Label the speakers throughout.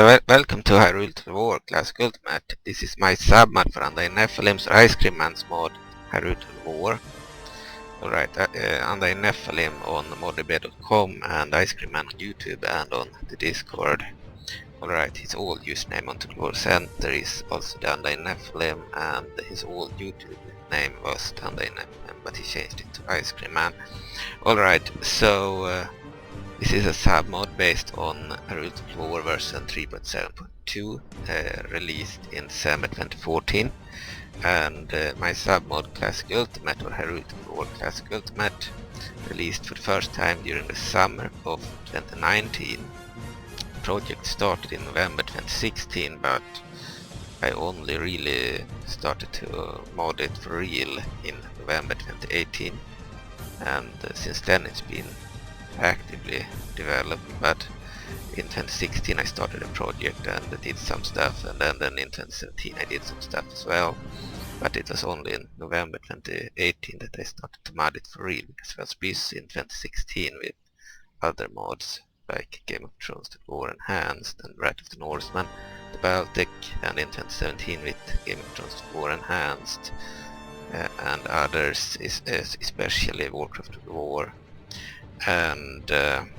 Speaker 1: Welcome to Hyrule to the War Classic Ultimate. This is my submod for Undying Nephilim's Ice Cream Man's mod, Hyrule to the War. Alright, Undying Nephilim on modibed.com and Ice Cream Man on YouTube and on the Discord. Alright, his old username on the War Center is also the Undying Nephilim, and his old YouTube name was the Undying Nephilim, but he changed it to Ice Cream Man. Alright, so this is a submod based on Hyrule to the War version 3.7.2, released in December 2014, and my submod Classic Ultimate, or Hyrule to the War Classic Ultimate, released for the first time during the summer of 2019. The project started in November 2016, but I only really started to mod it for real in November 2018, and since then it's been actively developed. But in 2016 I started a project and did some stuff, and then in 2017 I did some stuff as well, but it was only in November 2018 that I started to mod it for real, because I was busy in 2016 with other mods like Game of Thrones The War Enhanced and Wrath of the Norseman The Baltic, and in 2017 with Game of Thrones The War Enhanced and others, especially Warcraft The War. And then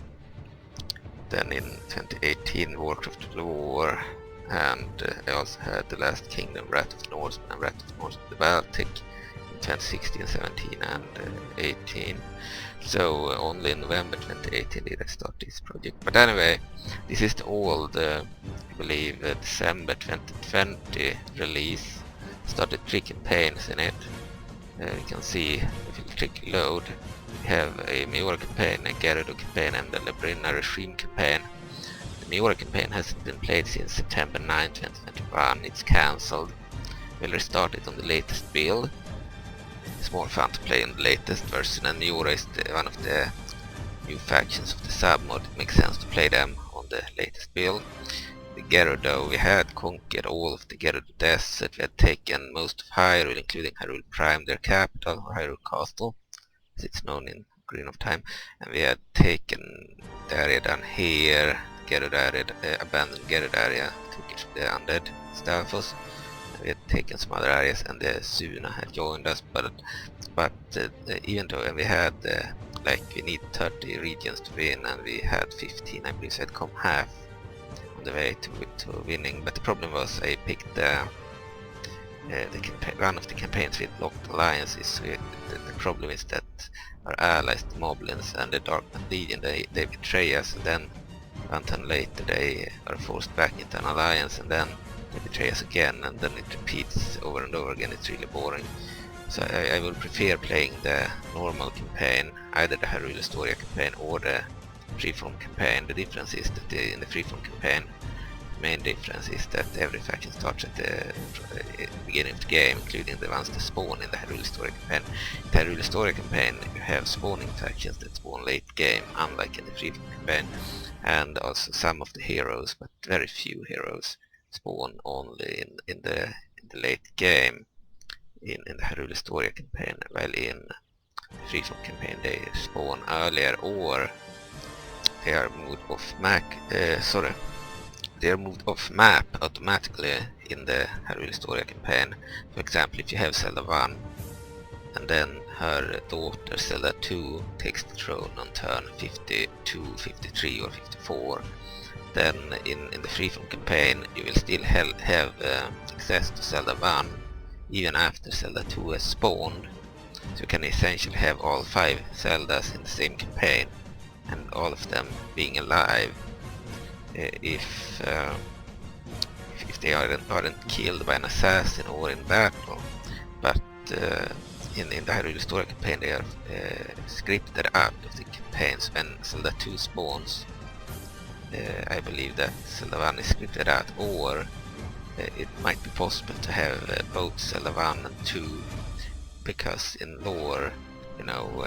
Speaker 1: in 2018 Warcraft The War, and I also had The Last Kingdom, Wrath of the Norseman and Wrath of the Norseman The Baltic in 2016, 17 and 18. So only in November 2018 did I start this project. But anyway, this is the old, I believe December 2020 release. Started 3 campaigns in it. You can see if you click load, we have a Majora campaign, a Gerudo campaign and a Labrynna regime campaign. The Majora campaign hasn't been played since September 9, 2021. It's cancelled. We'll restart it on the latest build. It's more fun to play on the latest version, and Majora is one of the new factions of the submod. It makes sense to play them on the latest build. The Gerudo, we had conquered all of the Gerudo Desert. We had taken most of Hyrule, including Hyrule Prime, their capital, or Hyrule Castle, as it's known in Green of Time, and we had taken the area down here, Gerudo area, abandoned Gerudo area, took it from the undead Staffos. We had taken some other areas, and the Suna had joined us, but even though we had like we need 30 regions to win, and we had 15, I believe, so I'd come half on the way to winning. But the problem was I picked one of the campaigns with locked alliances. So the problem is that our allies, the Moblins and the Darkman Legion, they betray us, and then one turn later they are forced back into an alliance, and then they betray us again, and then it repeats over and over again. It's really boring. So I would prefer playing the normal campaign, either the Hyrule Historia campaign or the Freeform campaign. The difference is that in the Freeform campaign, the main difference is that every faction starts at the beginning of the game, including the ones that spawn in the Hyrule Historia campaign. In the Hyrule Historia campaign, you have spawning factions that spawn late game, unlike in the Freeform campaign, and also some of the heroes, but very few heroes, spawn only in the late game in the Hyrule Historia campaign, while in the Freeform campaign they spawn earlier, or they are moved off they are moved off map automatically in the Hyrule Historia campaign. For example, if you have Zelda 1 and then her daughter Zelda 2 takes the throne on turn 52, 53 or 54, then in the Freeform campaign you will still have access to Zelda 1 even after Zelda 2 has spawned. So you can essentially have all 5 Zeldas in the same campaign, and all of them being alive if they aren't killed by an assassin or in battle. But in the Hyrule Historia campaign they are scripted out of the campaigns. When Zelda 2 spawns, I believe that Zelda 1 is scripted out, or it might be possible to have both Zelda 1 and 2, because in lore, you know,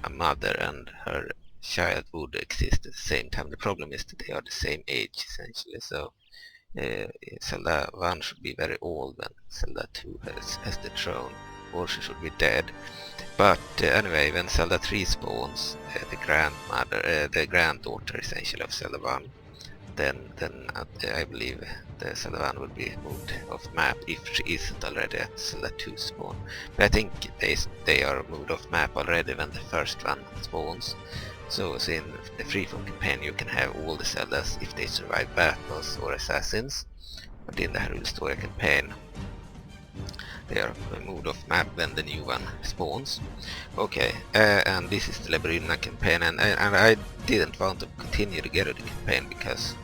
Speaker 1: a mother and her child would exist at the same time. The problem is that they are the same age, essentially, so Zelda 1 should be very old when Zelda 2 has the throne, or she should be dead. But anyway, when Zelda 3 spawns, the granddaughter essentially of Zelda 1, I believe the Salavan will be moved off map if she isn't already at Sala 2 spawn. But I think they are moved off map already when the first one spawns. So in the freeform campaign you can have all the Zeldas if they survive battles or assassins, but in the Hyrule story campaign they are moved off map when the new one spawns. Okay, and this is the Labrynna campaign, and I didn't want to continue the Gerudo campaign because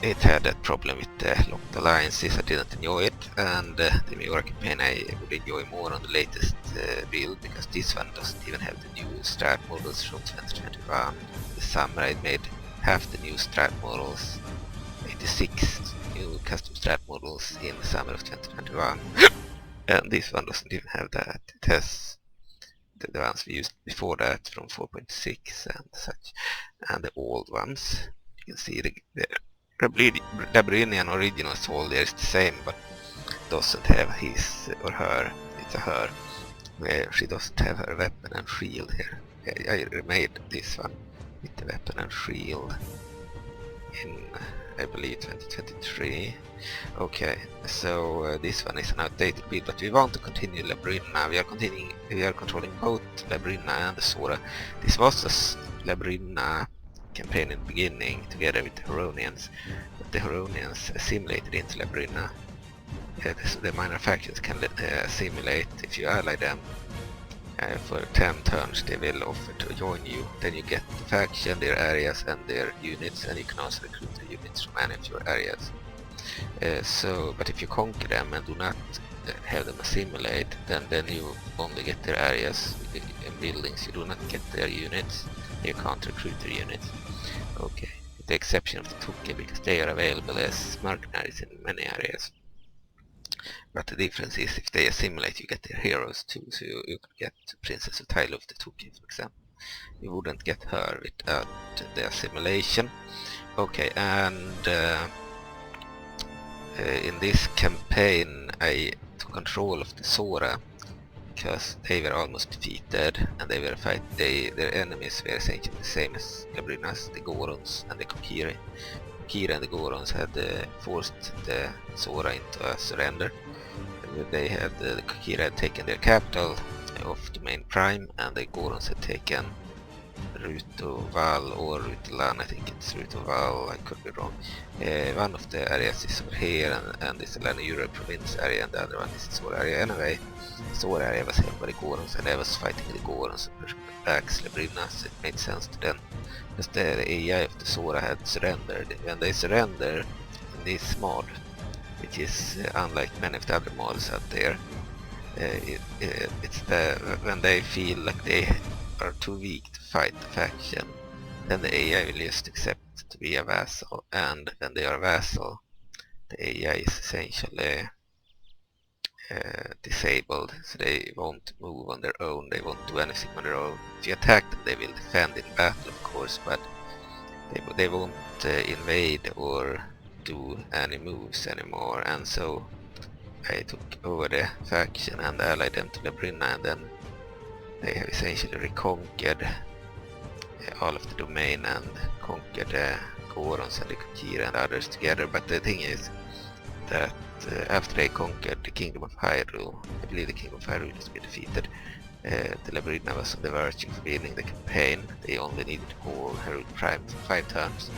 Speaker 1: it had that problem with the locked alliances. I didn't enjoy it, and the Majora campaign I would enjoy more on the latest build, because this one doesn't even have the new strat-models from 2021. The summer I made half the new strat-models, 86 new custom strat-models in the summer of 2021. And this one doesn't even have that. It has the ones we used before that from 4.6 and such, and the old ones. You can see the Labrynnian original soldier is the same, but doesn't have his or her. It's a her. She doesn't have her weapon and shield here. I remade this one with the weapon and shield in, I believe, 2023. Okay, so this one is an outdated build, but we want to continue Labrynna. We are controlling both Labrynna and the Zora. This was a Labrynna campaign in the beginning together with the Hyronians, but the Hyronians assimilated into Labrynna. The minor factions can assimilate if you ally them. For 10 turns they will offer to join you. Then you get the faction, their areas and their units, and you can also recruit the units from any of your areas. But if you conquer them and do not have them assimilate, then you only get their areas and buildings. You do not get their units. You can't recruit their units. Okay, with the exception of the Tuki, because they are available as mercenaries in many areas. But the difference is if they assimilate, you get their heroes too. So you could get Princess of Tylo of the Tuki, for example. You wouldn't get her without the assimilation. Okay, and in this campaign I took control of the Zora, because they were almost defeated, and they were their enemies were essentially the same as Labrynna's, the Gorons and the Kokiri. Kokiri and the Gorons had forced the Zora into a surrender. They had the Kokiri had taken their capital of Domain Prime, and the Gorons had taken Rutoval or Rutelan. I think it's Rutoval, I could be wrong. One of the areas is over here, and it's the Labrynna province area, and the other one is the Zora area. Anyway, the Zora area was held by the Gorons, and I was fighting with the Gorons and pushing back Labrynna, so it made sense to them. Because the AI of the Zora had surrendered. When they surrender in this mod, which is unlike many of the other mods out there, it's when they feel like they are too weak to fight the faction, then the AI will just accept to be a vassal, and when they are a vassal, the AI is essentially disabled, so they won't move on their own, they won't do anything on their own. If you attack them, they will defend in battle, of course, but they won't invade or do any moves anymore. And so I took over the faction and allied them to Labrynna, and then they have essentially reconquered all of the domain and conquered the Gorons and the Kokiri and others together. But the thing is that after they conquered the Kingdom of Hyrule, I believe the Kingdom of Hyrule has been defeated, the Labrynna was on the verge of winning the campaign. They only needed to hold Hyrule Prime for 5 turns,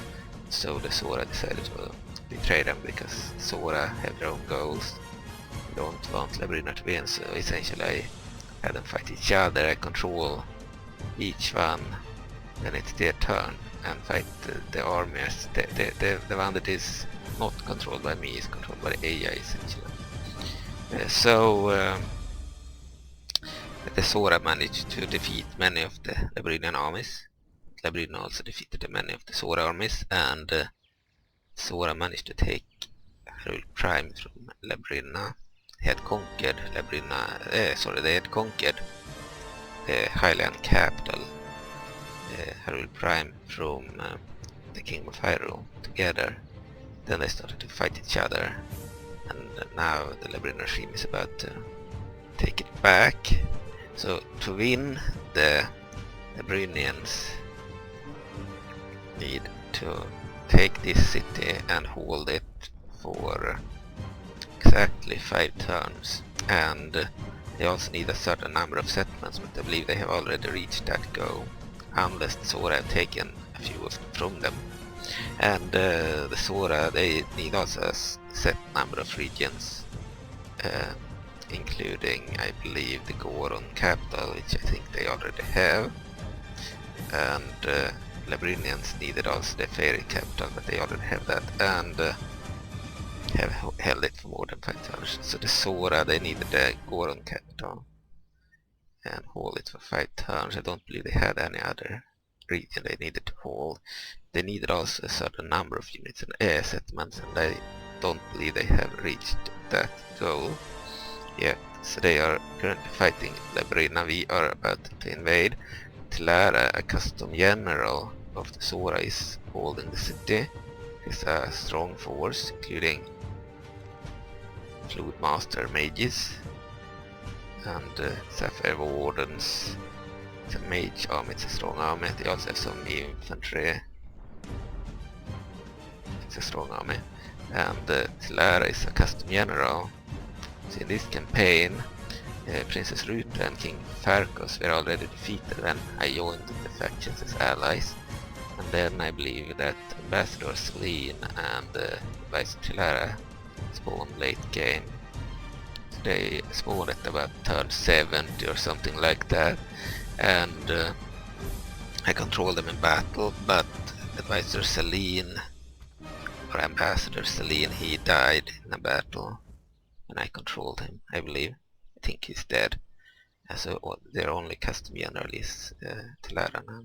Speaker 1: so the Zora decided to betray them, because Zora have their own goals. They don't want Labrynna to win, so essentially I had them fight each other. I control each one, then it's their turn, and fight the armies. The one that is not controlled by me is controlled by the AI, essentially. The Zora managed to defeat many of the Labrynnian armies. Labrynna also defeated many of the Zora armies, and Zora managed to take Hyrule Prime from Labrynna. They had conquered they had conquered the Highland capital, Hyrule Prime, from the King of Hyrule together. Then they started to fight each other, and now the Labrynna regime is about to take it back. So to win, the Labrynnians need to take this city and hold it for exactly 5 turns, and they also need a certain number of settlements, but I believe they have already reached that goal, unless the Zora have taken a few from them. And the Zora, they need also a set number of regions, including, I believe, the Goron capital, which I think they already have. And Labrynnians needed also the fairy capital, but they already have that, and have held it for more than 5 turns. So the Zora, they needed the Goron capital and hold it for 5 turns. I don't believe they had any other region they needed to hold. They needed also a certain number of units and settlements, and I don't believe they have reached that goal yet. So they are currently fighting Labrynna. We are about to invade. Tilara, a custom general of the Zora, is holding the city. It's a strong force, including Fluid Master mages and Sapphire Wardens. It's a mage army, it's a strong army. They also have some infantry. It's a strong army. And Tilara is a custom general. So in this campaign, Princess Ruta and King Farkos were already defeated when I joined the factions as allies. And then I believe that Ambassador Celine and Vice Tilara spawned late game. So they spawned at about turn 70 or something like that. And I controlled them in battle, but Advisor Celine, or Ambassador Celine, he died in a battle and I controlled him, I believe. I think he's dead. So their only custom general is Tilara now.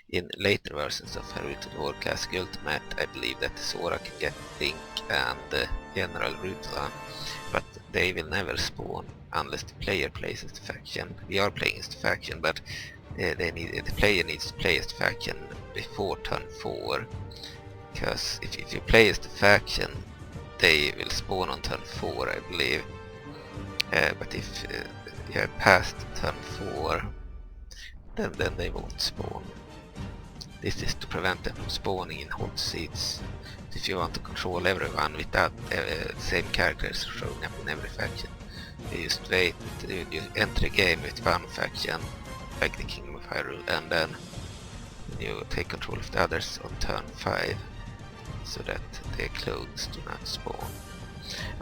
Speaker 1: In later versions of Hyrule War Classic Ultimate, I believe that the Zora can get Link and General Rutula, but they will never spawn unless the player plays as the faction. We are playing as the faction, but the player needs to play as the faction before turn 4, because if you play as the faction, they will spawn on turn 4, I believe. But if you have passed turn 4, then they won't spawn. This is to prevent them from spawning in hot seats. So if you want to control everyone without the same characters showing up in every faction, you just wait, you enter a game with one faction, like the Kingdom of Hyrule, and then you take control of the others on turn 5, so that their clones do not spawn.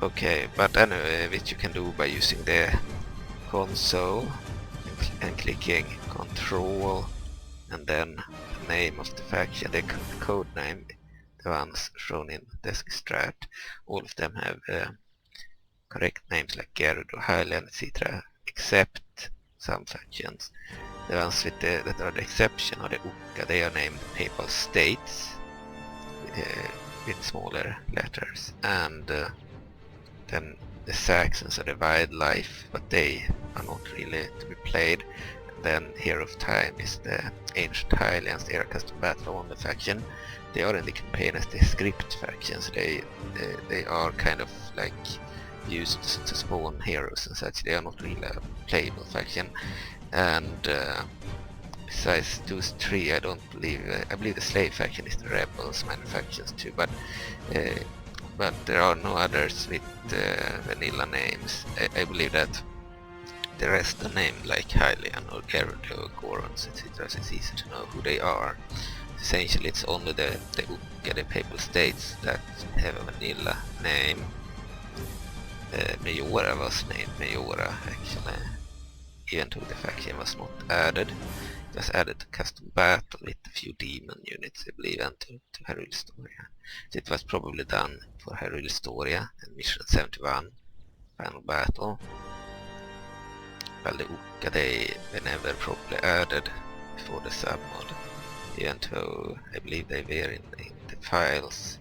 Speaker 1: Okay, but anyway, which you can do by using the console and clicking Control and then the name of the faction, the code name, the ones shown in desk strat. All of them have correct names like Gerudo, Highland, etc., except some factions. The ones with that are the exception are the Uka. They are named Papal States with smaller letters, and then the Saxons are the Wildlife, but they are not really to be played. And then Hero of Time is the Ancient Highlands. They are custom battle on the faction. They are in the campaign as the script factions. They are kind of like used to spawn heroes and such. They are not really a playable faction. And besides those three, I don't believe. I believe the Slave faction is the Rebels, minor factions too. But there are no others with vanilla names. I believe that the rest are named like Hylian or Gerudo, Gorons, etc. So it's easy to know who they are. Essentially, it's only the Uka, the Papal States, that have a vanilla name. Majora was named Majora, actually, even though the faction was not added. It was added to custom battle with a few demon units, I believe, and to Hyrule Storia. So it was probably done for Hyrule Storia and Mission 71, final battle. Well, the Uka, they were never properly added before the Submod, even though I believe they were in the files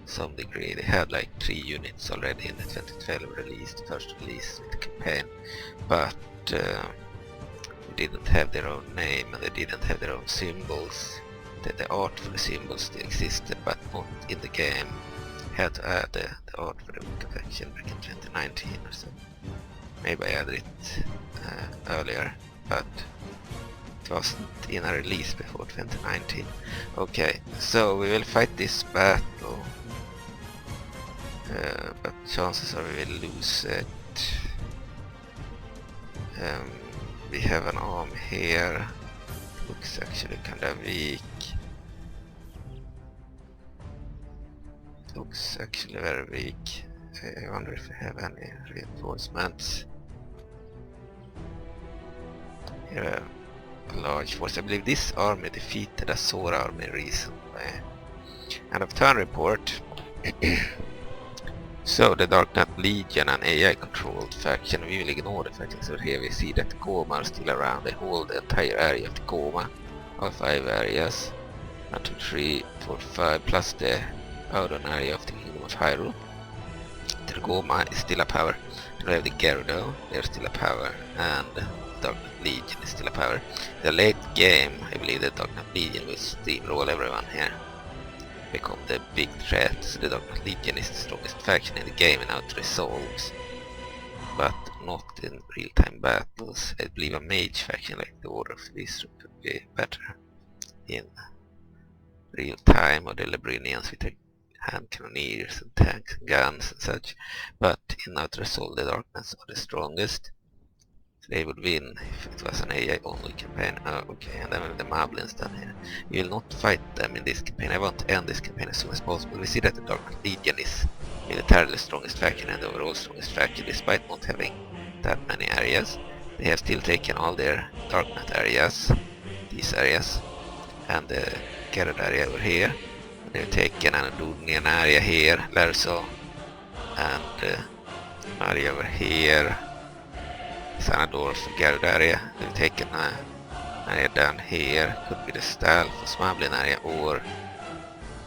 Speaker 1: to some degree. They had like 3 units already in the 2012 release, the first release with the campaign, but they didn't have their own name and they didn't have their own symbols. The art for the symbols still existed, but not in the game. Had to add the art for the Uka faction back in 2019 or so. Maybe I added it earlier, but It wasn't in a release before 2019. Okay, so we will fight this battle. But chances are we will lose it. We have an arm here. Looks actually kinda weak. Looks actually very weak. I wonder if we have any reinforcements. Here a large force. I believe this army defeated a Zora army recently. End of turn report. So the Darknet Legion, an AI-controlled faction, we will ignore the factions. So here we see that the Goma are still around. They hold the entire area of the Goma. All 5 areas. 1, 2, 3, 4, 5, plus the outer area of the Kingdom of Hyrule. The Goma is still a power. And we have the Gerudo, they're still a power. And the Darknet Legion is still a power. In the late game, I believe the Darknet Legion will steamroll everyone here. Become the big threat. So the Darknet Legion is the strongest faction in the game and how it resolves. But not in real-time battles. I believe a mage faction like the Order of the Visceral could be better in real time, or the Labrynnians with their hand cannoneers and tanks and guns and such. But in Outer Soul the Darkness are the strongest. So they would win if it was an AI only campaign. Oh, okay, and then we have the Moblins down here. We will not fight them in this campaign. I want to end this campaign as soon as possible. We see that the Darknet Legion is militarily the strongest faction and the overall strongest faction, despite not having that many areas. They have still taken all their Darknet areas, these areas, and the Gerard area over here. And they've taken an Anadonian area here, Larso, and area over here. Sanadorf, Gerard area. They've taken an area down here. Could be the Stalfos Moblin area, or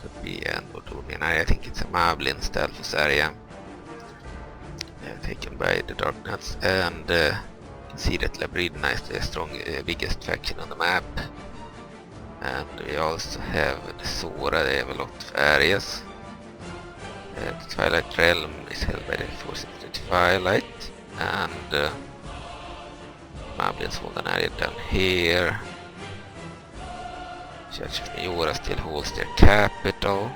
Speaker 1: could be an Anadonian area. I think it's a Moblin Stalfos area. Taken by the Darknets, and you can see that Labrynna is the biggest faction on the map. And we also have the Zora, they have a lot of areas. The Twilight Realm is held by the forces of the Twilight, and Moblins hold an area down here. Church of Majora still holds their capital,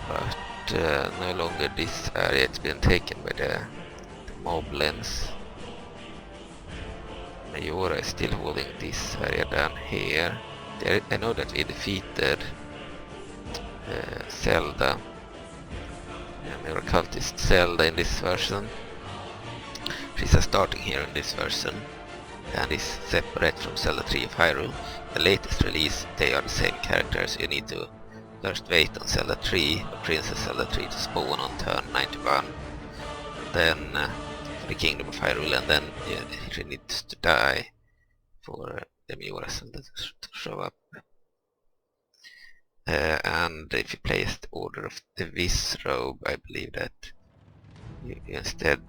Speaker 1: but no longer this area. It's been taken by the Moblins. Majora is still holding this area down here. I know that we defeated Zelda, Majora-Cultist Zelda in this version. She's starting here in this version and is separate from Zelda 3 of Hyrule. The latest release, they are the same characters. You need to first wait on Zelda 3, or Princess Zelda 3, to spawn on turn 91. And then for the Kingdom of Hyrule, and then she needs to die for the Majora Zelda to show up. And if you place the Order of the Visrobe, I believe that you instead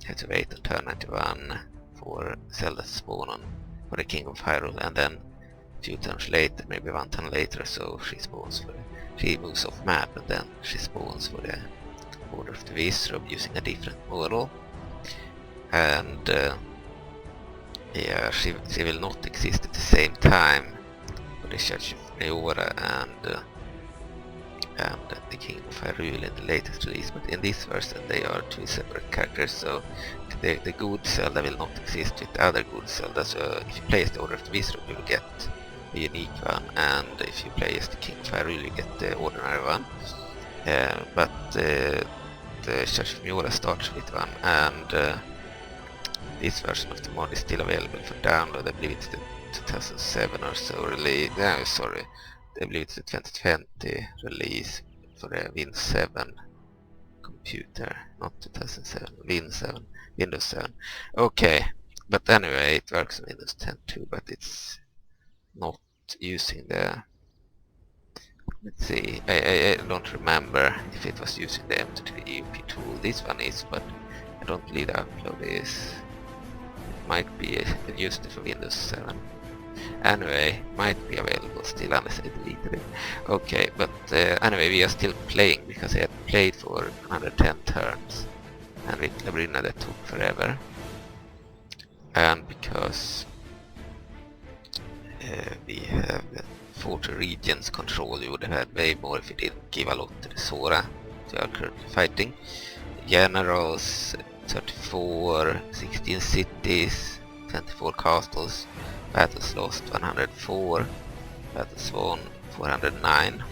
Speaker 1: have to wait on turn 91 for Zelda to spawn on for the King of Hyrule, and then 2 turns later, maybe 1 turn later, so she spawns for she moves off map, and then she spawns for the Order of the Visrobe using a different model. And yeah, she will not exist at the same time for the Church of Majora and the King of Hyrule in the latest release, but in this version they are 2 separate characters, so the good Zelda will not exist with the other good Zelda. So if you play as the Order of the Visrobe, you will get a unique one, and if you play as the King of Hyrule, you get the ordinary one. But the Church of Majora starts with one, and this version of the mod is still available for download. I believe it's the 2007 or so release. No, sorry, I believe it's the 2020 release for the Win 7 computer, not 2007, Win 7, Windows 7. Okay, but anyway, it works on Windows 10 too, but it's not using the... Let's see, I don't remember if it was using the M3 EUP tool. This one is, but I don't believe the upload is. It might be used for Windows 7. Anyway, might be available still unless I deleted it. Okay, but anyway, we are still playing because I had played for 110 turns, and with Labrynna that took forever. and because we have 40 regions control, you would have had way more if you didn't give a lot to the Zora they are currently fighting. Generals 34, 16 cities, 24 castles, battles lost 104, battles won 409.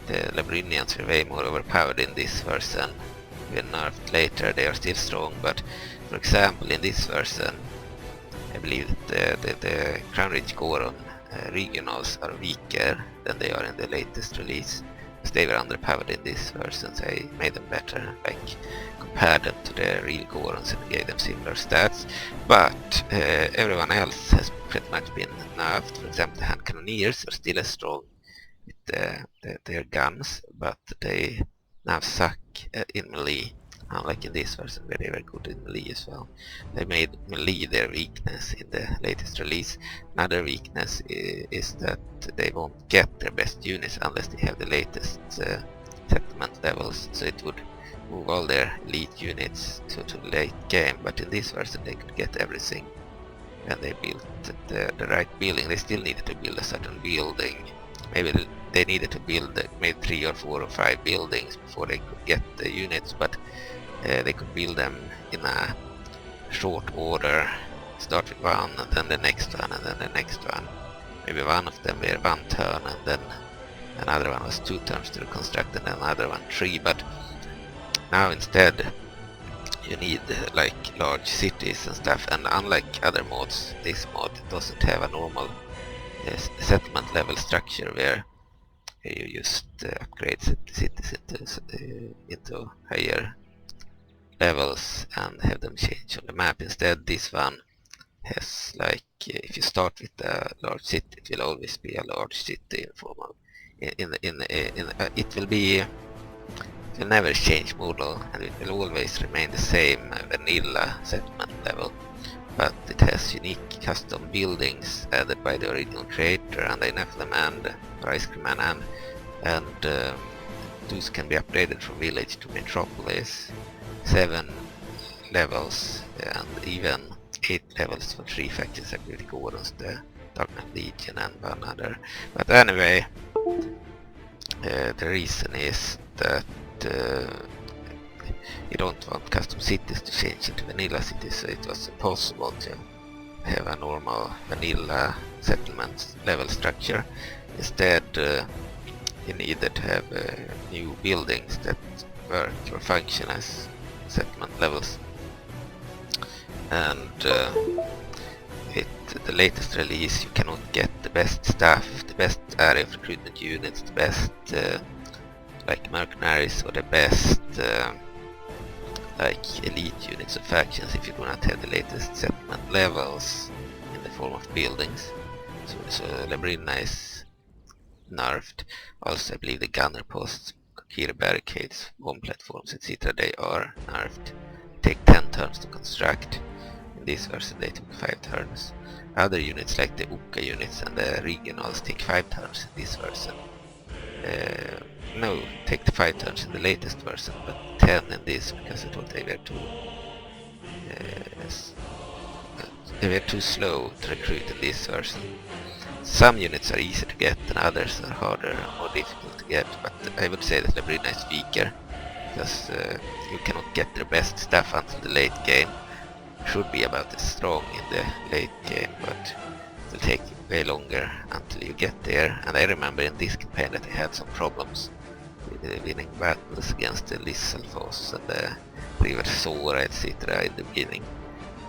Speaker 1: The Labrynnians are way more overpowered in this version. When nerfed later they are still strong, but for example in this version I believe that the Crown Ridge Goron regionals are weaker than they are in the latest release. Because they were underpowered in this version, so I made them better, like compared them to the real Gorons and gave them similar stats. But everyone else has pretty much been nerfed. For example, the hand cannoneers are still as strong with their guns, but they now suck in melee, unlike in this version where they were good in melee as well. They made melee their weakness in the latest release. Another weakness is that they won't get their best units unless they have the latest settlement levels, so it would move all their elite units to the late game, but in this version they could get everything when they built the right building. They still needed to build a certain building. Maybe they needed to build maybe 3 or 4 or 5 buildings before they could get the units, but they could build them in a short order. Start with one and then the next one and then the next one. Maybe one of them were 1 turn and then another one was 2 turns to construct and another one 3, but now instead you need like large cities and stuff, and unlike other mods, this mod doesn't have a normal settlement level structure where you just upgrade cities into higher levels and have them change on the map. Instead this one has like if you start with a large city, it will always be a large city in form of it will never change model, and it will always remain the same vanilla settlement level, but it has unique custom buildings added by the original creator and the Nephilim and Ice Cream Man, and those can be upgraded from village to metropolis, 7 levels and even 8 levels for 3 factions like the Gorons, the Dark Knight Legion and one other. But anyway, the reason is that you don't want custom cities to change into vanilla cities, so it was impossible to have a normal vanilla settlement level structure. Instead you needed to have new buildings that work or function as settlement levels, and with the latest release you cannot get the best stuff, the best area-of-recruitment-units, the best like mercenaries or the best like elite units of factions if you do not have the latest settlement levels in the form of buildings. So Labrynna is nerfed. Also I believe the gunner posts, Kokiri barricades, bomb platforms, etc. they are nerfed. They take 10 turns to construct. In this version they took 5 turns. Other units like the Uka units and the regionals take 5 turns in this version. No, take the 5 turns in the latest version, but 10 in this because I thought they were too slow to recruit in this version. Some units are easier to get and others are harder and more difficult to get, but I would say that Labrynna is weaker because you cannot get their best stuff until the late game. Should be about as strong in the late game, but it will take way longer until you get there. And I remember in this campaign that I had some problems with winning battles against the Lisselfoss and the River Zora, etc. in the beginning,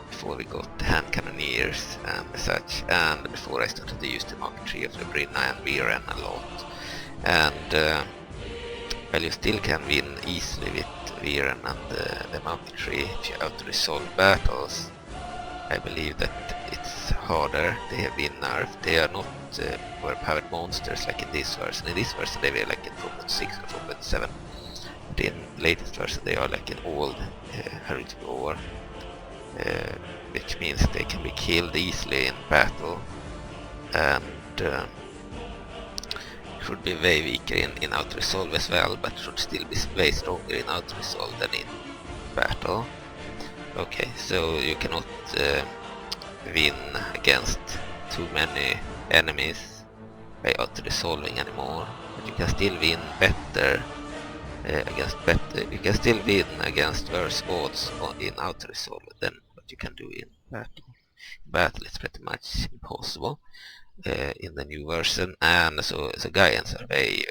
Speaker 1: before we got the hand cannoneers and such, and before I started to use the market tree of Labrynna, and we ran a lot. And well, you still can win easily with Viren and the mounted tree if you auto-resolve battles. I believe that it's harder. They have been nerfed. They are not overpowered monsters like in this version. In this version they were like in 4.6 or 4.7. But in the latest version they are like an old Hyrule war, which means they can be killed easily in battle, and should be way weaker in auto-resolve as well, but should still be way stronger in auto-resolve than in battle. Okay, so you cannot win against too many enemies by auto-resolving anymore, but you can still win better you can still win against worse odds in auto-resolve than what you can do in battle. Battle is pretty much impossible in the new version, and so giants are way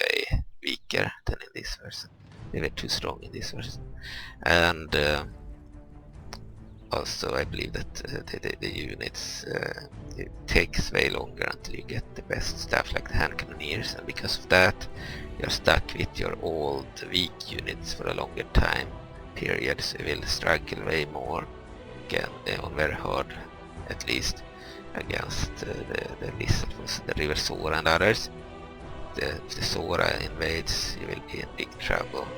Speaker 1: weaker than in this version. They were too strong in this version, and also I believe that the units it takes way longer until you get the best stuff like the hand cannoneers, and because of that you're stuck with your old weak units for a longer time period, so you will struggle way more again on very hard, at least against the missiles, the River Zora and others. If the Zora invades, you will be in big trouble.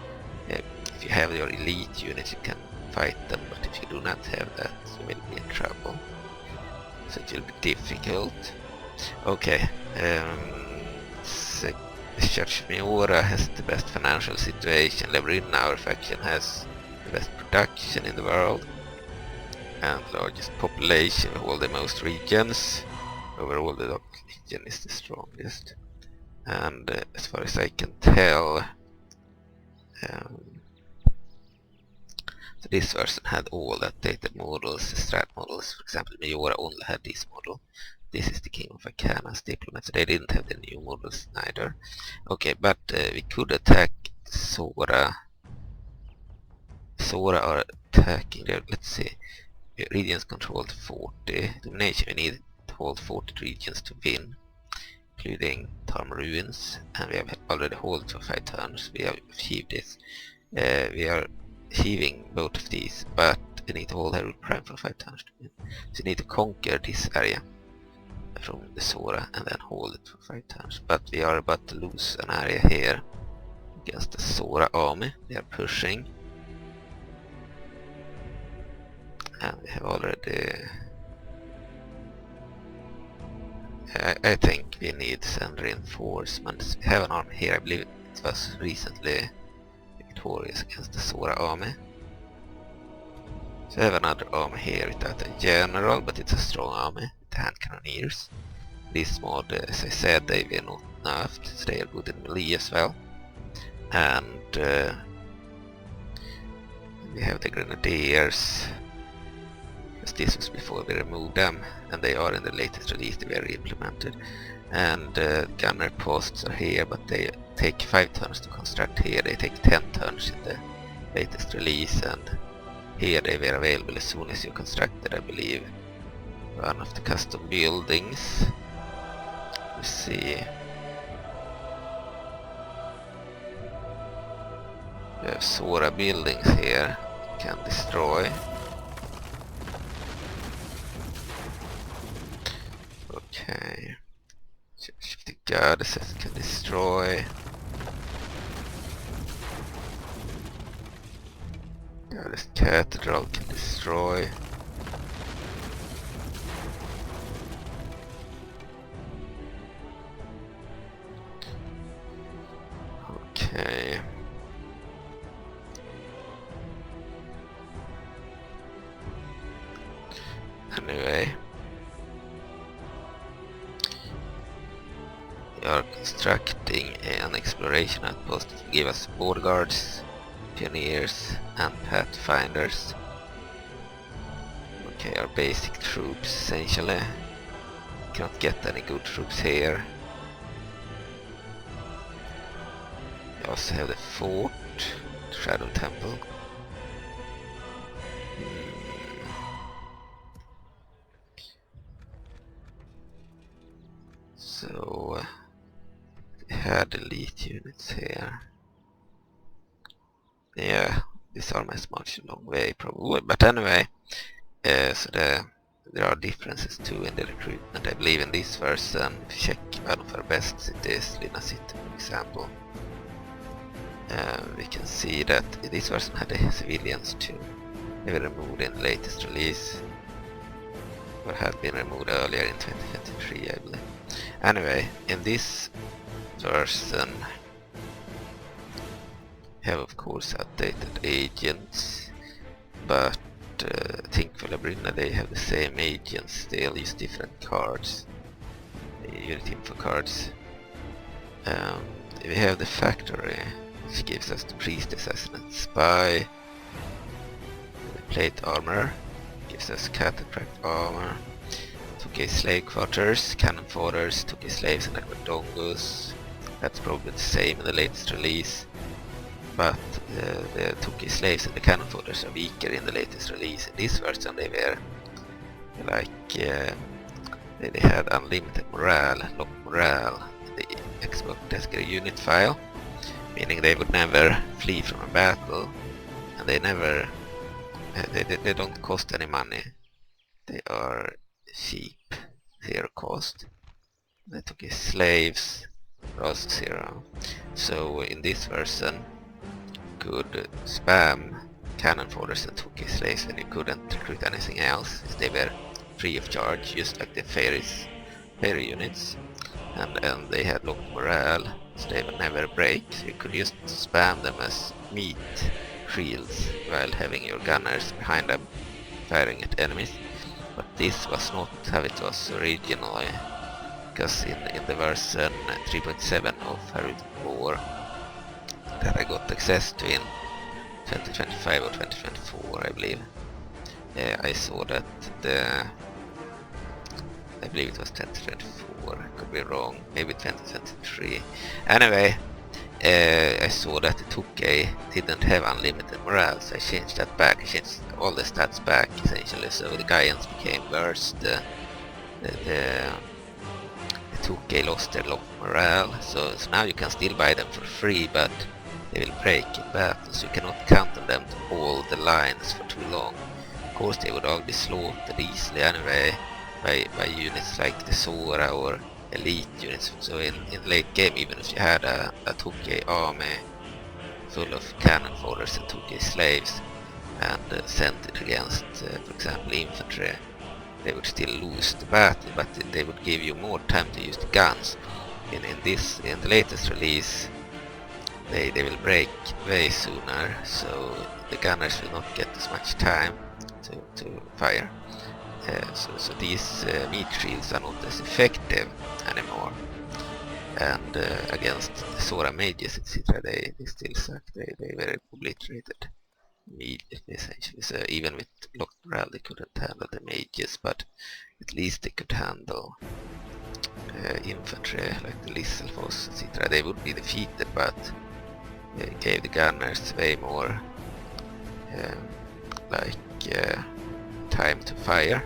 Speaker 1: If you have your elite units you can fight them, but if you do not have that you will be in trouble, so it will be difficult. Okay, the Church of Majora has the best financial situation. Labrynna, our faction, has the best production in the world and largest population of all the most regions. Overall the Dark Legion is the strongest, and as far as I can tell so this version had all the updated models, the strat models. For example, Majora only had this model. This is the King of Arcana's diplomat, so they didn't have the new models neither. Okay, but we could attack Zora. Zora are attacking there. Let's see. Regions controlled 40. Domination, we need to hold 40 regions to win, including Tarm Ruins, and we have already held for 5 turns. We have achieved this. We are achieving both of these, but we need to hold Hyrule Prime for 5 turns to win. So we need to conquer this area from the Zora and then hold it for 5 turns. But we are about to lose an area here against the Zora army. They are pushing. And we have already... I think we need some reinforcements. We have an army here. I believe it was recently victorious against the Zora army. So I have another army here without a general, but it's a strong army with the hand cannoneers. This mod, as I said, they were not nerfed, so they are good in melee as well. And we have the grenadiers, because this was before we removed them, and they are in the latest release, they were re-implemented. And gunner posts are here, but they take 5 turns to construct here. They take 10 turns in the latest release, and here they were available as soon as you constructed, I believe, one of the custom buildings. Let's see. We have Zora buildings here you can destroy. Okay. Church of the Goddesses can destroy. Goddess Cathedral can destroy. Okay. Anyway. We are constructing an exploration outpost to give us board guards, pioneers and pathfinders. Okay, our basic troops essentially. Cannot get any good troops here. We also have the fort, Shadow Temple. So we had elite units here. Yeah, this army is marched a long way probably, but anyway, so there are differences too in the recruitment. I believe in this version, if you check one of our best cities, Labrynna City for example, we can see that this version had the civilians too. They were removed in the latest release, or had been removed earlier in 2023 I believe. Anyway, in this version we have of course outdated agents, but I think for Labrynna they have the same agents, they'll use different cards, unit info cards. We have the factory, which gives us the priest, assassin, spy. The plate armor gives us catapult armor. Took a slave quarters, cannon fodders, took a slaves and aquadongus. That's probably the same in the latest release, but the Toki slaves and the cannon fodders are weaker in the latest release. In this version they were like they had unlimited morale, locked morale in the Xbox Descriptor unit file, meaning they would never flee from a battle, and they never they don't cost any money. They are cheap, 0 cost. They took his slaves, also 0. So in this version you could spam cannon fodders and took his slaves, and you couldn't recruit anything else. They were free of charge, just like the fairy units, and they had locked morale, so they would never break. So you could just spam them as meat shields while having your gunners behind them firing at enemies. But this was not how it was originally, because in the version 3.7 of Hyrule 4 that I got access to in 2025 or 2024, I believe, I saw that I believe it was 2024, I could be wrong, maybe 2023. Anyway, I saw that the Toki didn't have unlimited morale, so I changed that back. I changed all the stats back essentially, so the Gaians became worse, the Toki lost their locked morale, so now you can still buy them for free, but they will break in battle, so you cannot count on them to hold the lines for too long. Of course they would all be slaughtered easily anyway by units like the Zora or elite units. So in late game, even if you had a Toki army full of cannon fodders and Toki slaves and sent it against, for example, infantry, they would still lose the battle, but they would give you more time to use the guns. In the latest release, they will break way sooner, so the gunners will not get as much time to fire. So these meat shields are not as effective anymore, and against the Zora mages, etc., they still suck. They were obliterated immediately, essentially. So even with locked morale they couldn't handle the mages, but at least they could handle infantry like the Lisselfoss, etc. They would be defeated, but they gave the gunners way more time to fire.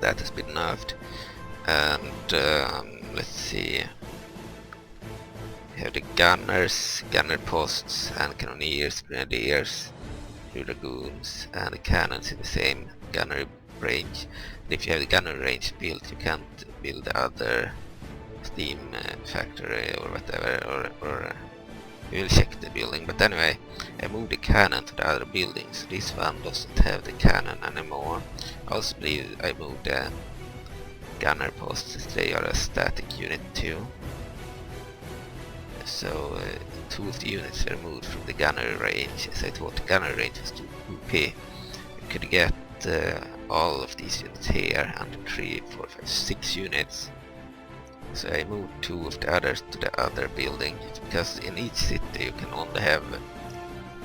Speaker 1: That has been nerfed. And let's see, we have the gunners, gunner posts, hand cannoneers, grenadiers, dragoons, and the cannons in the same gunner range. And if you have the gunner range built, you can't build the other steam factory or whatever, or we will check the building. But anyway, I moved the cannon to the other buildings. This one doesn't have the cannon anymore. I also believe I moved the gunner posts, they are a static unit too. So 2 of the units were moved from the gunner range, as I thought the gunner range was too OP. You could get all of these units here under 3, 4, 5, 6 units. So I moved 2 of the others to the other building, because in each city you can only have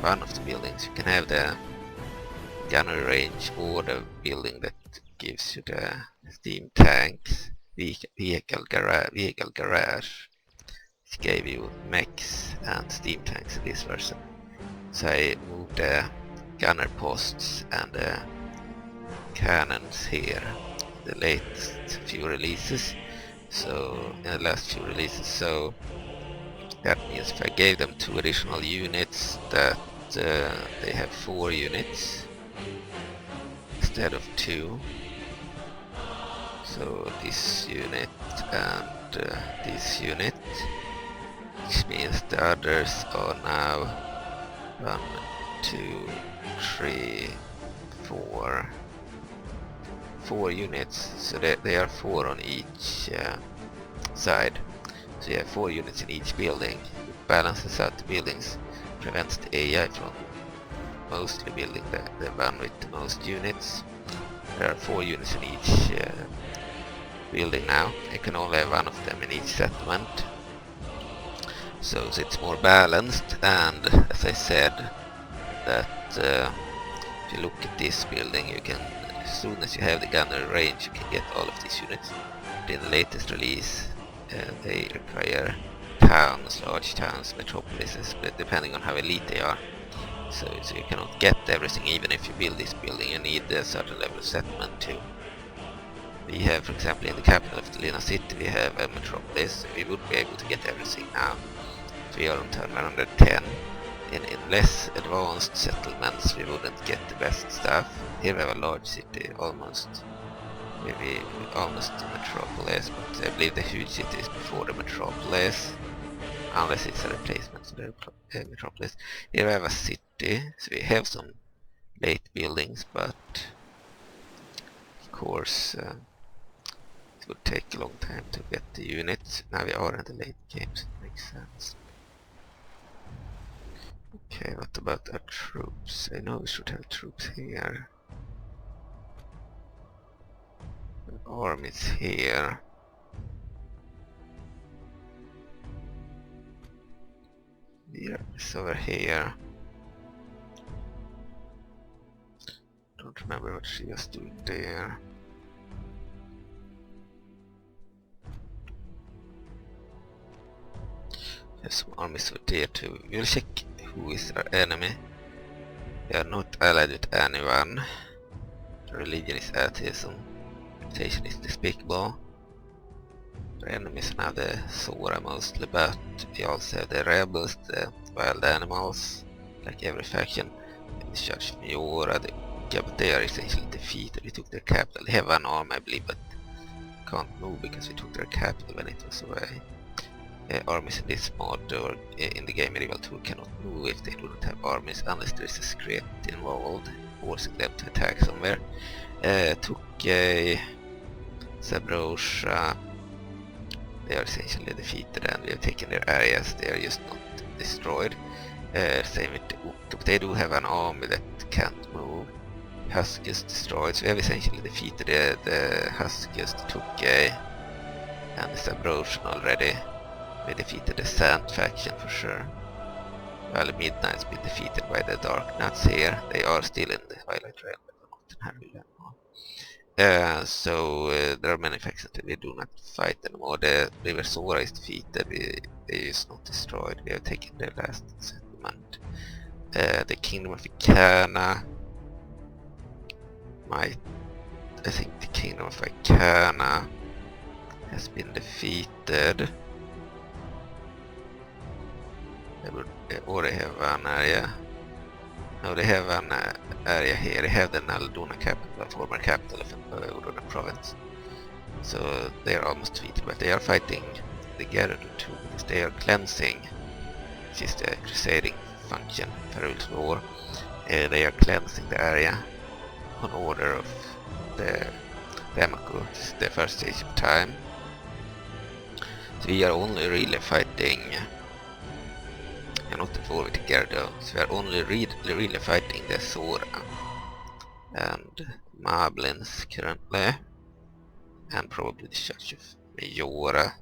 Speaker 1: one of the buildings. You can have the gunner range or the building that gives you the steam tanks, vehicle garage, which gave you mechs and steam tanks in this version. So I moved the gunner posts and the cannons here, the latest few releases. So in the last few releases, so that means if I gave them 2 additional units, that they have 4 units instead of 2. So this unit and this unit, which means the others are now 1, 2, 3, 4 units, so they are 4 on each side. So you have 4 units in each building. It balances out the buildings, prevents the AI from mostly building the one with the most units. There are 4 units in each building now. You can only have one of them in each settlement. So it's more balanced, and as I said, that if you look at this building, you can, as soon as you have the gunner range, you can get all of these units. But in the latest release, they require towns, large towns, metropolises, but depending on how elite they are. So you cannot get everything. Even if you build this building, you need a certain level of settlement too. We have, for example, in the capital of Labrynna city, we have a metropolis, so we would be able to get everything now. If we are on turn 110. In less advanced settlements, we wouldn't get the best stuff. Here we have a large city, almost a metropolis, but I believe the huge city is before the metropolis, unless it's a replacement for the metropolis. Here we have a city, so we have some late buildings, but of course it would take a long time to get the units. Now we are in the late game, so it makes sense. Okay, what about our troops? I know we should have troops here. Armies here. Yeah, it's over here. Don't remember what she was doing there. There's some armies over there too. We'll check who is our enemy. We are not allied with anyone. The religion is atheism. Reputation is despicable. The enemies are now the Zoras mostly, but we also have the rebels, the wild animals, like every faction. The Church of Majora, but they are essentially defeated. We took their capital. They have one arm, I believe, but can't move because we took their capital when it was away. Armies in this mod or in the game Medieval 2 cannot move if they do not have armies unless there is a script involved forcing them to attack somewhere. Took a Zabrosha. They are essentially defeated and we have taken their areas. They are just not destroyed. Same with the Uk, but they do have an army that can't move. Huskies destroyed, so we have essentially defeated the Huskies, the Tukey and the Zabroshan already. We defeated the Sand faction for sure. While the Midnight's been defeated by the Dark Nuts here. They are still in the Twilight Realm, but not in Hyrule anymore. So there are many factions that we do not fight anymore. The River Zora is defeated, they is not destroyed. We have taken the last settlement. The Kingdom of Ikana. I think the Kingdom of Ikana has been defeated. Or they have an area. No, they have an area here. They have the Naldona capital, former capital of Labrynna province. So they are almost defeated, but they are fighting the Gerudo too, because they are cleansing, which is the crusading function of Hyrule's war. They are cleansing the area on order of the Remaku, the first stage of time. So we are only really fighting. Not the war with the Gerudo, so we are only really fighting the Zora and Moblins currently, and probably the Church of Majora.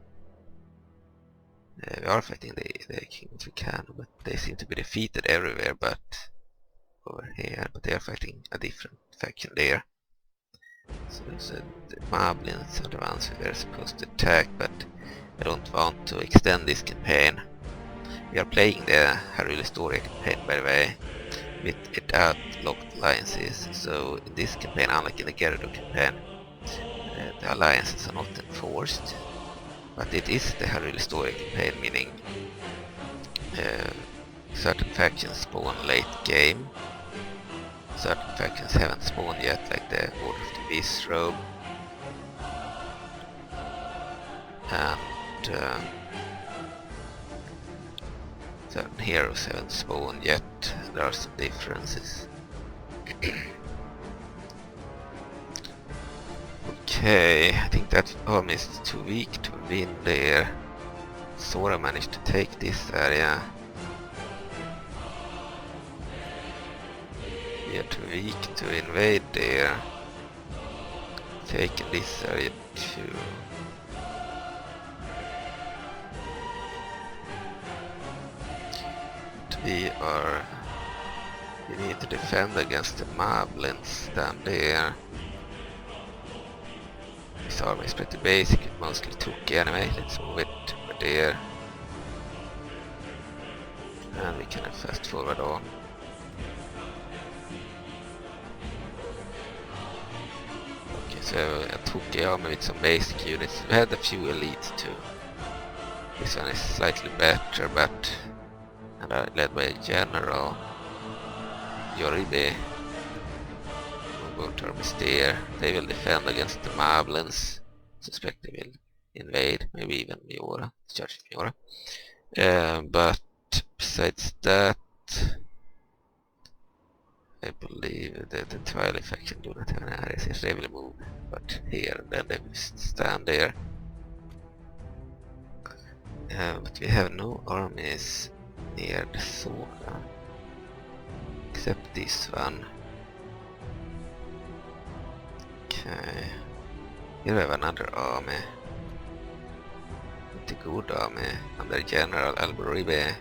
Speaker 1: We are fighting the King of Ikana, but they seem to be defeated everywhere but over here, but they are fighting a different faction there. So the Moblins are the ones who are supposed to attack, but I don't want to extend this campaign. We are playing the Hyrule story campaign, by the way, without locked alliances. So in this campaign, unlike in the Gerudo campaign, the alliances are not enforced. But it is the Hyrule story campaign, meaning certain factions spawn late game. Certain factions haven't spawned yet, like the Order of the Visrobe. And certain heroes haven't spawned yet. There are some differences. Okay, I think that army is too weak to win there. Zora managed to take this area. We are too weak to invade there. Taking this area too. We need to defend against the moblins down there. This army is pretty basic, it mostly took anyway. Let's move it over there. And we can fast forward on. Okay, so a Toki army with some basic units. We had a few elites too. This one is slightly better, but led by a general. Yoribe. Both armies there. They will defend against the moblins. Suspect they will invade, maybe even Majora, Church of Majora. But besides that, I believe that the Twilight faction do not have an area since they will move, but here and then they will stand there. But we have no armies near the Zora, except this one. Okay, here we have another army, the good army under General Alberibe,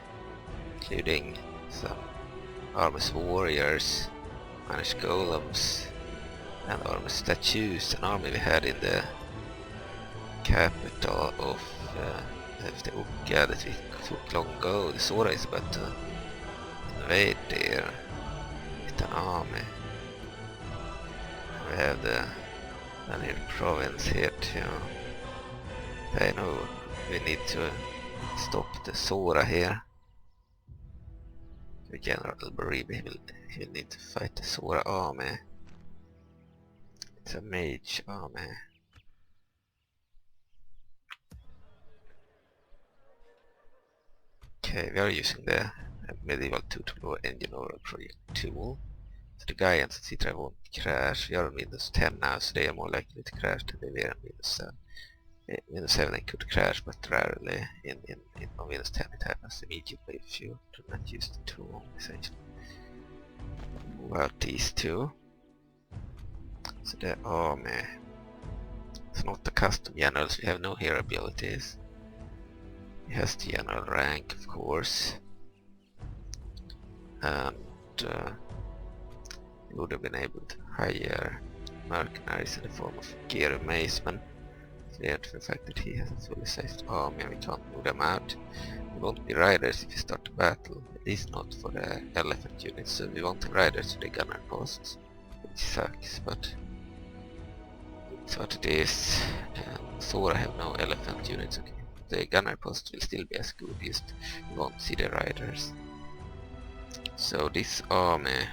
Speaker 1: including some armless warriors, managed golems, and armless statues. An army we had in the capital of the Ukka that we took long ago. The Zora is about to invade there with an army. We have the Vanir province here too. I know we need to stop the Zora here. The General Alberibe will need to fight the Zora army. It's a mage army. Okay, we are using the medieval tutorial engine over project tool. So the Gaians etc. won't crash. We are on Windows 10 now, so they are more likely to crash than they were on Windows 7. Windows 7 they could crash, but rarely on Windows 10 it happens immediately if you do not use the tool, essentially. Move out these two. So the army, it's not the custom generals, we have no hero abilities. He has the general rank, of course. And he would have been able to hire mercenaries in the form of gear macemen. Clear to the fact that he has a fully sized army and we can't move them out. We won't be riders if we start the battle, at least not for the elephant units, so we want the riders to the gunner posts, which sucks, but it's what it is. Zora have no elephant units, okay. The gunner post will still be as good, just you won't see the riders. So this army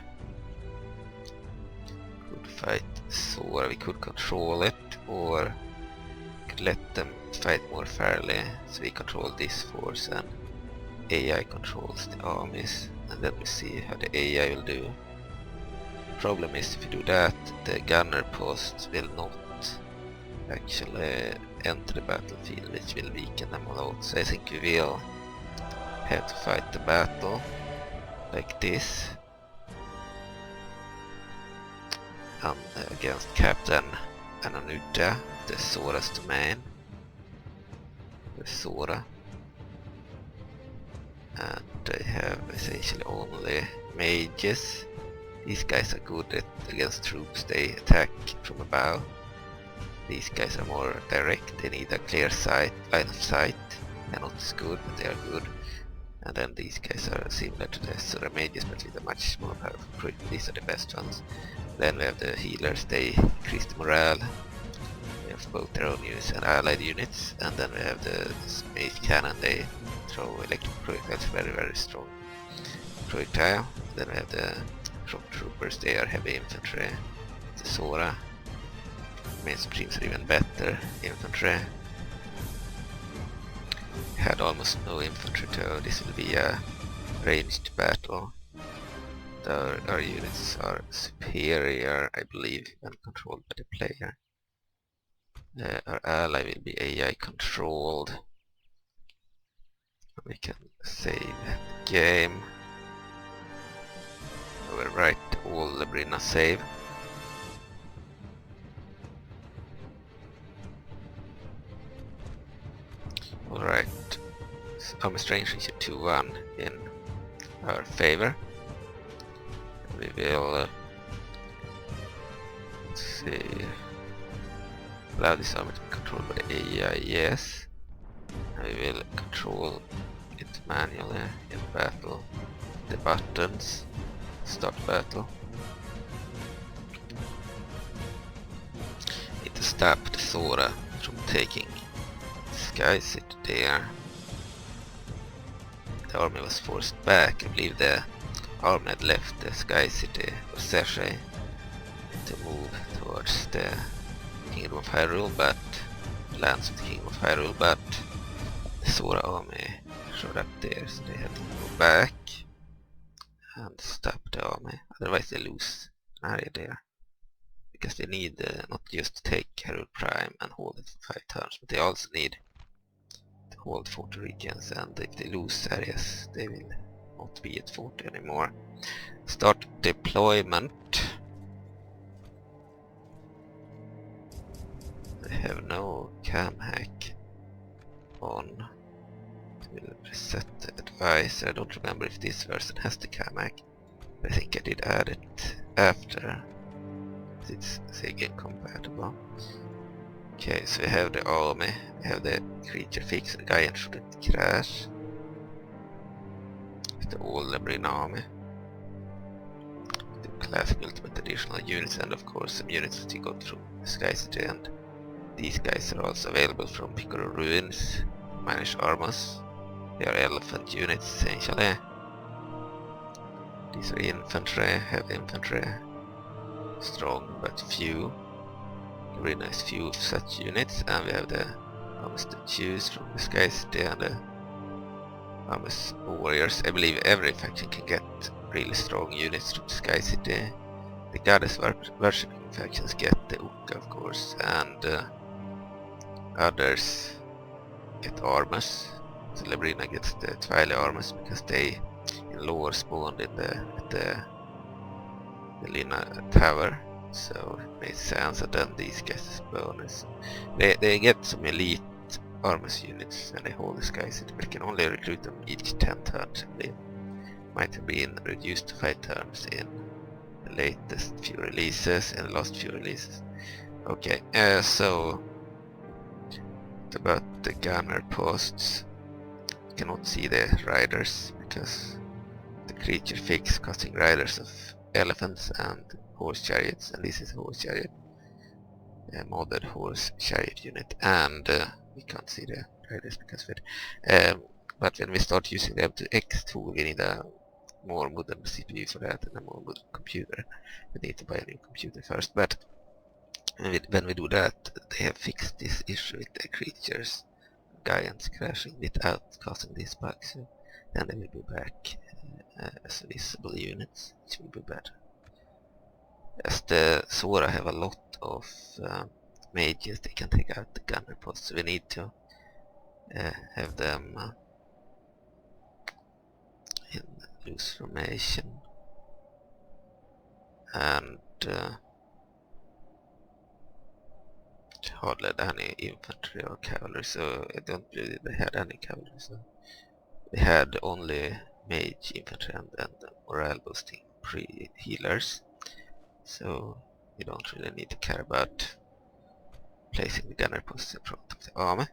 Speaker 1: could fight Zora, we could control it, or could let them fight more fairly, so we control this force and AI controls the armies, and then we see how the AI will do. The problem is if you do that, the gunner posts will not actually enter the battlefield, which will weaken them a lot. So I think we will have to fight the battle like this against Captain Ananuta, the Zora's domain, the Zora, and they have essentially only mages. These guys are good against troops, they attack from above. These guys are more direct, they need a clear line of sight. They're not as good, but they are good. And then these guys are similar to the Zora mages, but with a much more powerful crew. These are the best ones. Then we have the healers, they increase the morale. We have both their own units and allied units. And then we have the mage cannon, they throw electric projectiles, very very strong projectile. Then we have the shock troopers, they are heavy infantry. The Zora main supremes are even better infantry. Had almost no infantry, so this will be a ranged battle. Our units are superior, I believe, when controlled by the player. Our ally will be AI controlled. We can save the game. Overwrite all Labrynna save. Alright, army strength is 2-1 in our favor. We will let's see, allow this army to be controlled by the AI, yes. We will control it manually in battle. The buttons, start battle. Need to stop the Zora from taking Sky City there. The army was forced back. I believe the army had left the Sky City or Sachet to move towards the Kingdom of Hyrule, but lands of the Kingdom of Hyrule, but the Zora army showed up there, so they had to go back and stop the army. Otherwise they lose an area there, because they need not just to take Hyrule Prime and hold it for 5 turns, but they also need to hold 40 regions, and if they lose areas they will not be at 40 anymore. Start deployment. I have no cam hack on. We'll reset the advisor. I don't remember if this version has the cam hack, but I think I did add it after. It's again compatible. Okay, so we have the army, we have the creature fix, the guy shouldn't crash. It's the old Labrynna army. The classic ultimate additional units, and of course some units that you got through the Sky City, and these guys are also available from Piccolo Ruins, Manage Armas. They are elephant units essentially. These are infantry, heavy infantry. Strong but few. Very nice few of such units, and we have the armies to choose from the Sky City and the armies warriors. I believe every faction can get really strong units from the Sky City. The goddess worshipping factions get the Uka, of course, and others get armors. So Labrynna gets the Twilight armors because they in lore spawned in the Lina Tower, so it makes sense. And then these guys bonus. They get some elite armors units and they hold the Sky City, but they can only recruit them each 10 turns. They might have been reduced to 5 turns in the latest few releases and the last few releases. Okay, so about the gunner posts, you cannot see the riders because the creature fix costing riders of elephants and horse chariots, and this is a horse chariot, a modded horse chariot unit, and we can't see the riders because of it. But when we start using the M2X tool, we need a more modern CPU for that and a more modern computer. We need to buy a new computer first, but when we do that, they have fixed this issue with the creatures, giants crashing without causing this bug, so then they will be back as visible units, which will be better. As the Zora have a lot of mages, they can take out the gunner posts, so we need to have them in loose formation, and hardly any infantry or cavalry, so I don't believe they had any cavalry, so they had only mage infantry and morale boosting pre-healers, so you don't really need to care about placing the gunner posts in front of the army.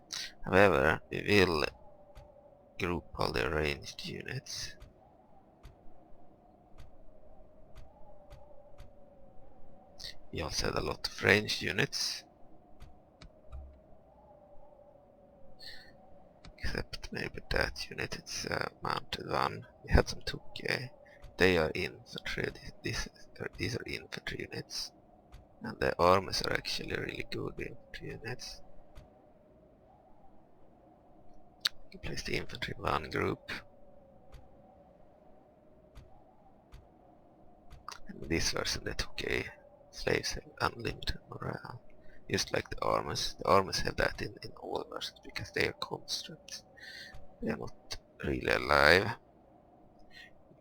Speaker 1: However, we will group all the ranged units. We also had a lot of ranged units, except maybe that unit, it's a mounted one. We had some Tuki, they are infantry, these are infantry units, and the armies are actually really good infantry units. You place the infantry in one group, and in this version the Tuki slaves have unlimited morale. Just like the armies. The armies have that in all versions because they are constructs. They are not really alive.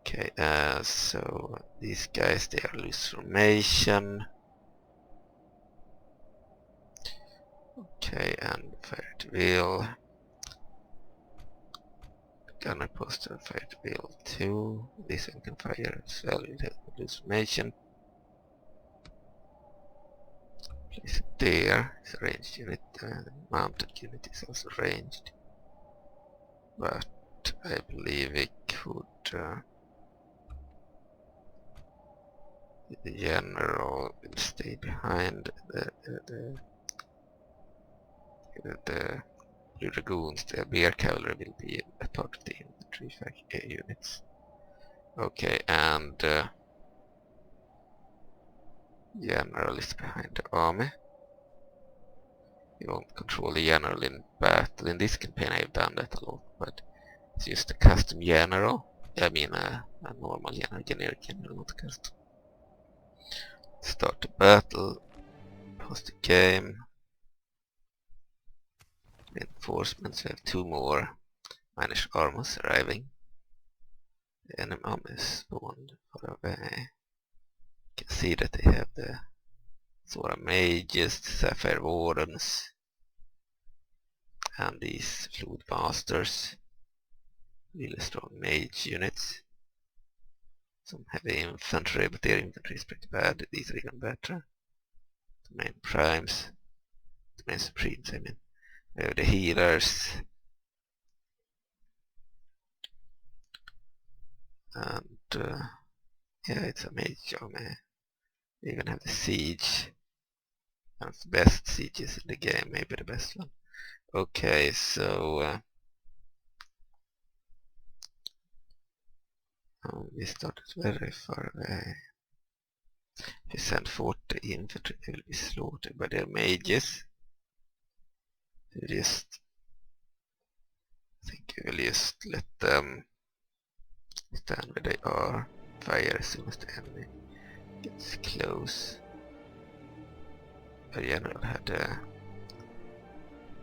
Speaker 1: Okay, so these guys, they are loose formation. Okay, and fire at will. Gunner poster, fire at will 2. This one can fire as well with loose formation. Place it there. It's a ranged unit. The mounted unit is also ranged. But I believe we could... the general will stay behind the blue dragoons. The bear cavalry will be a part of the infantry units. Okay, and general is behind the army. We won't control the general in battle. In this campaign I've done that a lot, but it's just a custom general. I mean a normal general, generic general, not custom. Start the battle. Pause the game. Reinforcements, we have 2 more Manish armors arriving. The enemy army is spawned far away. You can see that they have the Zoras mages, Sapphire Wardens, and these Fluid Masters. Really strong mage units. Some heavy infantry, but their infantry is pretty bad. These are even better. The main primes, the main supremes, I mean. We have the healers. And yeah, it's a mage army. We even have the siege. One of the best sieges in the game, maybe the best one. Okay, so we started very far away. If we send 40 infantry, they will be slaughtered by their mages. I think we will just let them stand where they are, fire as soon as the enemy gets close. The general had a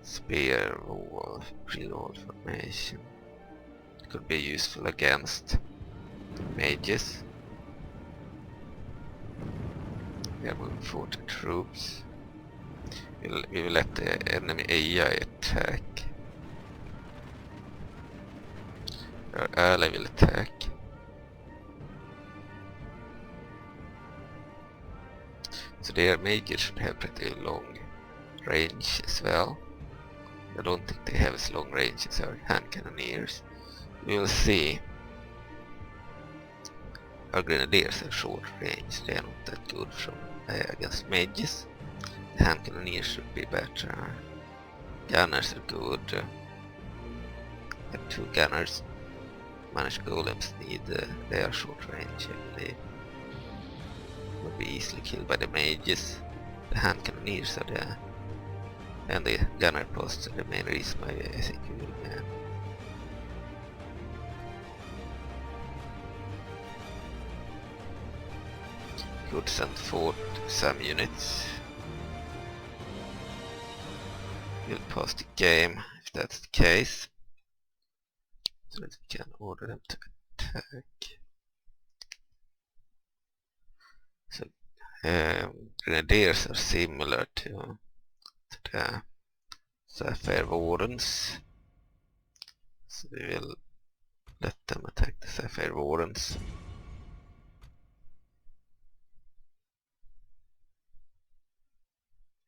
Speaker 1: spear wall, pre-wall formation. It could be useful against mages. We are moving 40 troops. We will let the enemy AI attack. Our ally will attack. So their mages should have pretty long range as well. I don't think they have as long range as our hand cannoneers. We will see. Our grenadiers have short range, they are not that good from against mages. The hand cannoneers should be better. Gunners are good. We have 2 gunners. Managed golems need they are short range, I believe. Would be easily killed by the mages. The hand cannoneers are the and the gunner posts are the main reason why I think we will win. Could send forth some units. We'll pause the game if that's the case, so that we can order them to attack. So grenadiers are similar to the Sapphire Wardens, so we will let them attack the Sapphire Wardens.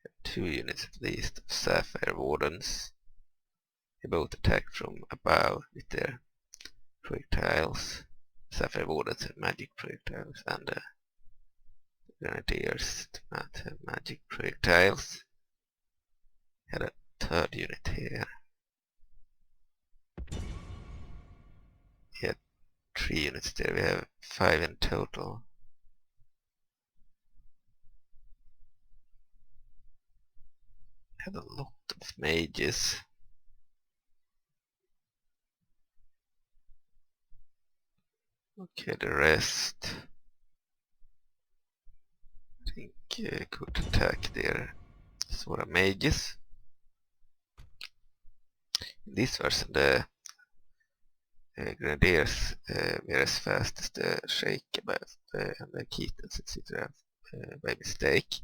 Speaker 1: We have 2 units at least of Sapphire Wardens. They both attack from above with their projectiles. Sapphire Wardens have magic projectiles, and the Grenadiers do not have magic projectiles. Had a 3rd unit here. We had 3 units there, we have 5 in total. Had a lot of mages. Okay, the rest I think could attack their Zoras mages. In this version the Grenadiers were as fast as the Shaker, and the Keatons, etc. By mistake,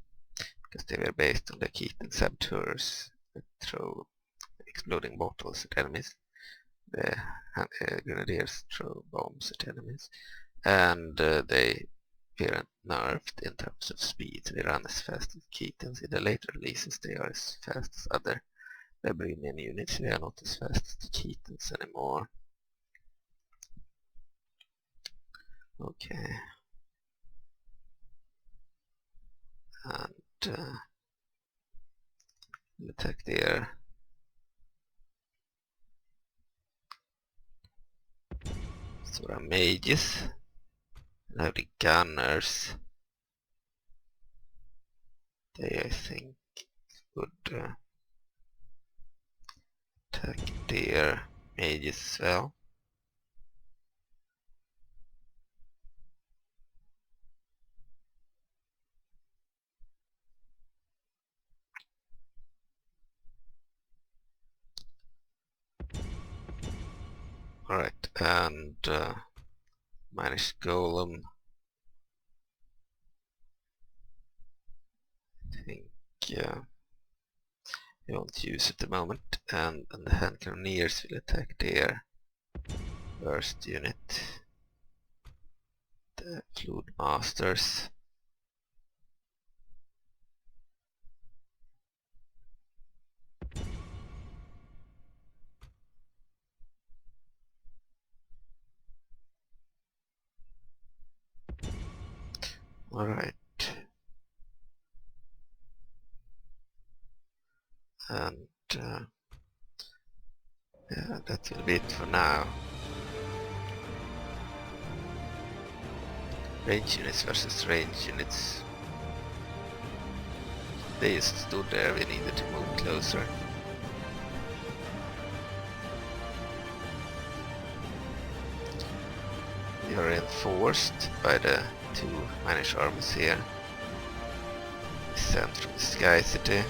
Speaker 1: because they were based on the Keaton saboteurs that throw exploding bottles at enemies. The Grenadiers throw bombs at enemies, and they appear nerfed in terms of speed. They run as fast as Keatons. In the later releases they are as fast as other Labrynnian units. They are not as fast as the Keatons anymore. Okay. And we'll attack there. Zora mages. And have the gunners. They, I think, would attack their mages as well. Alright, and manage golem. I think I won't use at the moment, and the hand cannoneers will attack their first unit, the Flood Masters. Alright. And yeah, that will be it for now. Range units versus range units. They just stood there, we needed to move closer. We are reinforced by the two Manish armies here. Sent from the Sky City.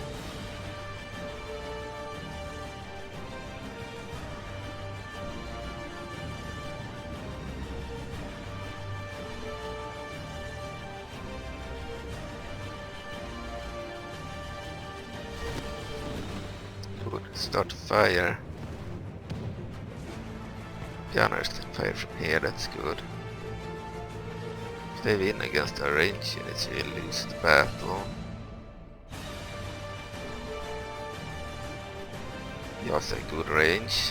Speaker 1: Good, start fire. Gunners can fire from here, that's good. If they win against our range units, we'll lose the battle. He also has good range.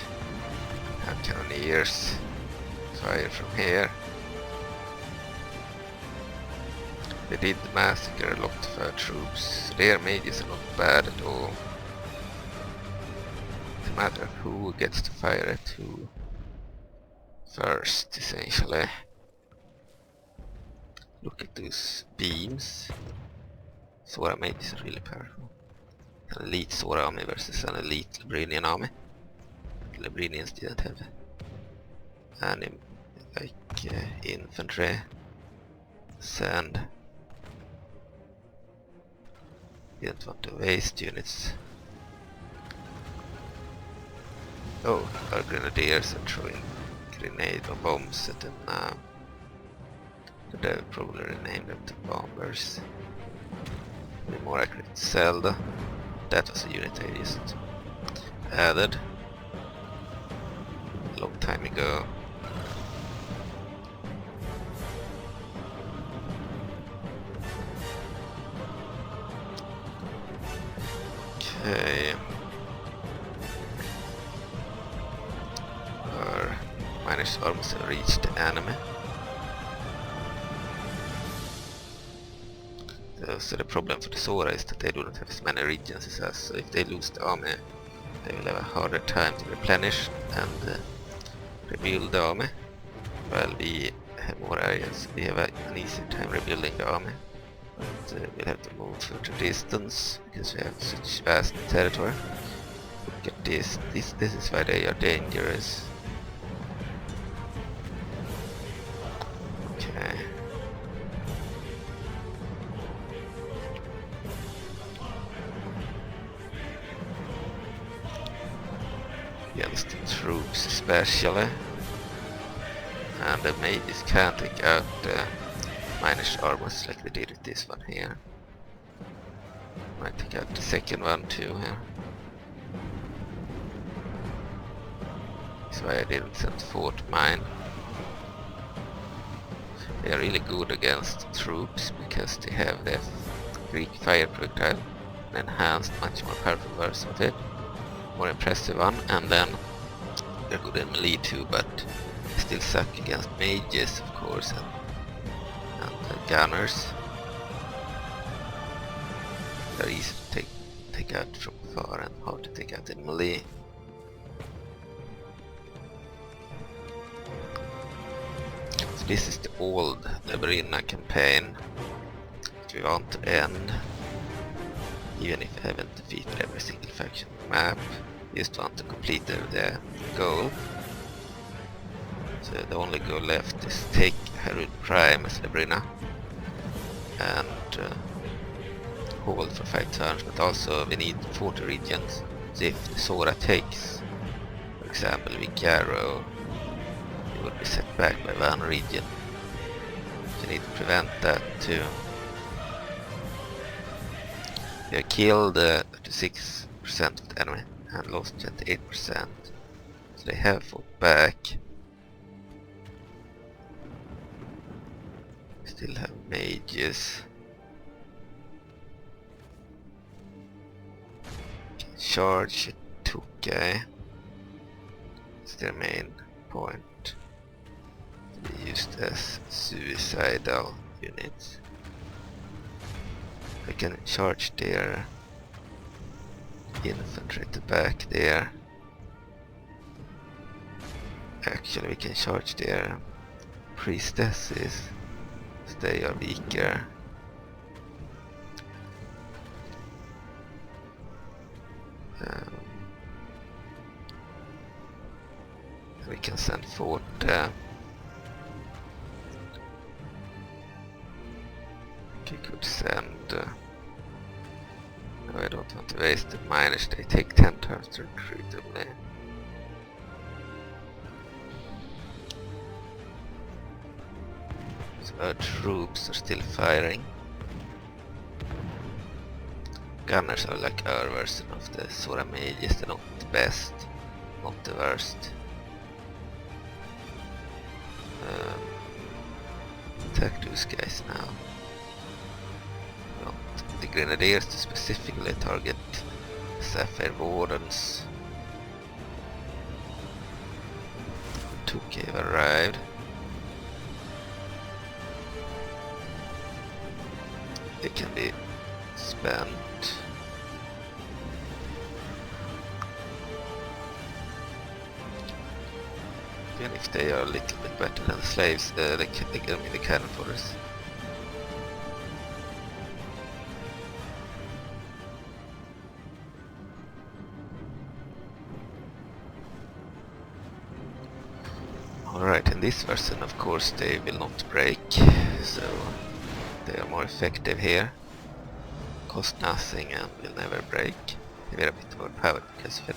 Speaker 1: Have cannoneers. Fire from here. They did massacre a lot of our troops. Their mages are not bad at all. It's a matter of who gets to fire at who first, essentially. Look at those beams. Zora mages are really powerful. An elite Zora army versus an elite Labrynnian army. Labrynnians didn't have any infantry. Sand. Didn't want to waste units. Oh, our grenadiers are throwing grenade or bombs at them now. But they would probably rename them to bombers. Be more accurate, Zelda. That was a unit I just added a long time ago. Okay. Our miners almost have reached the enemy. So the problem for the Zora is that they do not have as many regions as us, so if they lose the army, they will have a harder time to replenish and rebuild the army, while we have more areas. We have an easier time rebuilding the army, but we'll have to move further distance because we have such vast territory. Look at this is why they are dangerous. Okay. Against the troops especially. and the mages can take out the miners armors like they did with this one here. Might take out the second one too here. That's why I didn't send Fort Mine. They are really good against troops because they have the Greek fire projectile, an enhanced, much more powerful version of it, more impressive one, and then they're good in melee too, but they still suck against mages, of course, and gunners. They're easy to take out from far and hard to take out in melee. So this is the old Labrynna campaign that we want to end, even if we haven't defeated every single faction on the map. We just want to complete the goal. So the only goal left is take Hyrule Prime as Labrynna and hold for 5 turns, but also we need 40 regions. So if the Zora takes, for example, Vigaro, it would be set back by 1 region. So you need to prevent that too. We have killed 36% of the enemy and lost 28%. So they have fought back. Still have mages. Can charge it Tukai. It's their main point. To be used as suicidal units. I can charge their infantry to back there. Actually, we can charge their priestesses. They are weaker. We can send forth we could send no, I don't want to waste the miners. They take 10 turns to recruit only. Our troops are still firing. Gunners are like our version of the Zora mages. They're not the best, not the worst. Attack those guys now. We want the Grenadiers to specifically target Sapphire Wardens. 2K have arrived. They can be spent. Even if they are a little bit better than the slaves, they can be the cannon foders. Alright, in this version of course they will not break, so they are more effective here. Cost nothing and will never break. They are a bit more powered because of it.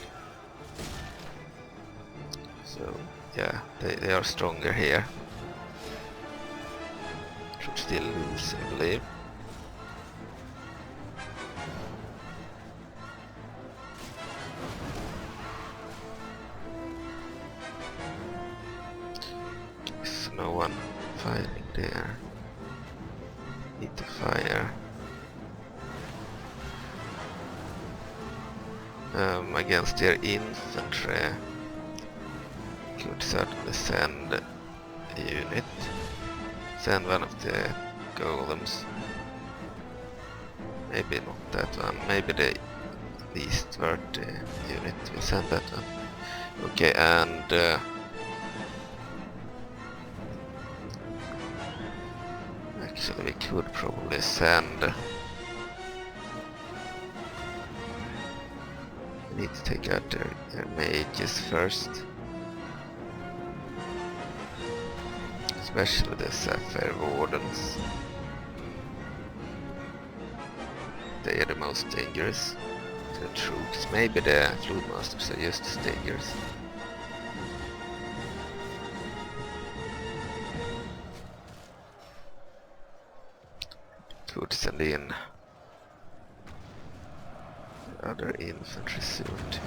Speaker 1: So yeah, they are stronger here. Should still lose, I believe. There's no one fighting there. Need to fire. Against their infantry, could certainly send a unit. Send one of the golems. Maybe not that one. Maybe the least worthy unit will send that one. Okay, and actually we could probably send. We need to take out their mages first. Especially the Sapphire Wardens. They are the most dangerous. The troops, maybe the Fluid Masters are just as dangerous. Could send in other infantry soon too.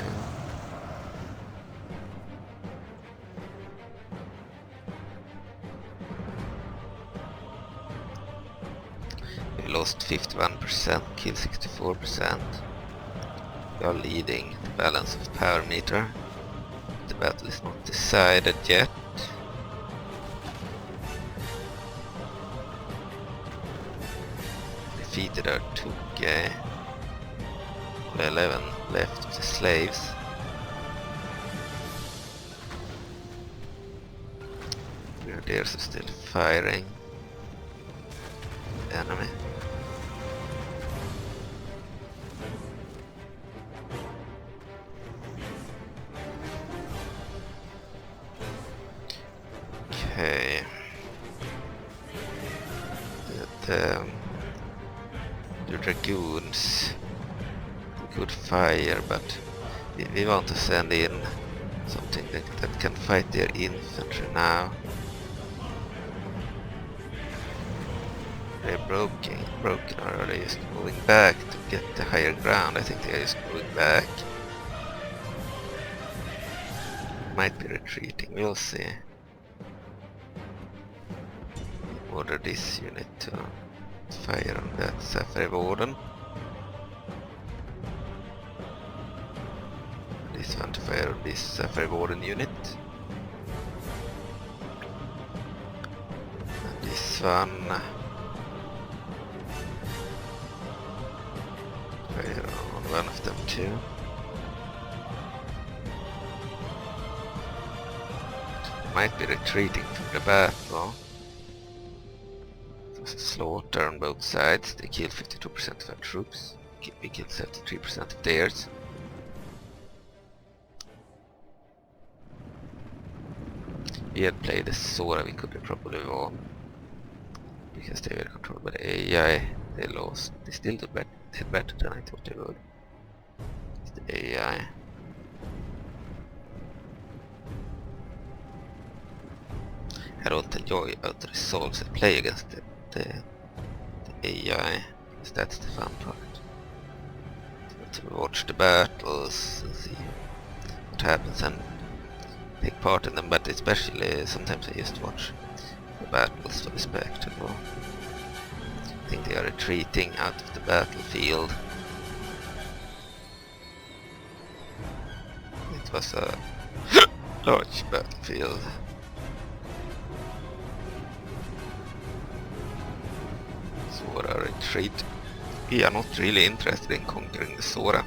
Speaker 1: We lost 51%, killed 64%. We are leading the balance of power meter. The battle is not decided yet. Defeated our Tuke. 11 left of the slaves. Grenadiers are still firing. Enemy. Okay. The dragoons could fire, but we want to send in something that can fight their infantry now. They're broken, or are they just moving back to get the higher ground? I think they are just moving back. Might be retreating, we'll see. Order this unit to fire on that Sapphire Warden. This one to fire on this Sapphire Warden unit. And this one fire on one of them too. Might be retreating from the battle. It was a slaughter on both sides. They killed 52% of our troops. We killed 73% of theirs. We had played as Zora, we could have probably won. Because they were controlled by the AI. They lost. They still did better than I thought they would. It's the AI. I don't enjoy out the results I play against the AI, because that's the fun part. To watch the battles and see what happens and take part in them, but especially sometimes I just watch the battles for the spectacle. I think they are retreating out of the battlefield. It was a large battlefield. Zora retreat. We are not really interested in conquering the Zora.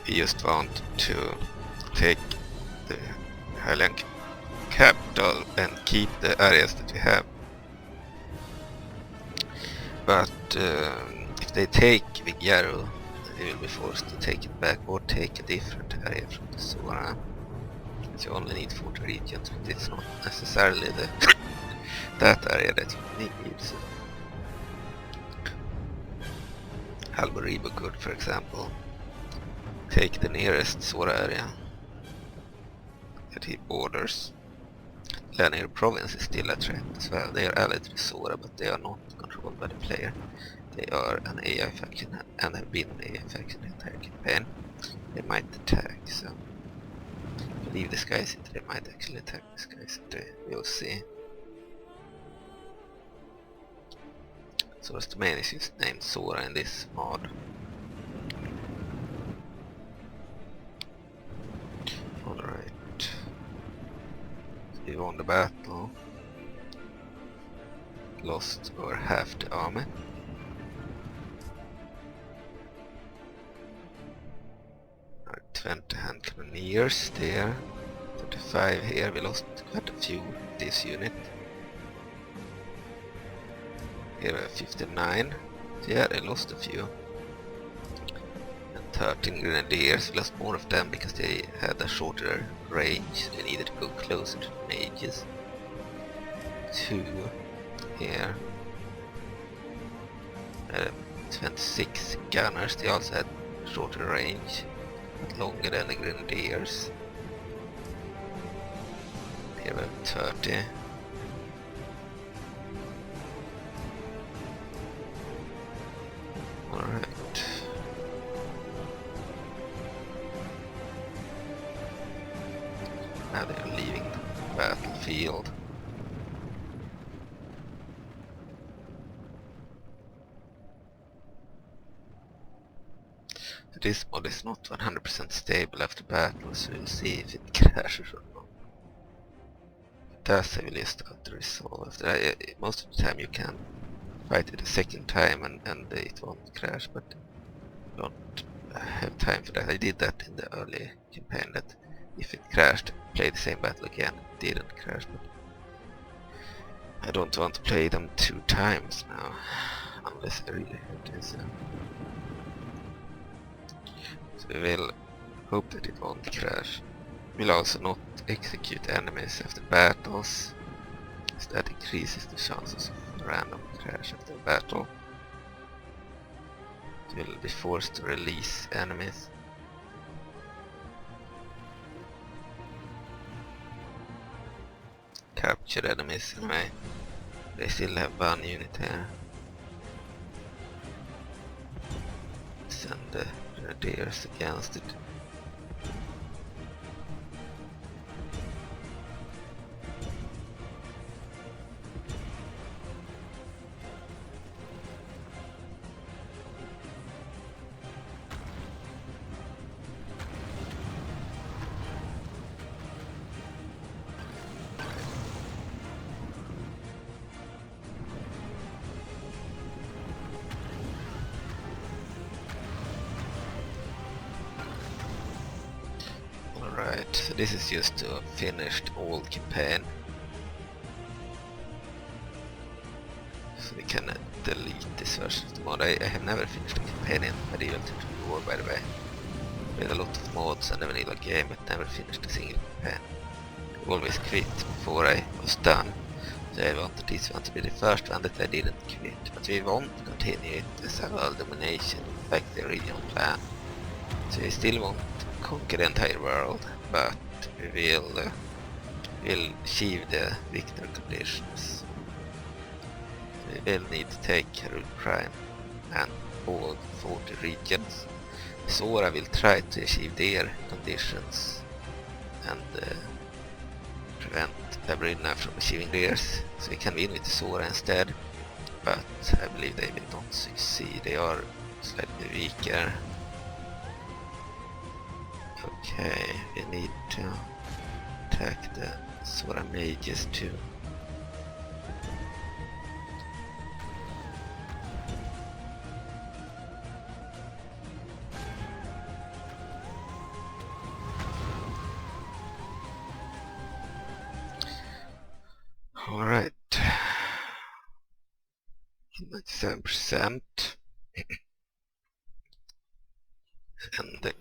Speaker 1: We just want to take the Highland capital and keep the areas that we have. But if they take Vigero, they will be forced to take it back or take a different area from the Zora. You only need 40 regions, but it's not necessarily that area that you need. So. Halbaribo could, for example, take the nearest Zora area that he borders. Lanier province is still a threat as well. They are allied to Zora, but they are not controlled by the player. They are an AI faction and have been an AI faction the entire campaign. They might attack, so leave the Sky City, they might actually attack the Sky City, we'll see. Zora's domain is just named Zora in this mod. Alright. We won the battle. Lost over half the army. Our 20 hand cannoneers there. 35 here, we lost quite a few this unit. Here we have 59. So yeah, they lost a few. And 13 grenadiers, we lost more of them because they had a shorter range. They needed to go closer to the mages. 2 here. 26 gunners, they also had shorter range, but longer than the grenadiers. Here we have 30. This mod is not 100% stable after battle, so we'll see if it crashes or not. It does, I will just have to resolve after that. Most of the time you can fight it a second time and it won't crash, but don't have time for that. I did that in the early campaign, that if it crashed, play the same battle again. It didn't crash, but I don't want to play them 2 times now, unless I really have to. So we will hope that it won't crash. We'll also not execute enemies after battles, as that increases the chances of random crash after battle. We'll be forced to release enemies. Capture enemies anyway. They still have 1 unit here. Send the grenadiers against it. Alright, so this is just a finished old campaign. So we can delete this version of the mod. I have never finished a campaign in Medieval Tutorial War, by the way. We had a lot of mods and a vanilla game, but never finished a single campaign. I always quit before I was done. So I wanted this one to be the first one that I didn't quit. But we won't continue it as a world domination like the original plan. So we still won't conquer the entire world, but we will achieve the victor conditions. We will need to take Hyrule Prime and all 40 regions. Zora will try to achieve their conditions and prevent Labrynna from achieving theirs, so we can win with Zora instead, but I believe they will not succeed. They are slightly weaker. Okay, we need to attack the Zora mages too. Alright, 97% and the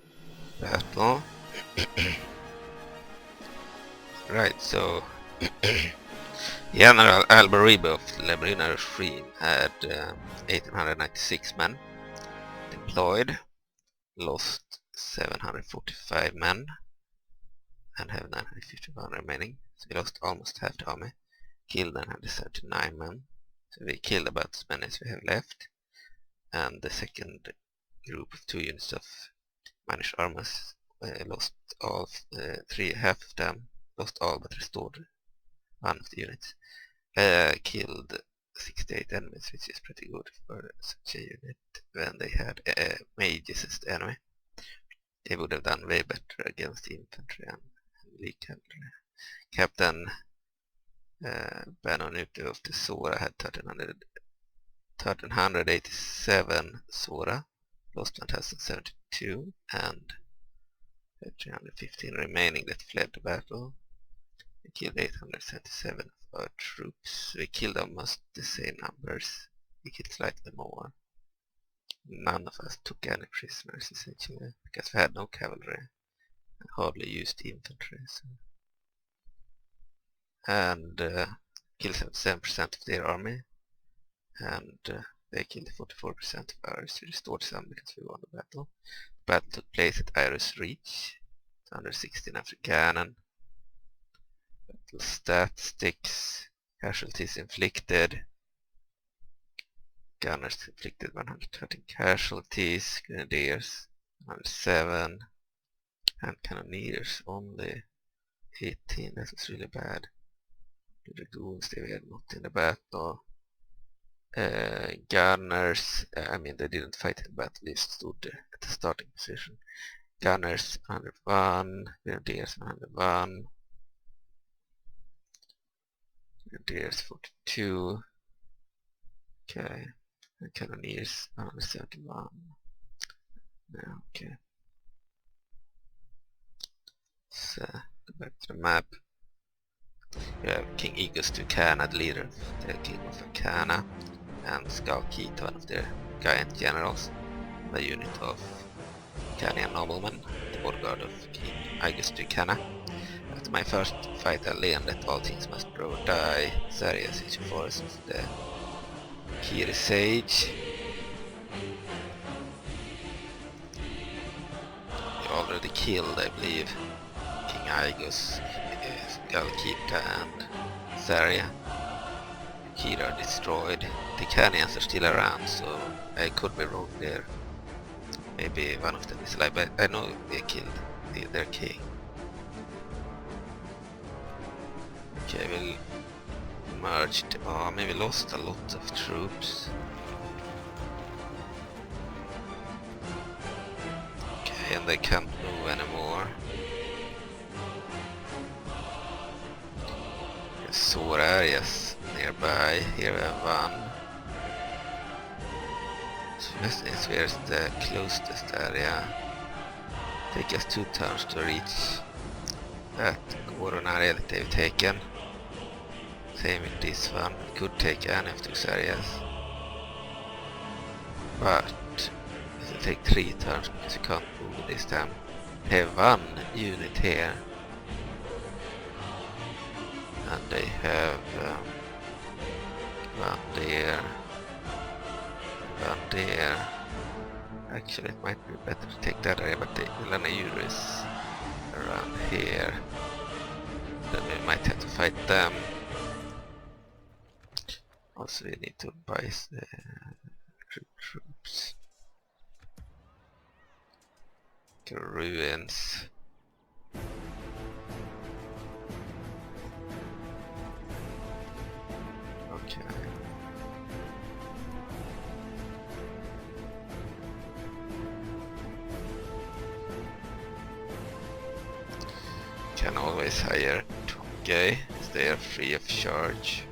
Speaker 1: battle. Right, so General Alberebe of the Labrynna regime had 1896 men deployed, lost 745 men, and have 951 remaining. So we lost almost half the army. Killed 979 men, so we killed about as many as we have left. And the second group of 2 units of managed armies lost all, half of them lost all but restored 1 of the units. Killed 68 enemies, which is pretty good for such a unit when they had mages as the enemy. They would have done way better against the infantry and heavy cavalry. Captain Banonuti of the Zora had 1387 Zora, lost 1072, and 315 remaining that fled the battle. We killed 877 of our troops. We killed almost the same numbers. We killed slightly more. None of us took any prisoners essentially, because we had no cavalry and hardly used infantry. So. And killed 77% of their army, and they killed 44% of ours. We restored some because we won the battle. The battle took place at Iris Reach, 116 after cannon. Battle statistics, casualties inflicted. Gunners inflicted 113 casualties, grenadiers 107, and cannoneers only 18. That was really bad. The dragoons, they were not in the battle. Gunners, I mean, they didn't fight in the battle, they stood at the starting position. Gunners 101, Grenadiers 101, Grenadiers 42, okay, and Cannoneers 171. Yeah, okay. So, go back to the map. We have King Aegis to Cana, the leader of the King of Cana, and Skull Keith, one of their giant generals, a unit of Canian noblemen, the bodyguard of King Aegis to Cana. After my first fight, I learned that all things must grow or die. Zoras is forest, the Kiri Sage. We already killed, I believe, King Aegis, Galkita and Zaria. Kira are destroyed. The Canians are still around, so I could be wrong there. Maybe one of them is alive, but I know they killed their king. Okay, we'll merge the army. We lost a lot of troops. Okay, and they can't move anymore. Sore areas nearby. Here we have one. So here's the closest area. Take us 2 turns to reach that Goron area that they've taken. Same with this one. We could take any of those areas, but it will take 3 turns because we can't move this time. They have 1 unit here. And they have 1 there, 1 there. Actually, it might be better to take that area, but the Majora is around here. Then we might have to fight them. Also, we need to buy the recruit troops. The ruins. Okay. Can always hire Tonge, as they are free of charge.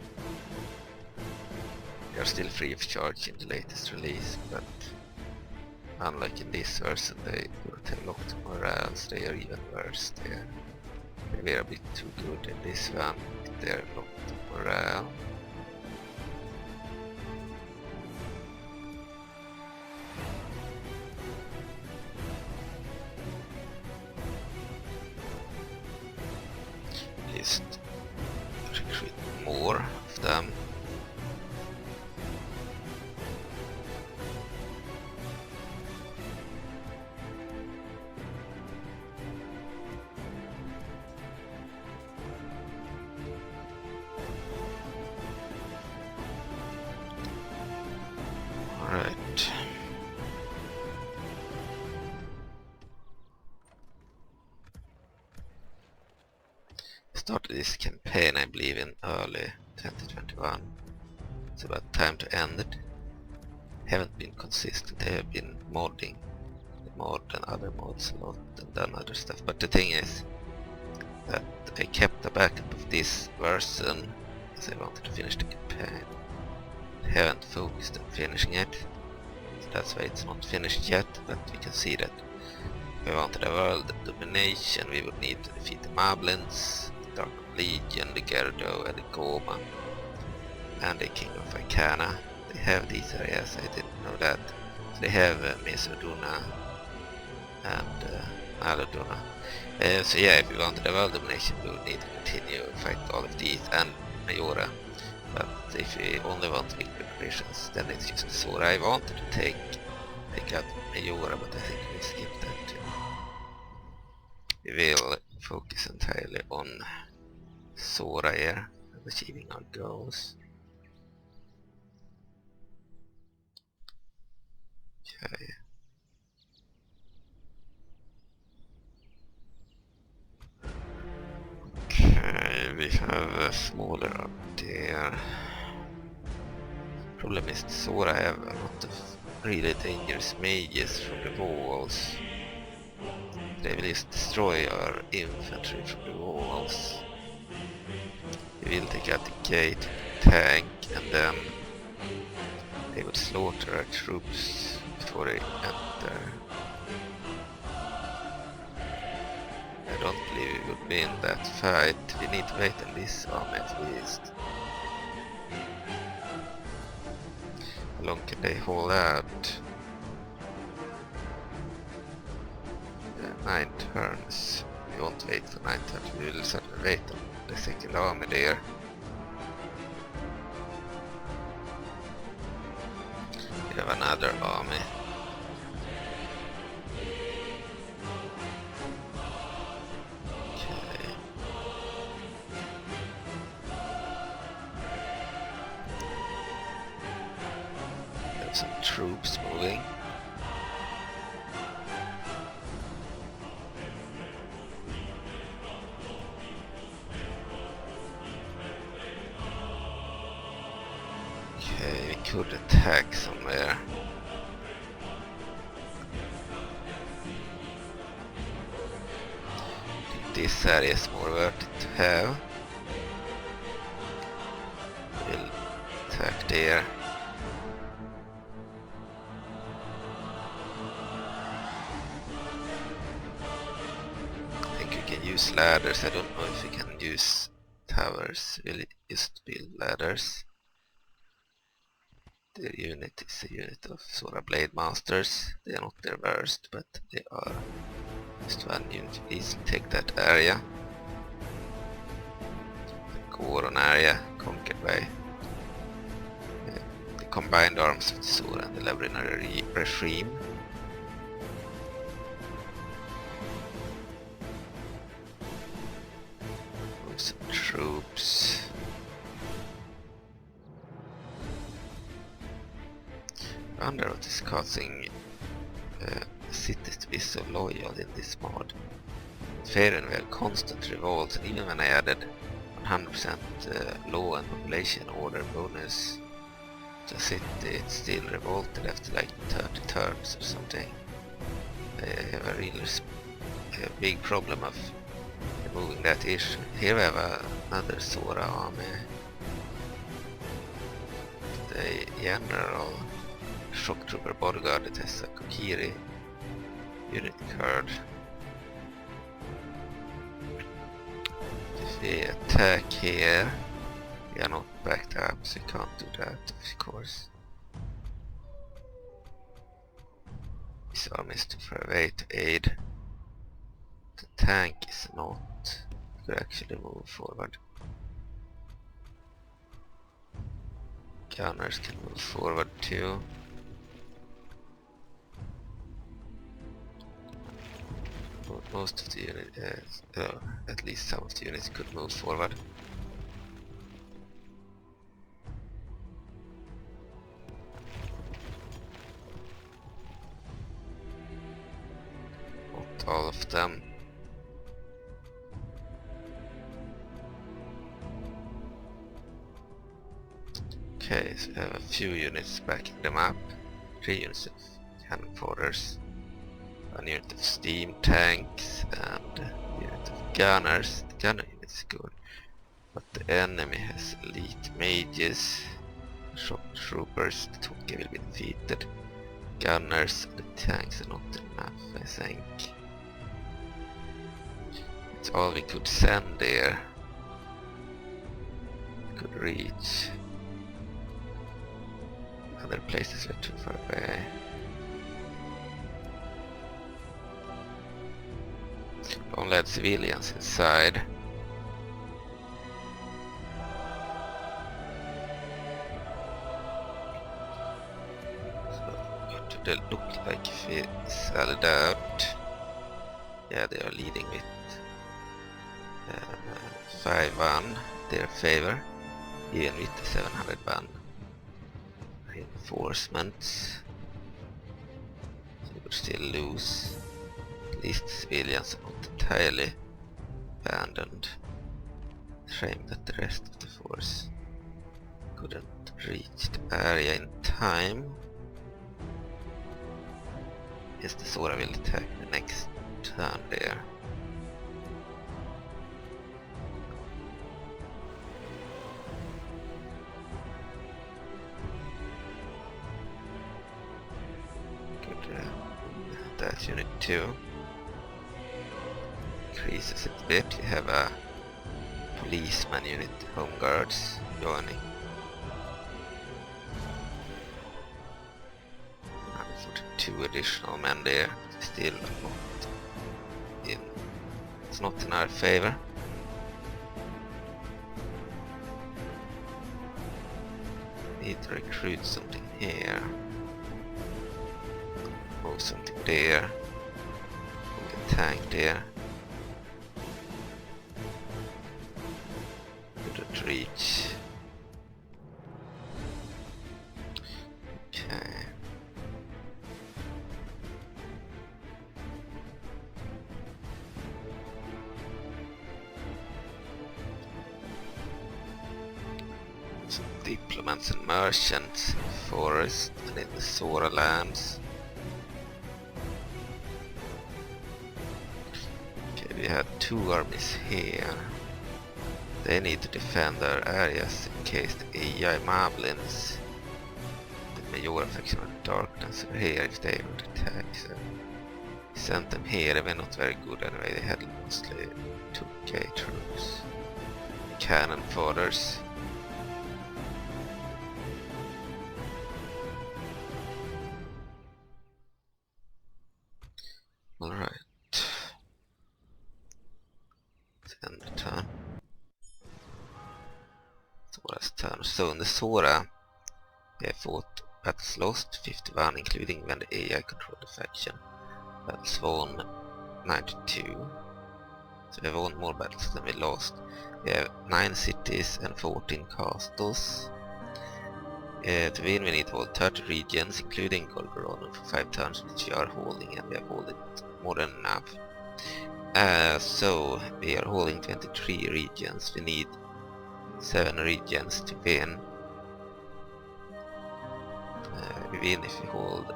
Speaker 1: They are still free of charge in the latest release, but unlike in this version, they don't have a lot of morale, so they are even worse there. They are a bit too good in this one, they are a lot of morale. Just recruit more of them. Alright. Started this campaign, I believe, in early 2021. It's about time to end it. Haven't been consistent. They have been modding the mod and other mods a lot and done other stuff. But the thing is that I kept a backup of this version because I wanted to finish the campaign. I haven't focused on finishing it, so that's why it's not finished yet. But we can see that if we wanted a world domination, we would need to defeat the Moblins, Dark Legion, the Gerdo, and the Goma, and the King of Icana. They have these areas, I didn't know that. So they have Mesoduna and Maladuna. So yeah, if we wanted a world domination, we would need to continue to fight all of these and Majora. But if we only want victory preparations, then it's just Zora. I wanted to take out Majora, but I think we'll skip that too. We will focus entirely on Zora here and achieving our goals. Okay. Okay, we have a smaller up there. Problem is Zora have a lot of really dangerous mages from the walls. They will just destroy our infantry from the walls. We will take out the gate, tank, and then they will slaughter our troops before they enter. I don't believe we would win that fight. We need to wait on this army at least. How long can they hold out? 9 turns. We won't wait for 9 turns. We will certainly wait on the second army there. We have another army. Okay. We have some troops moving. Okay, we could attack somewhere. I think this area is more worth it to have. We'll attack there. I think we can use ladders. I don't know if we can use towers. We'll just build ladders. Their unit is a unit of Zora Blade Masters. They are not their worst, but they are just one unit. We easily take that area. The Goron area conquered by the combined arms of the Zora and the Labrynna regime. Move some troops. I wonder what is causing cities to be so loyal in this mod. Fair we have constant revolts, and even when I added 100% law and population order bonus to a city, it's still revolted after like 30 turns or something. I have a really big problem of removing that issue. Here we have another Zora army. The general shock trooper bodyguard that has a Kokiri unit card. If we attack here, we are not backed up, so we can't do that, of course. This army is too far away to aid. The tank is not. We could actually move forward. Gunners can move forward too. Most of the units, at least some of the units could move forward. Not all of them. Okay, so we have a few units backing them up. 3 units of cannon foders. 1 unit of steam tanks and a unit of gunners. The gunner unit is good, but the enemy has elite mages, shock troopers. The Toki will be defeated. Gunners and the tanks are not enough, I think. It's all we could send there. We could reach. Other places are too far away. Only had civilians inside. So what do they look like if we sell it out? Yeah, they are leading with 5-1 their favor, even with the 701 reinforcements. So we would still lose. At least civilians are not entirely abandoned. Shame that the rest of the force couldn't reach the area in time. Yes, the Zora will attack the next turn there. Good, that's unit 2. Increases it a bit. We have a policeman unit, home guards, joining. 142 additional men there, still not in. It's not in our favor. Need to recruit something here. Move something there. Move a tank there. Couldn't reach. Okay. Some diplomats and merchants in the forest and in the Zora lands. Okay, we have 2 armies here. They need to defend their areas in case the AI Moblins, the Majora faction of darkness, are here if they would attack. So we sent them here. They were not very good anyway. They had mostly 2k troops, cannon fodders. Alright. End the turn. Zora's turn. So in the Zora, we have fought battles lost 51, including when the AI controlled the faction. Battles won 92. So we have won more battles than we lost. We have 9 cities and 14 castles. To win we need to hold 30 regions, including Golgoronen, for 5 turns, which we are holding, and we have held it more than enough. So we are holding 23 regions. We need 7 regions to win. We win if we hold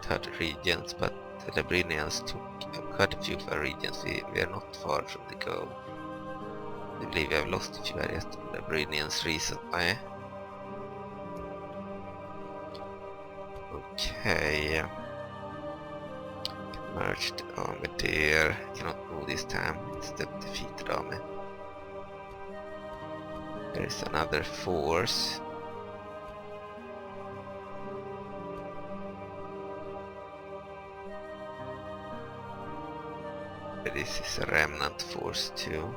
Speaker 1: 30 regions, but the Labrynnians took quite a few of our regions. We are not far from the goal. I believe we have lost a few areas to the Labrynnians recently. Okay. Merge the army there. Cannot move this time. It's the defeated army. There is another force. This is a remnant force too.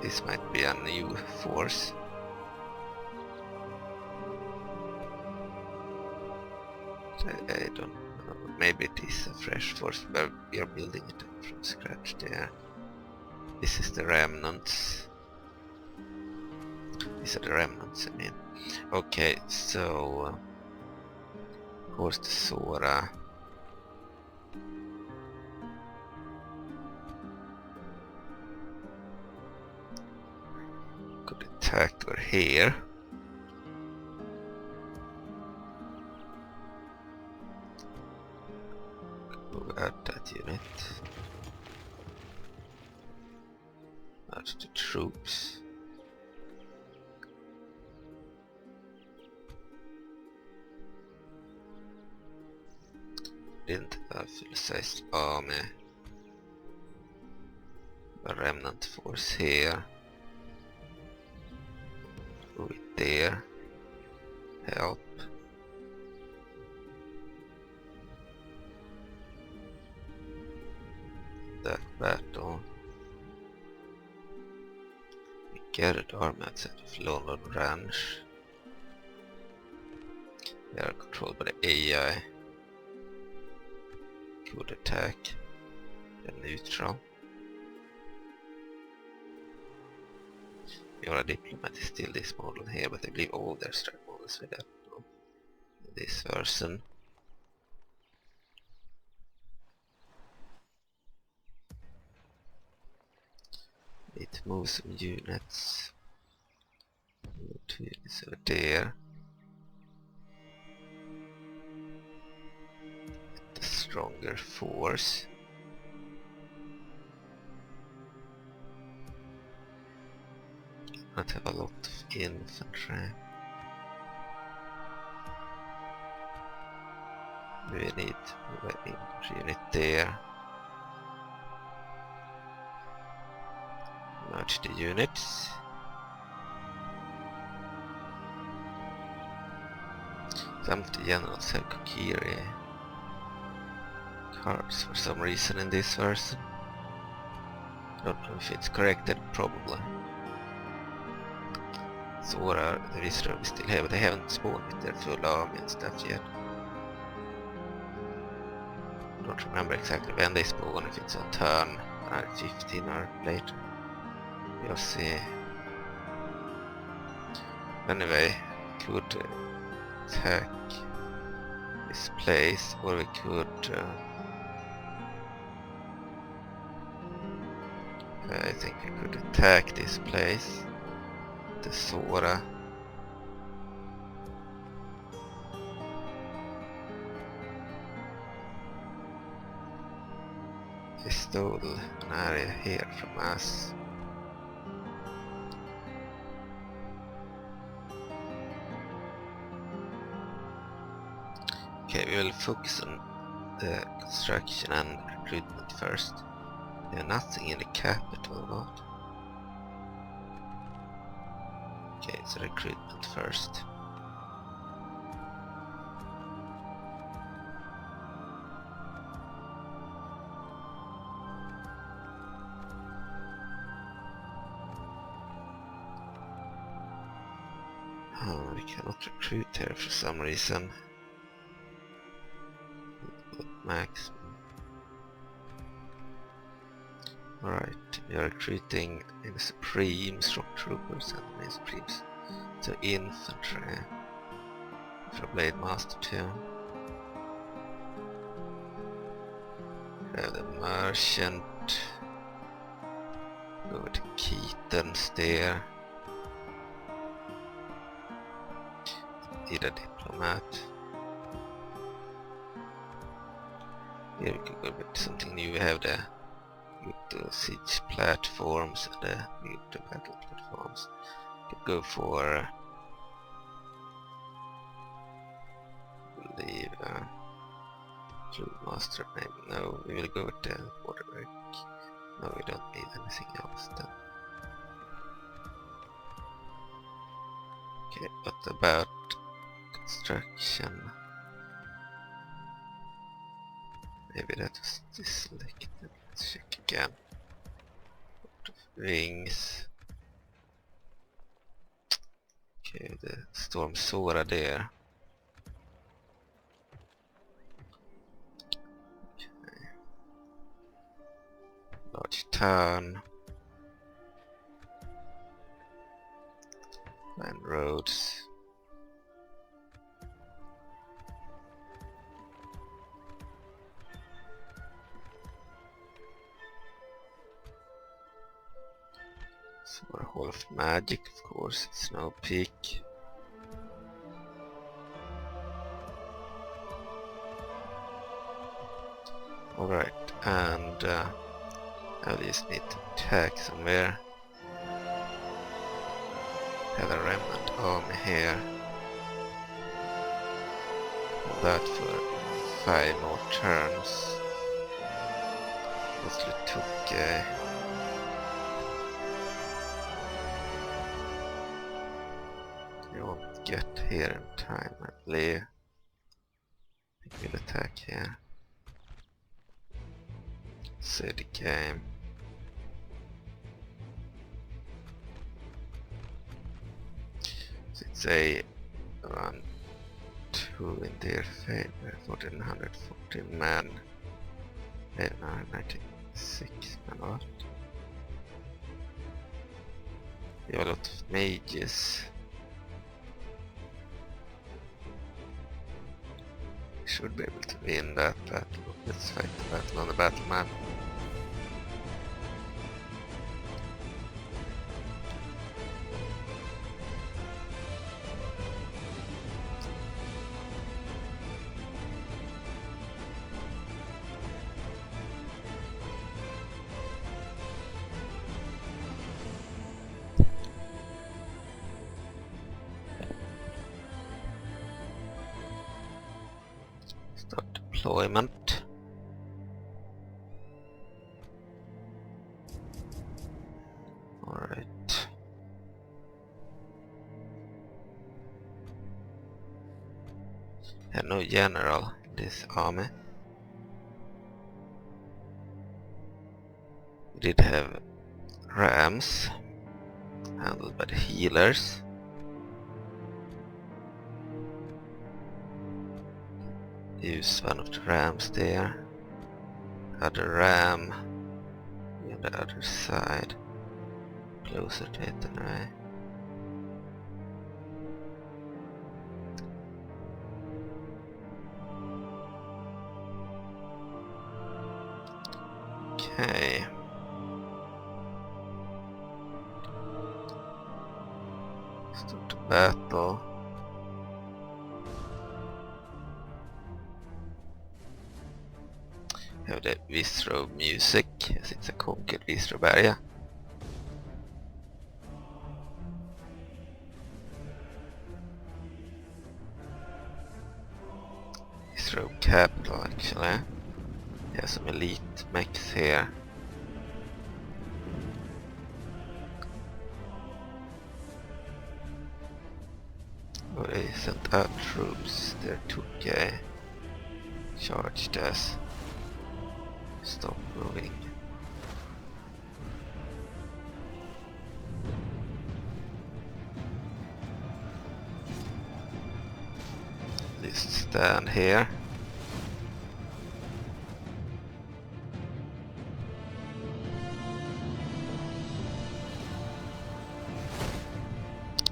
Speaker 1: This might be a new force. I don't know. Maybe it is a fresh force, but we are building it up from scratch there. This is the remnants. These are the remnants, I mean. Okay, so of course the Zora. Could attack over here. Move out that unit. Out the troops. Didn't have full-sized army. A remnant force here. Move it there. Help. That battle. We gathered army outside of London Ranch. They are controlled by the AI. Good attack. They're neutral. Your diplomat is still this model here, but I believe all their strat-models with that. No. This version. Need to move some units. Move 2 units over there. stronger force. Not have a lot of infantry. We need an infantry unit there. Merge the units. Some of the generals have Kokiri cards for some reason in this version. Don't know if it's corrected, probably. Zora, the visitor we still have, they haven't spawned with their full army and stuff yet. Don't remember exactly when they spawn, if it's on turn 15 or later. We'll see. Anyway, we could attack this place, or we could I think we could attack this place, the Zora. They stole an area here from us. Okay, we will focus on the construction and recruitment first. There's nothing in the capital, what? Okay, it's recruitment first. Oh, we cannot recruit here for some reason. Maximum. Alright, we are recruiting in Supreme, Shock Troopers and main Supremes. So infantry for Blade Master too. We have the Merchant. Go to Keaton's there. Need a Diplomat. Here we could go with something new. We have the siege platforms and the battle platforms. We could go for leave Blue Master maybe. No, we will go with the border break. No, we don't need anything else then. Okay, what about construction? Maybe that was deselected. Let's check again. Wings. Okay, the Storm Zora there. Okay. Large town. And roads. For Hall of Magic, of course, Snow Peak. Alright, and I just need to attack somewhere. Have a remnant army here. Hold that for 5 more turns. Mostly took you won't get here in time, I believe. I think we'll attack here. Save the game. So it's a around 2 in their favor, 1440 men. 96 men, what? We have a lot of mages. Should be able to win that battle. Let's fight the battle on the battle map. deployment. Alright. Had no general in this army. We did have rams handled by the healers. Use one of the rams there. Other ram on the other side. Closer to it anyway. Okay. Start the battle. Have the Visro music, as it's a conquered Visroberga. Visro capital actually. He has some elite mechs here. Oh, they sent out troops. They're 2K. Charged us. Stop moving. Just stand here.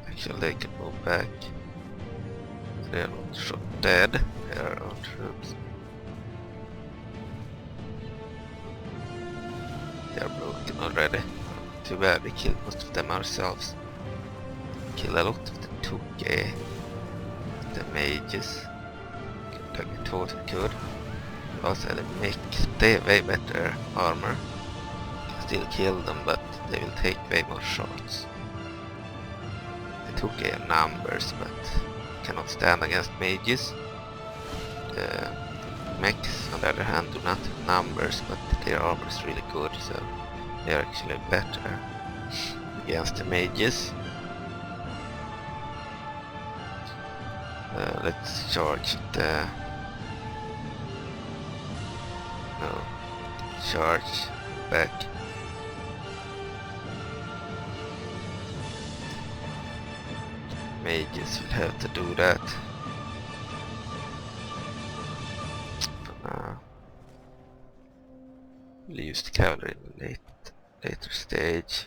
Speaker 1: Actually, they can move back. They are not shot dead. They are our troops. They are broken already. Too bad we killed most of them ourselves. Kill a lot of them took the mages. Like we thought we could. Also the mechs, they have way better armor. Can still kill them, but they will take way more shots. They took numbers, but cannot stand against mages. The mechs, on the other hand, do not have numbers, but their armor is really good, so they are actually better against the mages. Let's charge the... No. Charge back. Mages will have to do that. We'll use the cavalry in a later stage.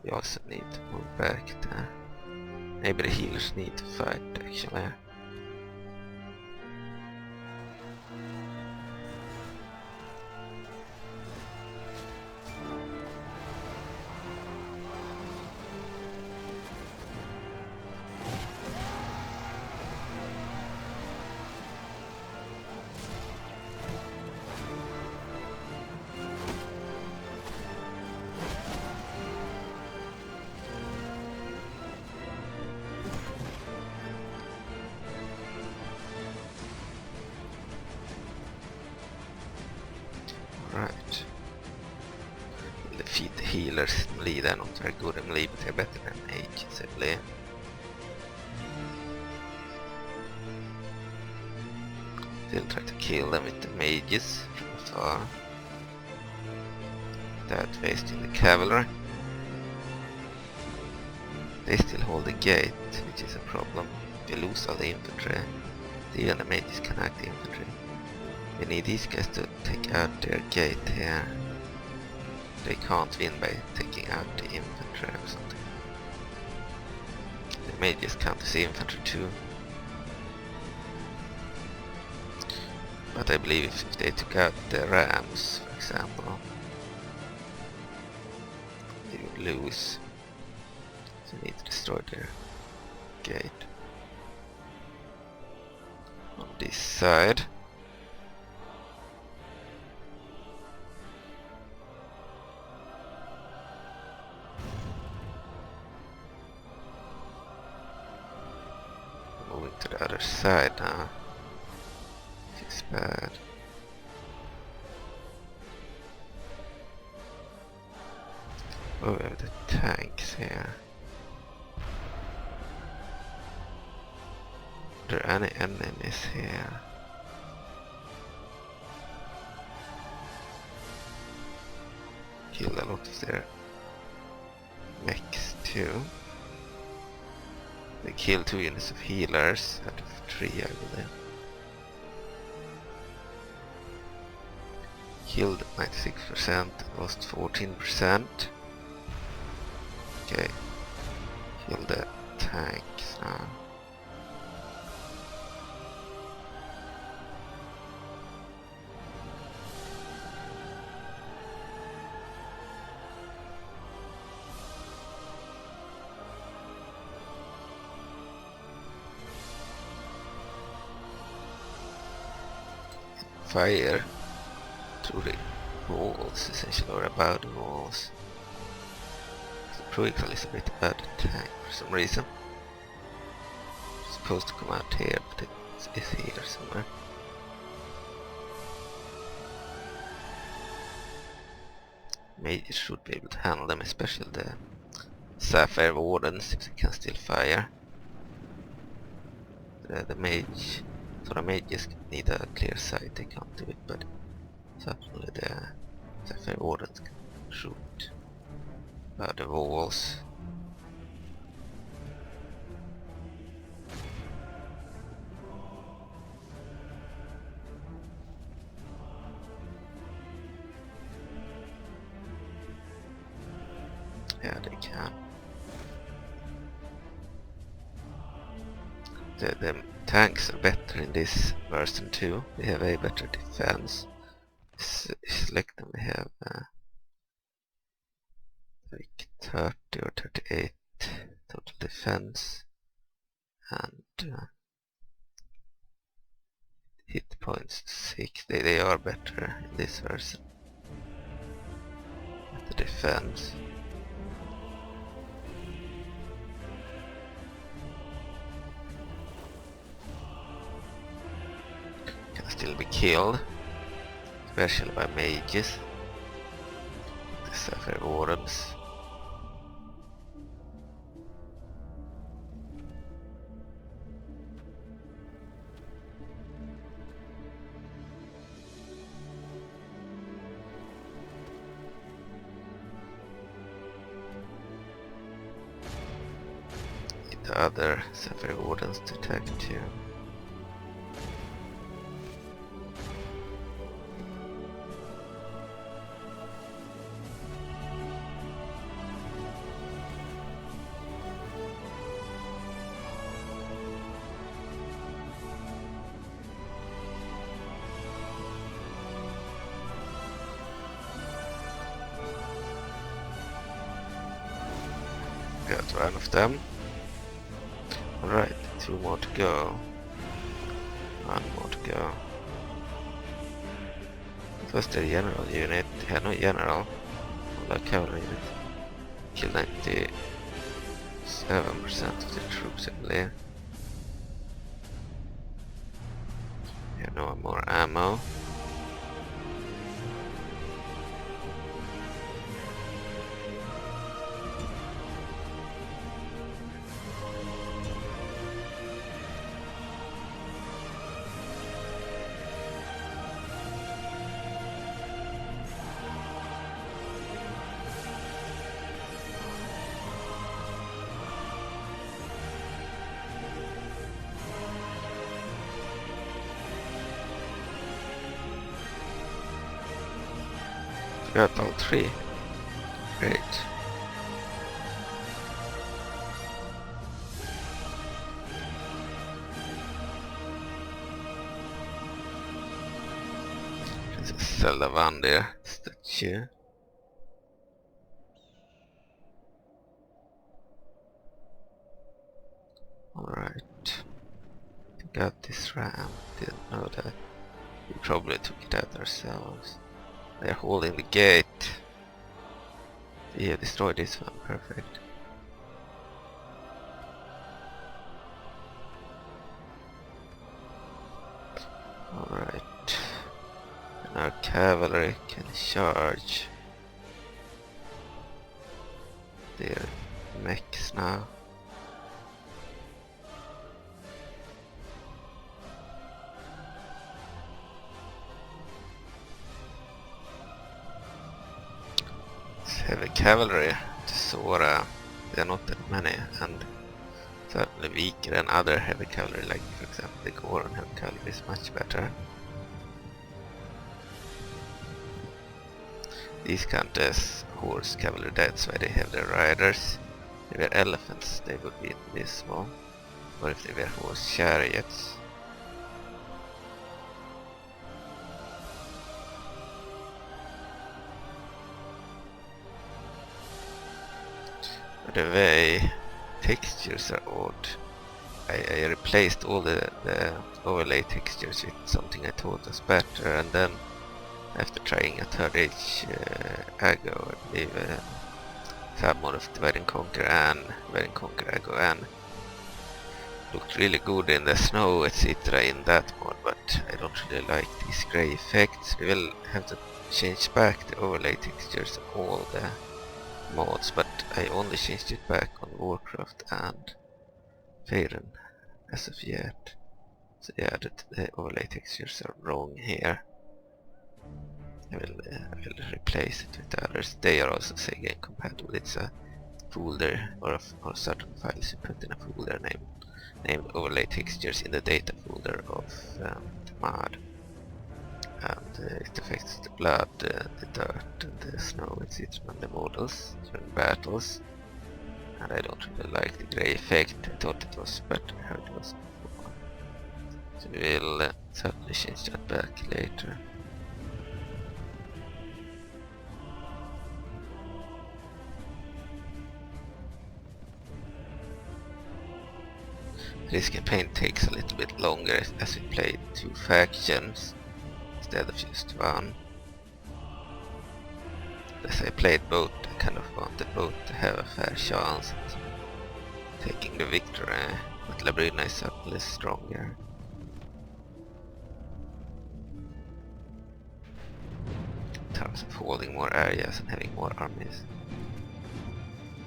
Speaker 1: We also need to move back there. Maybe the healers need to fight actually. Right. We'll defeat the healers in melee. They're not very good in melee, but they're better than mages, I believe. Still try to kill them with the mages from afar. That facing the cavalry. They still hold the gate, which is a problem. If you lose all the infantry, even the mages can act the infantry. We need these guys to take out their gate here. They can't win by taking out the infantry or something. The mages can't see infantry too. But I believe if they took out the rams, for example, they would lose. So we need to destroy their gate. On this side. the other side now. This is bad. Oh, we have the tanks here. Are there any enemies here? Killed a lot of their mechs too. They killed 2 units of healers out of 3, I believe. Killed 96%, lost 14%. Okay, kill the tanks now. Fire through the walls, essentially, or above the walls. The projectile is a bit bad tank for some reason. It's supposed to come out here, but it is here somewhere. Mages should be able to handle them, especially the Sapphire Wardens, if they can still fire. The mage, so the mages need a clear sight, they can't do it, but certainly the Sapphire Wardens can shoot about the walls. Yeah, they can. The tanks are better in this version too. They have a better defense. Select them, we have like 30 or 38 total defense and hit points 6. They are better in this version. The defense. Can still be killed, especially by mages. The Sapphire Wardens. The other Sapphire Wardens to attack too. Got one of them. Alright, 2 more to go. 1 more to go. It was the general unit. They had no general. The cavalry unit. Killed 97% of the troops, I believe. We have no more ammo. Got all 3. Great. There's a Salamander statue. Alright. We got this ram. Didn't know that. We probably took it out ourselves. They're holding the gate. Yeah, destroy this one. Perfect. cavalry can charge their mechs now. Heavy cavalry to Zora, they are not that many, and certainly weaker than other heavy cavalry, like for example the Goron heavy cavalry is much better. These count as horse cavalry, that's why they have their riders. If they were elephants they would be invisible, or if they were horse chariots. By the way, textures are odd. I replaced all the overlay textures with something I thought was better, and then after trying a third age ago, I believe Submod of Divide and Conquer and Divide and Conquer Ago and looked really good in the snow etc. in that mod, but I don't really like these grey effects. We will have to change back the overlay textures on all the mods, but I only changed it back on Warcraft and Faerun as of yet. So yeah, the overlay textures are wrong here. I will replace it with the others. They are also again compatible. It's a folder or certain files you put in a folder named overlay textures in the data folder of the mod. And it affects the blood, the dirt, and the snow, etc. and the models during battles. And I don't really like the grey effect. I thought it was better how it was before. So we will certainly change that back later. This campaign takes a little bit longer as we played 2 factions instead of just one. As I played both, I kind of wanted both to have a fair chance at taking the victory, but Labrynna is certainly stronger. In terms of holding more areas and having more armies.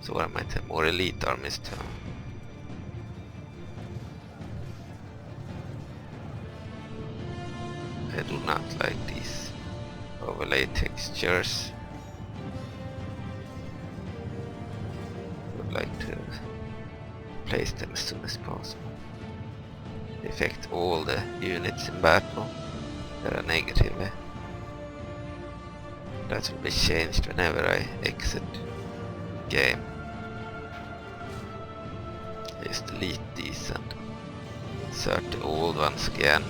Speaker 1: So I might have more elite armies too. I do not like these overlay textures. I would like to place them as soon as possible. They affect all the units in battle that are negatively. That will be changed whenever I exit the game. I just delete these and insert the old ones again.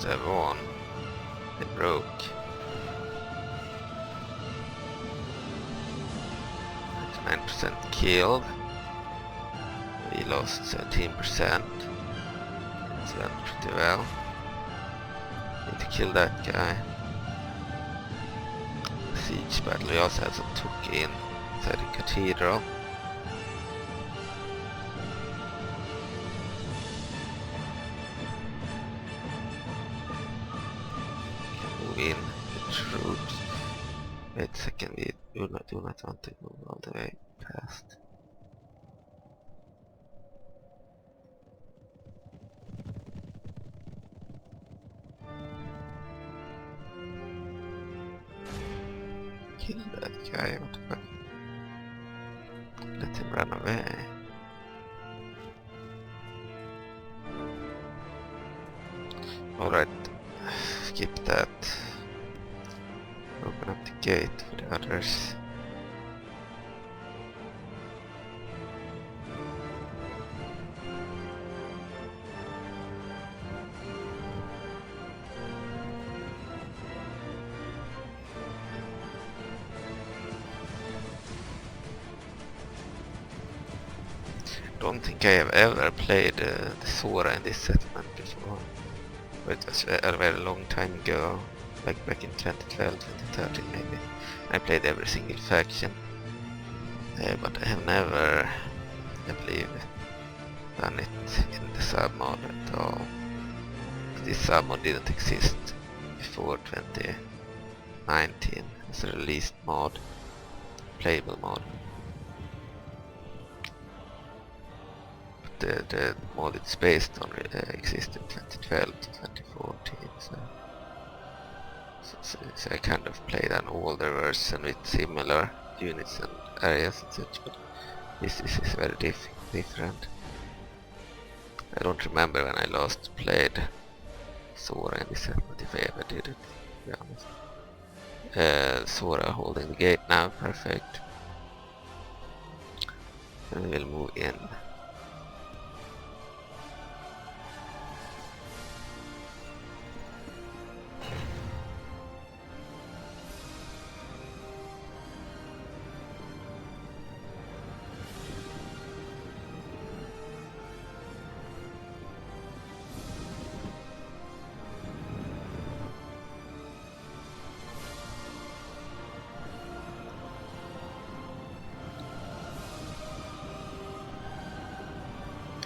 Speaker 1: I won. They broke. 99% killed. We lost 17%. It went pretty well. Need to kill that guy. Siege battle. We also had some Tuki inside the cathedral. In the troops. Wait a second, we do not want to move all the way past. Kill that guy, what the fuck? Let him run away. Alright, skip that. Open up the gate for the others. Don't think I have ever played the Zora in this settlement before. But it was a very long time ago. Like back in 2012, 2013 maybe. I played every single faction. But I have never, I believe, done it in the submod at all. This submod didn't exist before 2019 as a released mod, playable mod. But the mod it's based on existed 2012 to 2014, so I kind of played an older version with similar units and areas and such, but this is very different. I don't remember when I last played Zora in this set, but if I ever did it, to be honest. Zora holding the gate now, perfect. And we'll move in.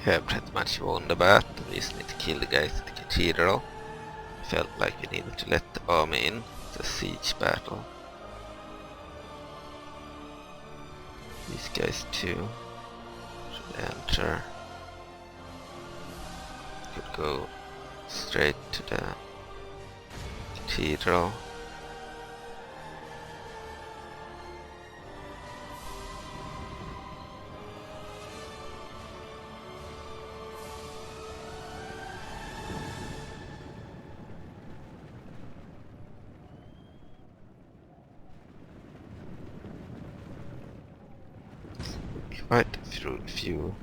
Speaker 1: We have pretty much won the battle. We just need to kill the guys at the cathedral. Felt like we needed to let the army in. It's a siege battle. These guys too should enter. Could go straight to the cathedral. Quite a few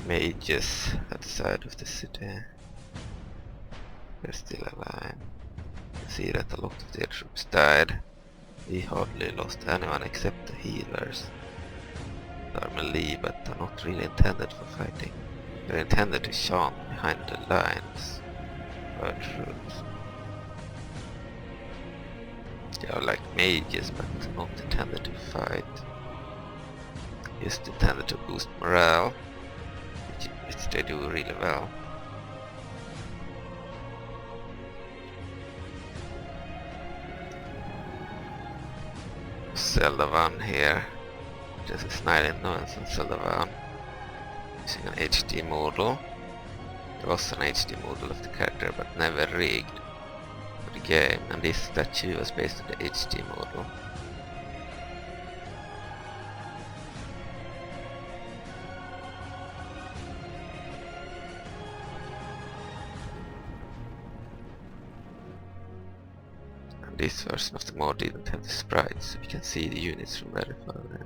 Speaker 1: mages outside of the city. They're still alive. You see that a lot of their troops died. We hardly lost anyone except the healers. They are melee, but are not really intended for fighting. They're intended to chant behind the lines of our troops. They are like mages, but not intended to fight. Just intended to boost morale, which they do really well. Zelda 1 here. This is 9 noise on Zelda 1. Using an HD model. There was an HD model of the character, but never rigged for the game, and this statue was based on the HD model. This version of the mod didn't have the sprites, so you can see the units from very far away.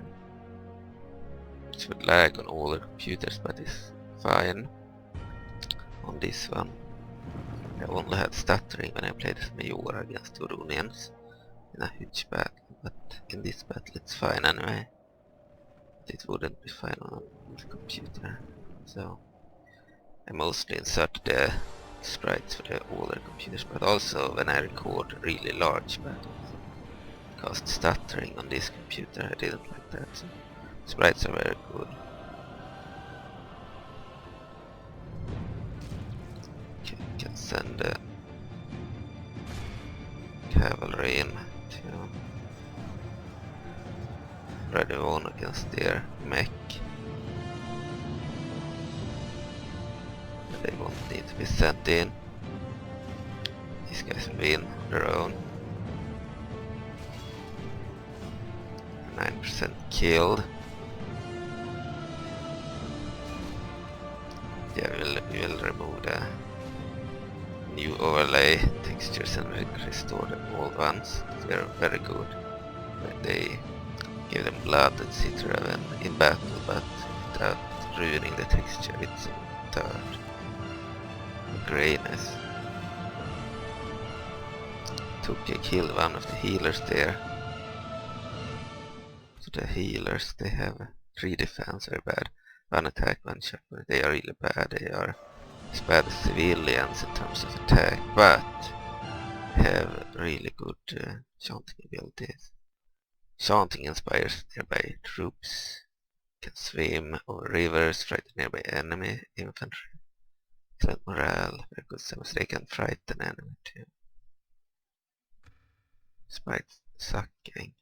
Speaker 1: Which would lag on all the computers, but is fine on this one. I only had stuttering when I played as Majora against Labrynnians in a huge battle, but in this battle it's fine anyway. It wouldn't be fine on the computer, so I mostly insert the sprites for the older computers, but also when I record really large battles. Because stuttering on this computer, I didn't like that, so sprites are very good. Okay, you can send the cavalry in to ready on against their mech. They won't need to be sent in. These guys will be in on their own. 9% killed. Yeah, we will remove the new overlay textures and restore the old ones. They are very good. They give them blood, etc. in battle, but without ruining the texture. It's third. Grayness. Killed one of the healers there. So the healers, they have 3 defense, very bad. 1 attack, 1 shot. They are really bad. They are as bad as civilians in terms of attack, but have really good chanting abilities. Chanting inspires nearby troops can swim over rivers, frighten nearby enemy, infantry, excellent morale, very good so they can frighten enemy too. Despite sucking.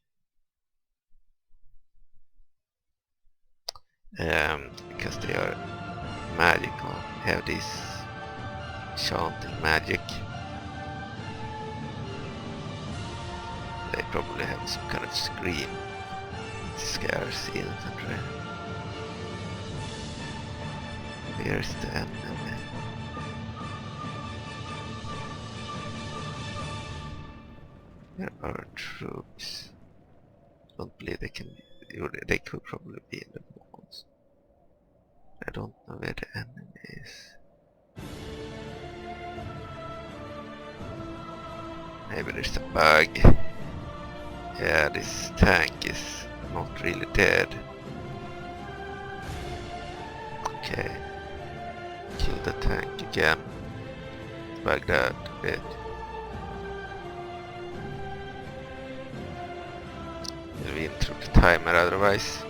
Speaker 1: Because they are magical, have this chanting magic. They probably have some kind of scream. It scares the infantry. Here's the enemy. Where are our troops? Don't believe they can be. They could probably be in the walls. I don't know where the enemy is. Maybe there's a bug. Yeah, this tank is not really dead. Okay. Kill the tank again. Bug that a bit. We'll win through the timer otherwise.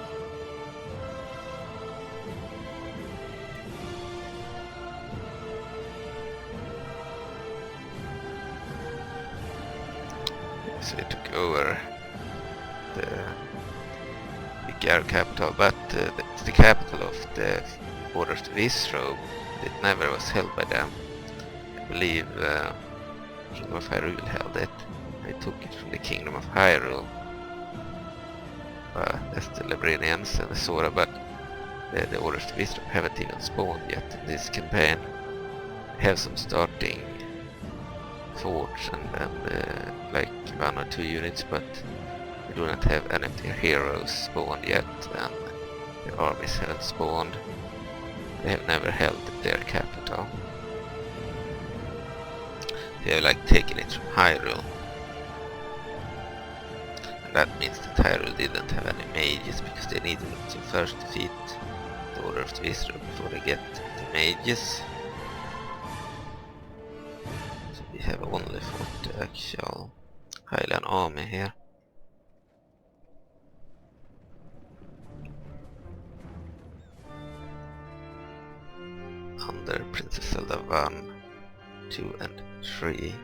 Speaker 1: So we took over the big capital, but it's the capital of the Order of Visro. It never was held by them. I believe Kingdom of Hyrule held it. They took it from the Kingdom of Hyrule. That's the Labrynnians and the Zoras, but the Order of Visro haven't even spawned yet in this campaign. They have some starting forts and like 1 or 2 units, but they do not have any of their heroes spawned yet, and their armies haven't spawned. They have never held their capital. They have like taken it from Hyrule. And that means that Hyrule didn't have any mages, because they needed to first defeat the Order of Visro before they get the mages. So we have only fought the actual Highland army here. Under Princess Zelda 1, 2 and 3.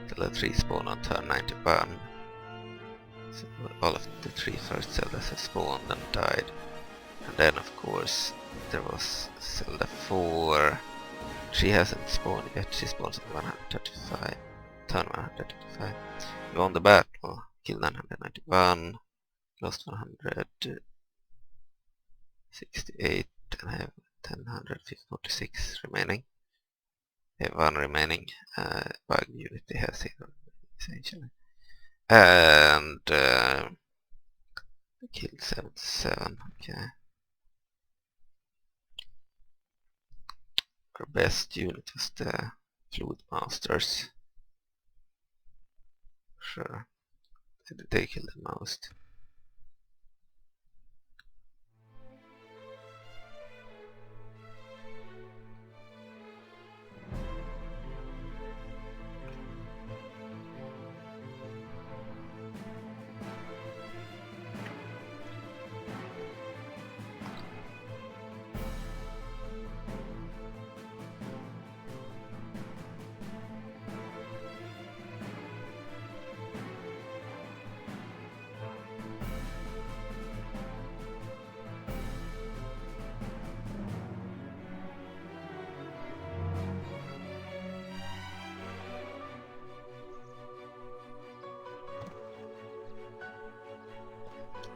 Speaker 1: Zelda 3 spawned on turn 91. So all of the 3 first Zeldas have spawned and died. And then of course there was Zelda 4. She hasn't spawned yet, she spawns on 135. Turn 135. We won the battle, killed 991, lost 168 and have 1046 remaining. They have 1 remaining bug unit, they have 0 essentially. And killed 77, okay. Our best unit was the Fluid Masters. Sure, they killed the most.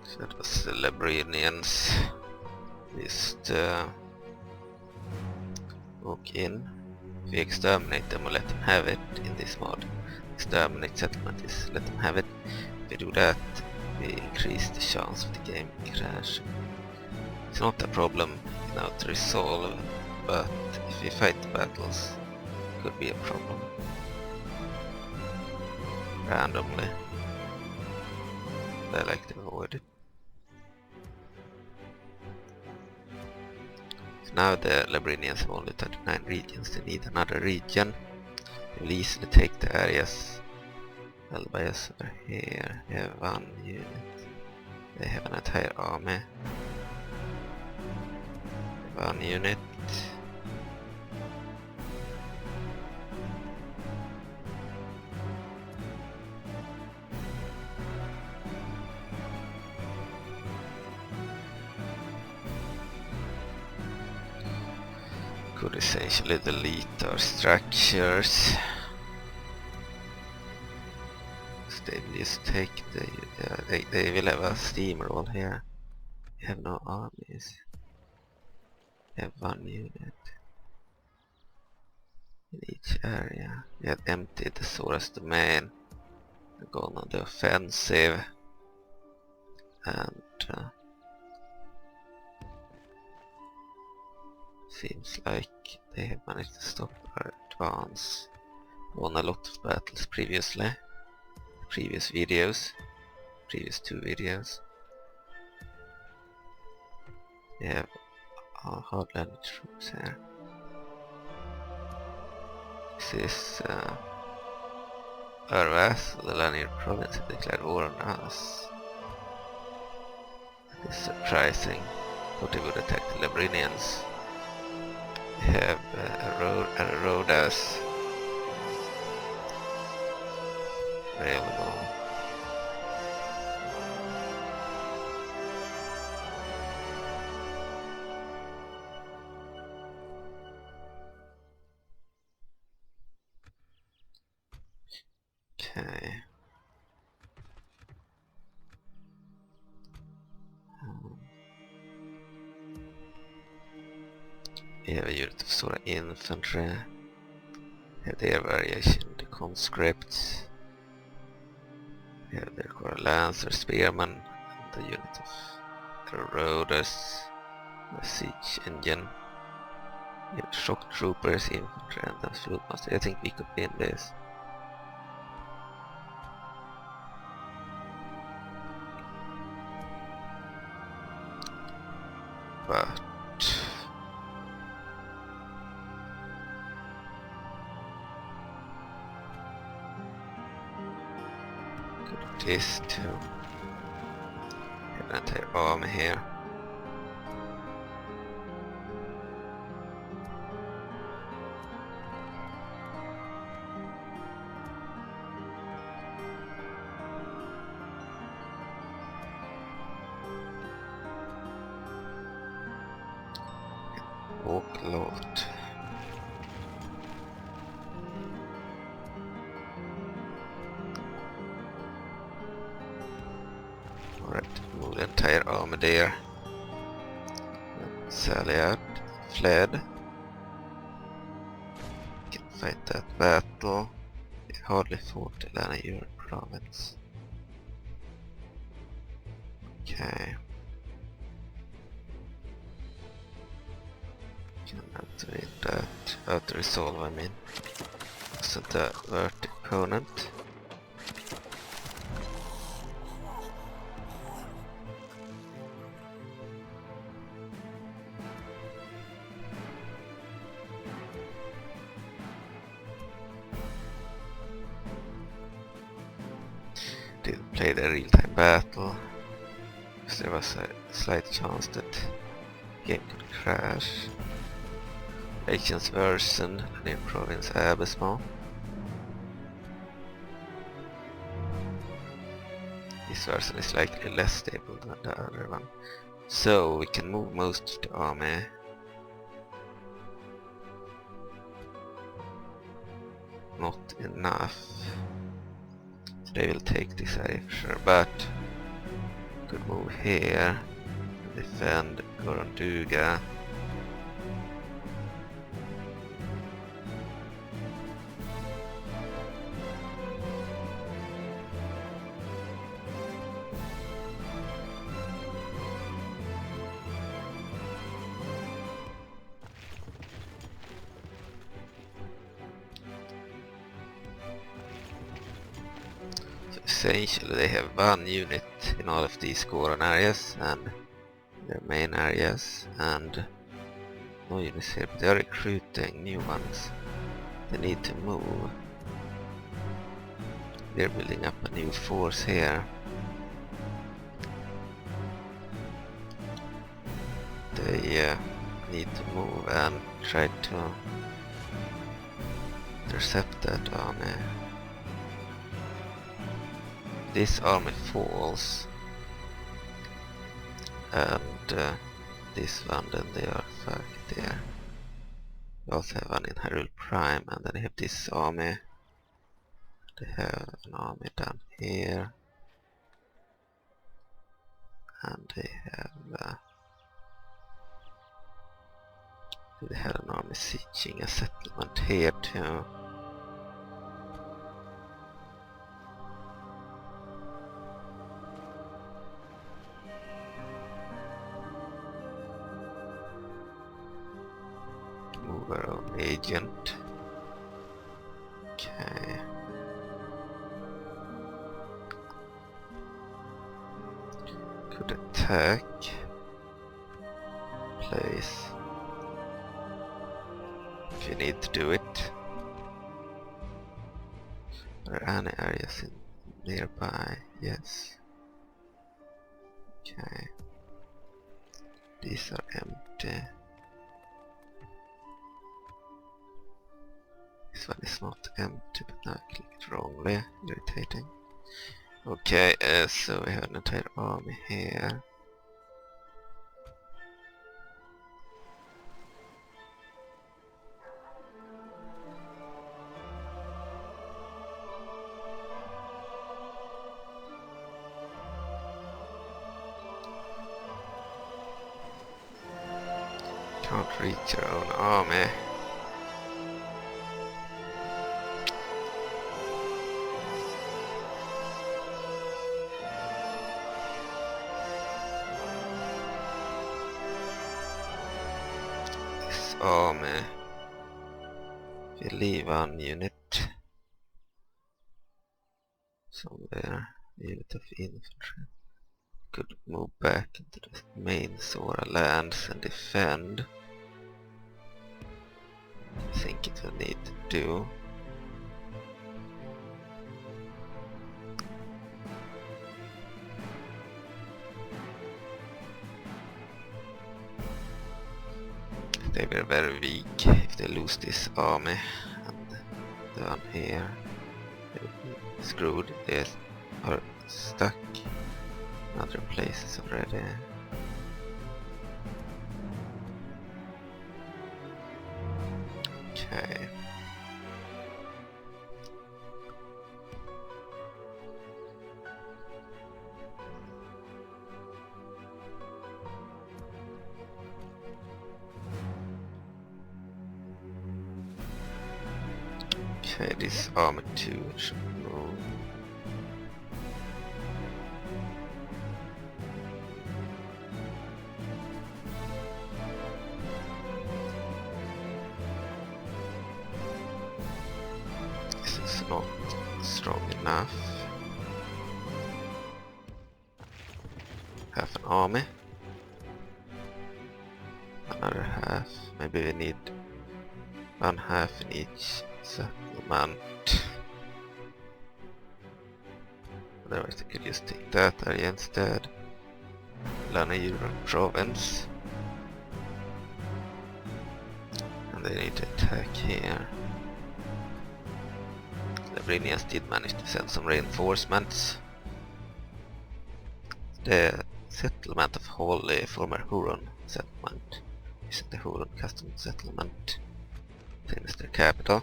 Speaker 1: So that was the Labrynnians. Just walk in. If we exterminate them or let them have it in this mod. Exterminate settlement is let them have it. If we do that, we increase the chance of the game crashing. It's not a problem now to resolve, but if we fight the battles, it could be a problem. Randomly. I like to avoid it. So now the Labrynnians have only 39 regions, they need another region. They will easily take the areas held by us over here. We have 1 unit. They have an entire army. One unit. Could essentially delete our structures. So they will just take they will have a steamroll here. We have no armies. We have one unit in each area. We have emptied the Zoras domain. We're going on the offensive. And seems like they have managed to stop our advance. Won a lot of battles previously. Previous two videos. We have hardly any troops here. This is our vassal, the Labrynnian province, have declared war on us. That is surprising. Thought they would attack the Labrynnians. We have a us available. Okay. We have a unit of Zora infantry. We have their variation, the conscripts. We have their core lancer, spearmen, and the unit of Herodes, the siege engine. We have shock troopers, infantry, and the fieldmaster. I think we could win this. But could this too. Have an entire army here. Walk a lot. Alright, move the entire army there. Sally out, fled. Can fight that battle. We hardly fought the Labrynnian province. Okay. Can activate that auto-resolve, I mean. Wasn't a vert opponent. Didn't play the real-time battle because there was a slight chance that the game could crash. Agent's version, the province Abysmal. This version is slightly less stable than the other one. So we can move most of the army. Not enough. So they will take this area for sure, but could move here and defend Goronduga. Essentially they have one unit in all of these Goron areas and their main areas, and no units here, but they are recruiting new ones. They need to move. They're building up a new force here. They need to move and try to intercept that army. This army falls, and this one, then they are fucked there. We also have one in Hyrule Prime, and then we have this army. They have an army down here, and they have an army sieging a settlement here too. Move our own agent. Okay. Could attack. Place. If you need to do it. Are there any areas nearby? Yes. Okay. These are empty. This one is not empty, but now I clicked wrongly. Irritating. Okay, so we have an entire army here. Can't reach our own army. This army. We leave one unit somewhere. Unit of infantry. Could move back into the main Zora lands and defend. I think it will need to do. They were very weak if they lose this army, and the one here, they will be screwed. They are stuck in other places already. Okay. Okay, this army 2 should move. This is not strong enough. Half an army. Another half. Maybe we need one half in each settlement. Otherwise I could just take that area instead. Labrynna province. And they need to attack here. Labrynnians did manage to send some reinforcements. The settlement of Holy, former Huron settlement, is the Huron custom settlement. Same as their capital.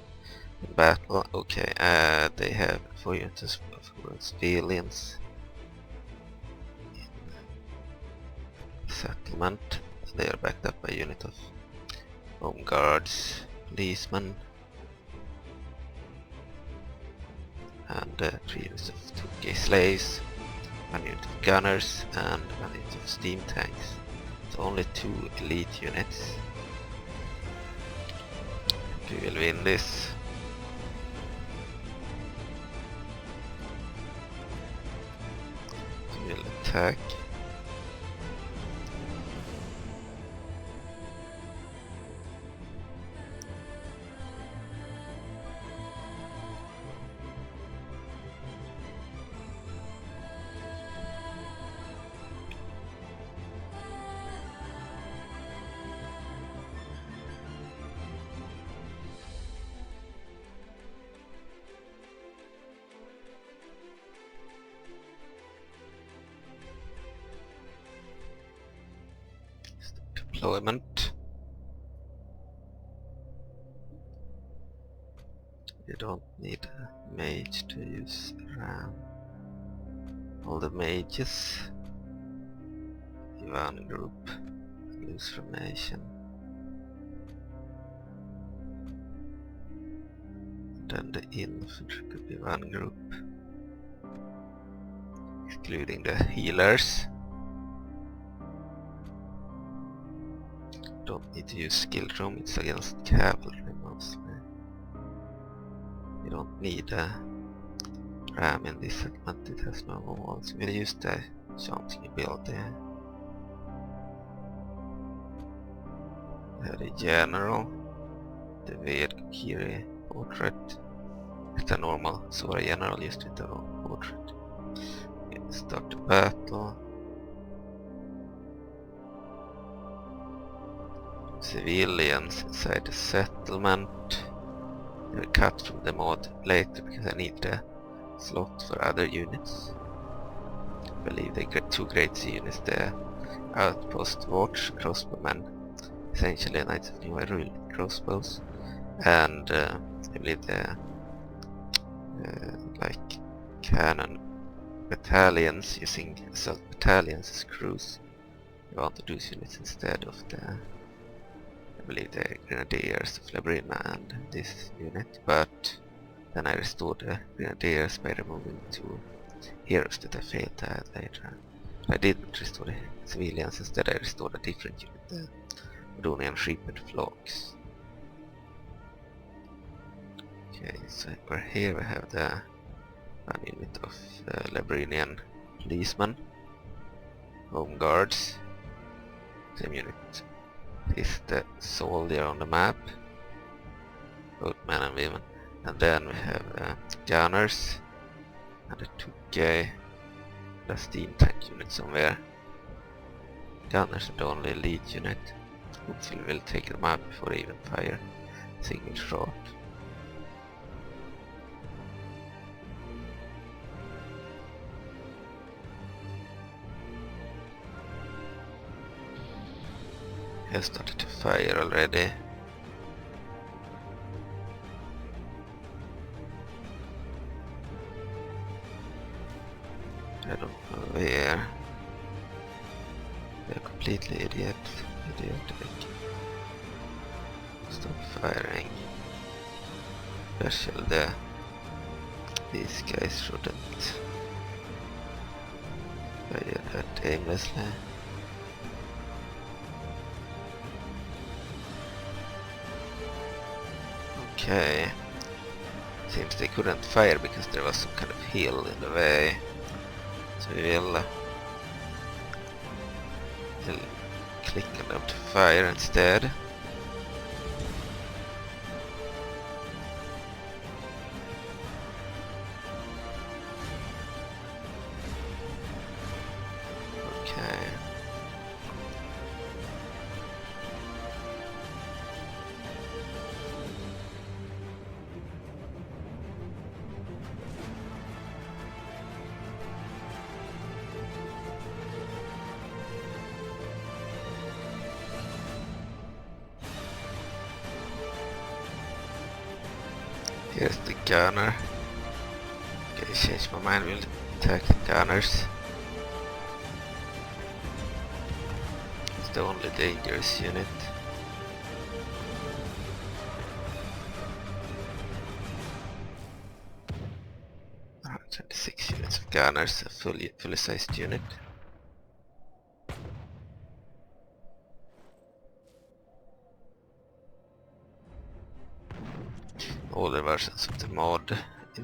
Speaker 1: In battle, okay, they have 4 units of Huron civilians in the settlement. They are backed up by a unit of home guards, policemen, and 3 units of Tuki slaves, 1 unit of gunners, and 1 unit of steam tanks. So only 2 elite units. We will win this. So we'll attack. deployment. You don't need a mage to use ram. All the mages in one group use formation. Then the infantry could be one group, excluding the healers. Don't need to use skill room, it's against cavalry mostly. You don't need a ram in this segment, it has no walls. We'll use the something build there. We have the general, the Vedkiri portrait. It's a normal Zora general used with the wrong portrait. Okay, start the battle. Civilians inside the settlement. They will cut from the mod later because I need the slot for other units. I believe they got two great units there. Outpost Watch, crossbowmen, essentially Knights of New Hyrule crossbows, and I believe the like cannon battalions using assault battalions as crews. I want to do units instead of the, I believe the Grenadiers of Labrynna and this unit, but then I restored the Grenadiers by removing two heroes that I failed to add later. I didn't restore the civilians, instead I restored a different unit, the Madonian Shepherd Flocks. Okay, so over here we have the one unit of Labrynnian policemen, home guards. Same unit is the soldier on the map, both men and women. And then we have gunners and a 2K, the steam tank unit somewhere. Gunners are the only lead unit. Hopefully we'll take them out before they even fire single shot. He has started to fire already. I don't know where. They're completely idiotic. Stop firing. Especially these guys shouldn't fire that aimlessly. Okay. Seems they couldn't fire because there was some kind of hill in the way. So we'll click on them to fire instead. Okay. Here's the gunner. Okay, change my mind, we'll attack the gunners. It's the only dangerous unit. Ah, 26 units of gunners, a fully sized unit. Older versions of the mod,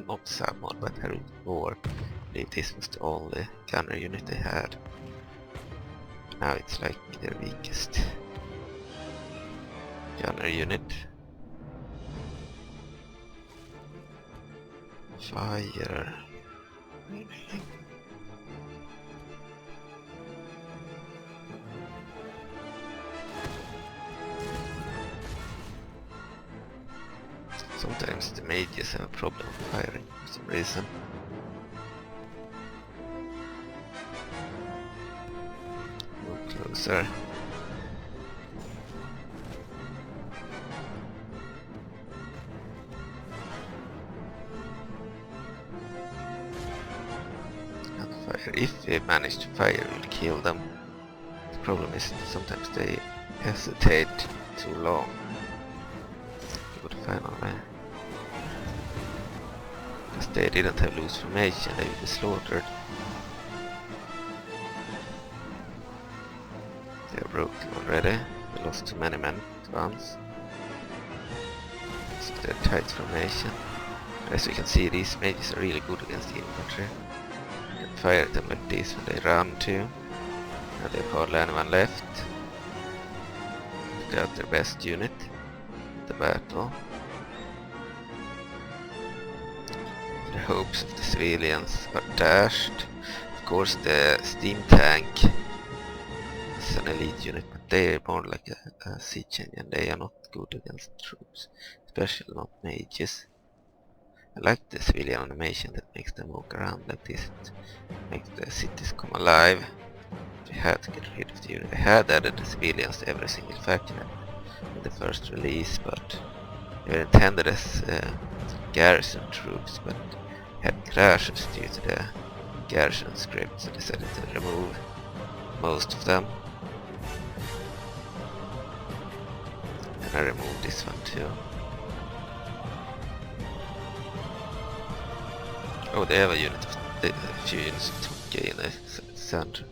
Speaker 1: not Submod, but Hyrule 4. I believe this was the only gunner unit they had. Now it's like their weakest gunner unit. Fire. Sometimes the mages have a problem firing for some reason. Move closer. if we manage to fire, we'll kill them. The problem is that sometimes they hesitate too long. Good finally. Because they didn't have loose formation, they would be slaughtered. They are broken already. We lost too many men at once. So they're tight formation. As you can see, these mages are really good against the infantry. You can fire at them like this when they run too. Now they have hardly anyone left. Took out their best unit in the battle. The hopes of the civilians are dashed. Of course, the steam tank is an elite unit, but they are more like a siege engine. They are not good against troops, especially not mages. I like the civilian animation that makes them walk around like this. It makes the cities come alive. We had to get rid of the unit. I had added the civilians to every single faction in the first release, but they were intended as garrison troops, but had crashes due to the garrison script, so I decided to remove most of them. And I removed this one too. Oh, they have a unit of a few units of Tukke in the center.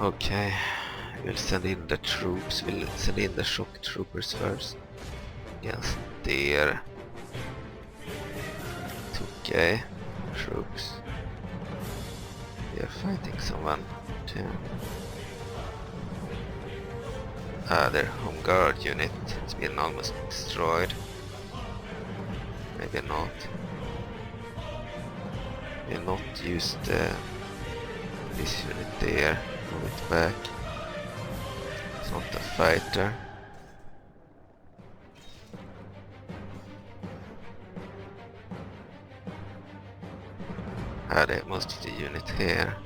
Speaker 1: Okay, we'll send in the troops. We'll send in the shock troopers first. Against their Tukke troops. We are fighting someone too. Their home guard unit has been almost destroyed. Maybe not. We'll not use this unit there. Move it back. It's not a fighter. They have most of the unit here.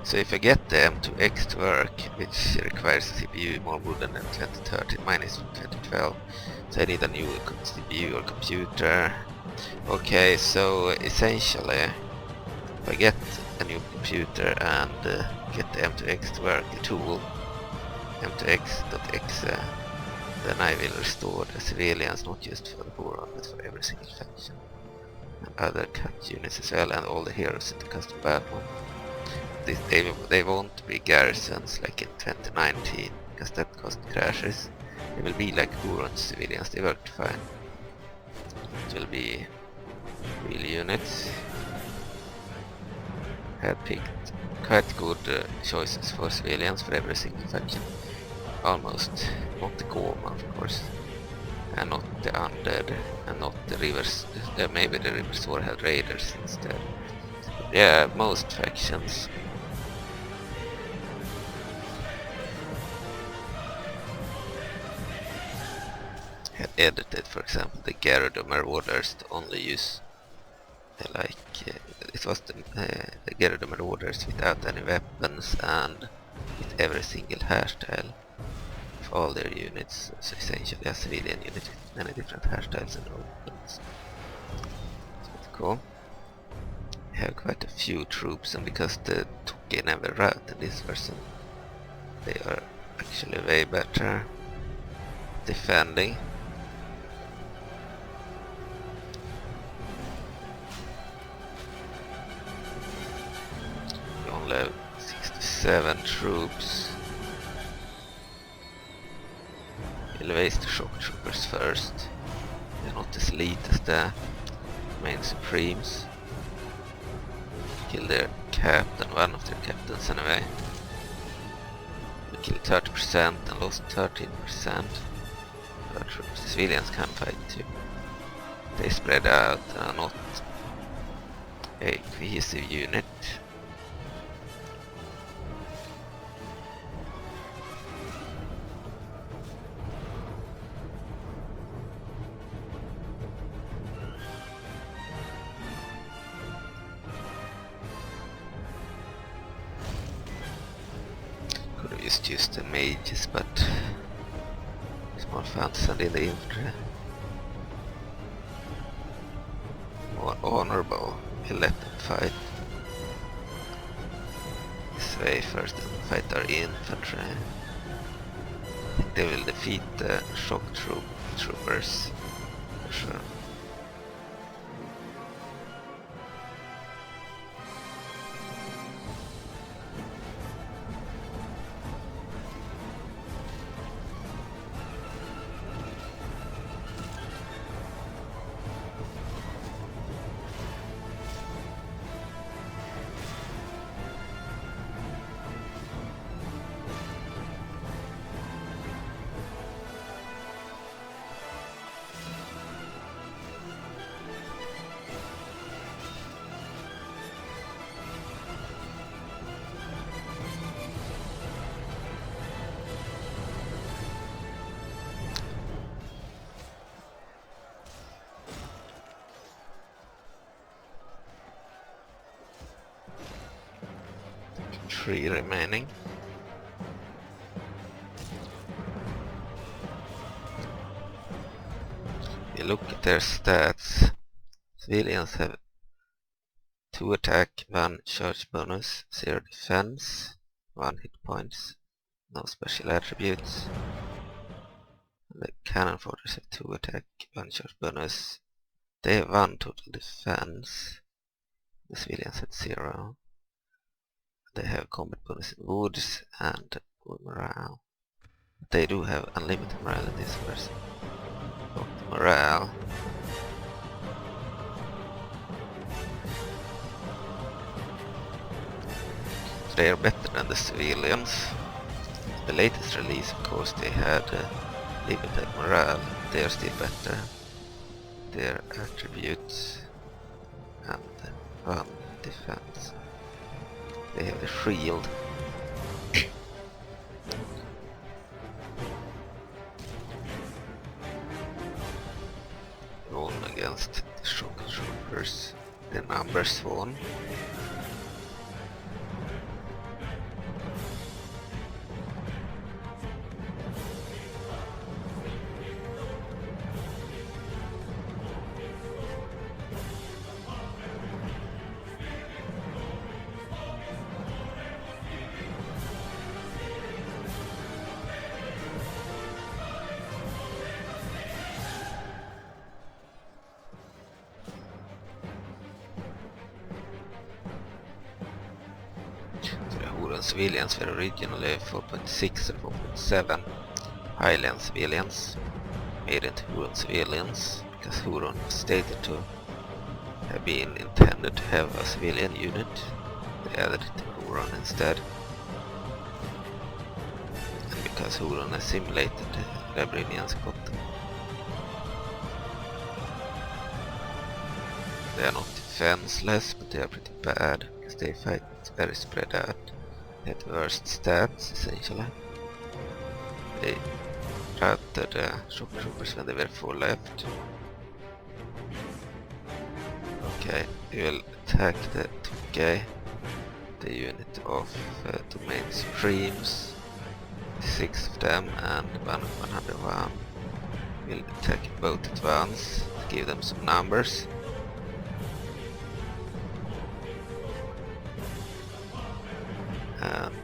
Speaker 1: So if I get the M2X to work, which requires a CPU more good than M2013, mine is from 2012, so I need a new CPU or computer. Okay, so essentially, if I get a new computer and get the M2X to work, the tool, M2X.exe, then I will restore the civilians, not just for the Boron, but for every single faction. And other cut units as well, and all the heroes in the custom battle. They won't be garrisons like in 2019, because that caused crashes. They will be like Huron civilians, they worked fine. It will be real units. I had picked quite good choices for civilians for every single faction. Almost, not the Goma of course, and not the Undead, and not the Rivers, maybe the Rivers War had Raiders instead. But yeah, most factions. Had edited, for example, the Gyarados Marauders to only use it was the Gyarados Marauders without any weapons and with every single hairstyle of all their units, so essentially a civilian unit with many different hairstyles and weapons. So that's cool. We have quite a few troops, and because the Tukke never rout in this version, they are actually way better defending. Level 67 troops. We'll waste the shock troopers first. They're not as elite as the main supremes. Kill their captain, one of their captains anyway. We killed 30% and lost 13%. Our troops, the civilians can fight too. They spread out and are not a cohesive unit. just use the mages, but it's more fun to send in the infantry. More honorable, we let them fight this way first and fight our infantry. I think they will defeat the shock troopers for sure. Three remaining. You look at their stats. Civilians have 2 attack, 1 charge bonus, 0 defense, 1 hit points, no special attributes. The cannon fighters have 2 attack, 1 charge bonus. They have 1 total defense. The civilians have 0. They have combat bonus in woods and good morale. But they do have unlimited morale in this version. Got morale. So they are better than the civilians. The latest release, of course, they had limited morale. They are still better. Their attributes and 1 defense. They have the shield. Won against the shock troopers. The numbers won. Civilians were originally 4.6 or 4.7 Highland civilians, made into Huron civilians, because Huron was stated to have been intended to have a civilian unit. They added it to Huron instead. And because Huron assimilated, the Labrynnians got them. They are not defenseless, but they are pretty bad, because they fight very spread out. They had the worst stats, essentially. They routed the shock troopers when they were 4 left. Okay, we will attack the Tukai, the unit of domain supremes. 6 of them and 101. We'll attack both at once to give them some numbers. And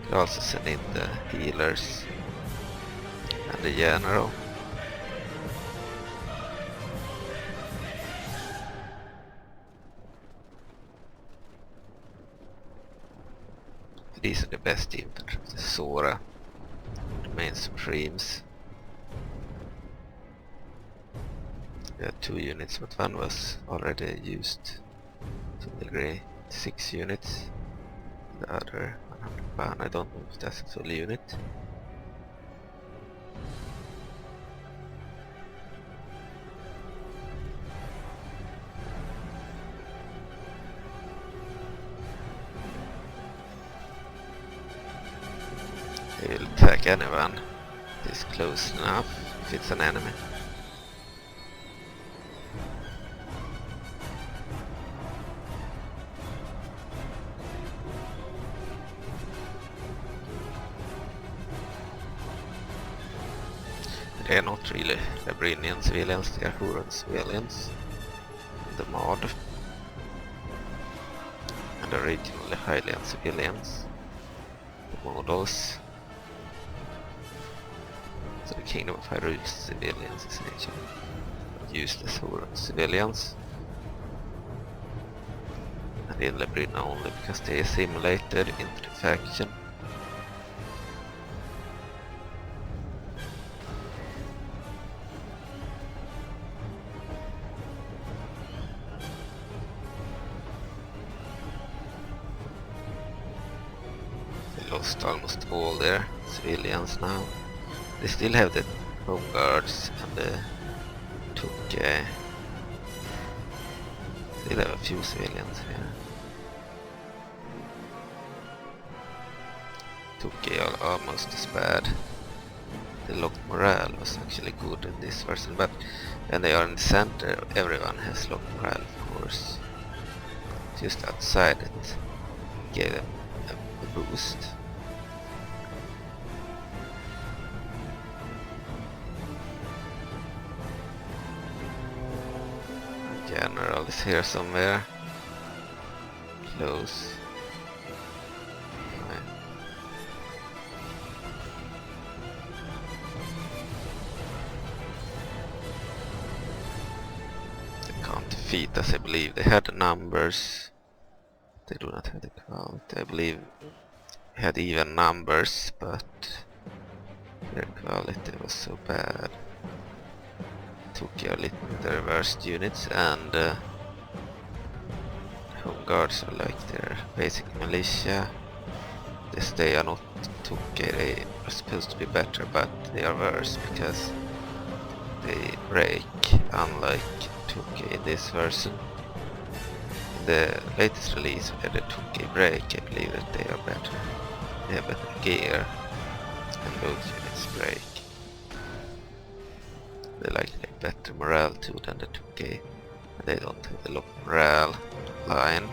Speaker 1: we'll also send in the healers and the general. These are the best infantry, the Zora, the main supremes. We had 2 units, but one was already used to some degree. 6 units. The other 101, I don't know if that's a full unit. They will attack anyone this close enough, if it's an enemy. they're not really Labrynnian civilians, they are Hyrule civilians in the mod. And originally Hylian civilians, the models. So the Kingdom of Hyrule civilians is actually used as Hyrule civilians. And in Labrynna only because they assimilated into the faction. Lost almost all their civilians now. They still have the home guards and the Tukke. Still have a few civilians here. Tukke are almost as bad. The locked morale was actually good in this version, but when they are in the center, everyone has locked morale, of course. Just outside it gave them a boost. General is here somewhere. Close. Right. They can't defeat us, I believe. They had the numbers. They do not have the quality. I believe they had even numbers, but their quality was so bad. Took a little bit the reversed units, and home guards are like their basic militia. They are not Tukke, they are supposed to be better, but they are worse because they break, unlike Tukke in this version. In the latest release where the Tukke break, I believe that they are better. They have better gear, and both units break. They like better morale too than the Tukke. They don't have the low morale line.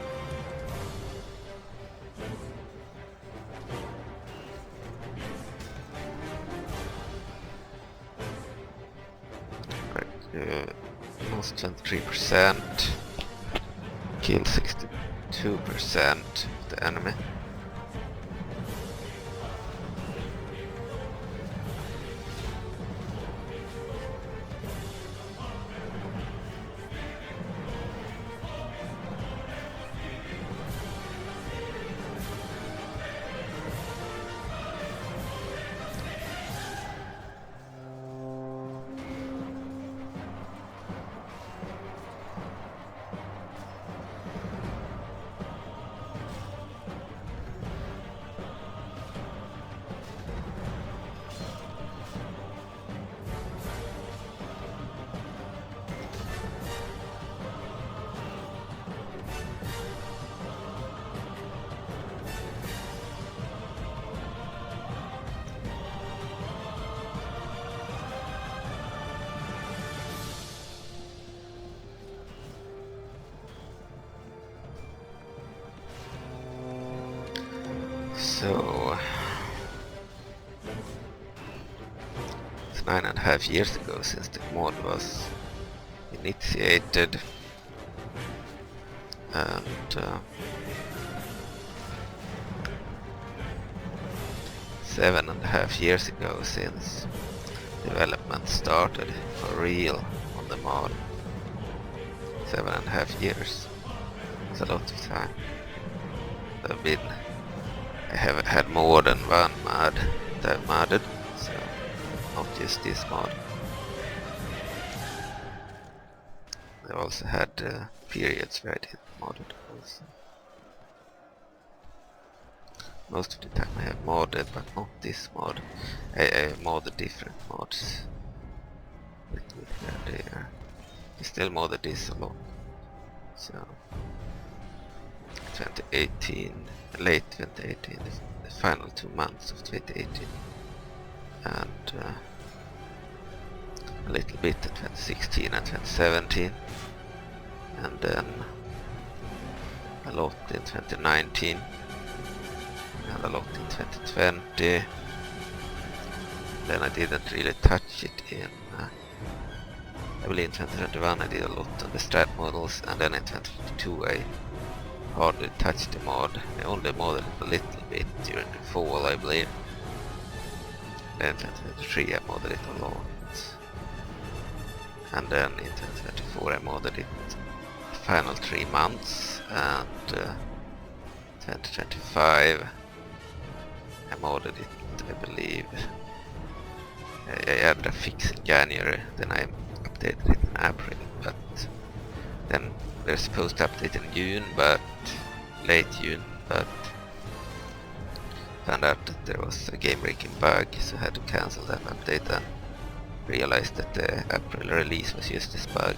Speaker 1: Lost 23%. Kill 62% of the enemy. So it's 9.5 years ago since the mod was initiated, and 7.5 years ago since development started for real on the mod. 7.5 years. It's a lot of time. I have had more than one mod that I've modded, so not just this mod. I also had periods where I didn't mod it also. Most of the time I have modded, but not this mod. I modded different mods. There. I still modded this a lot. So 2018, late 2018, the final 2 months of 2018, and a little bit in 2016 and 2017, and then a lot in 2019, and a lot in 2020, then I didn't really touch it in I believe in 2021 I did a lot on the strat-models, and then in 2022 I hardly touched the mod. I only modded it a little bit during the fall, I believe. Then in 2023 I modded it a lot. And then in 2024 I modded it the final 3 months, and 2025 I modded it, I believe. I added a fix in January, then I updated it in April, but then they're supposed to update in June, but late June, but found out that there was a game-breaking bug, so I had to cancel that update and realized that the April release was just this bug.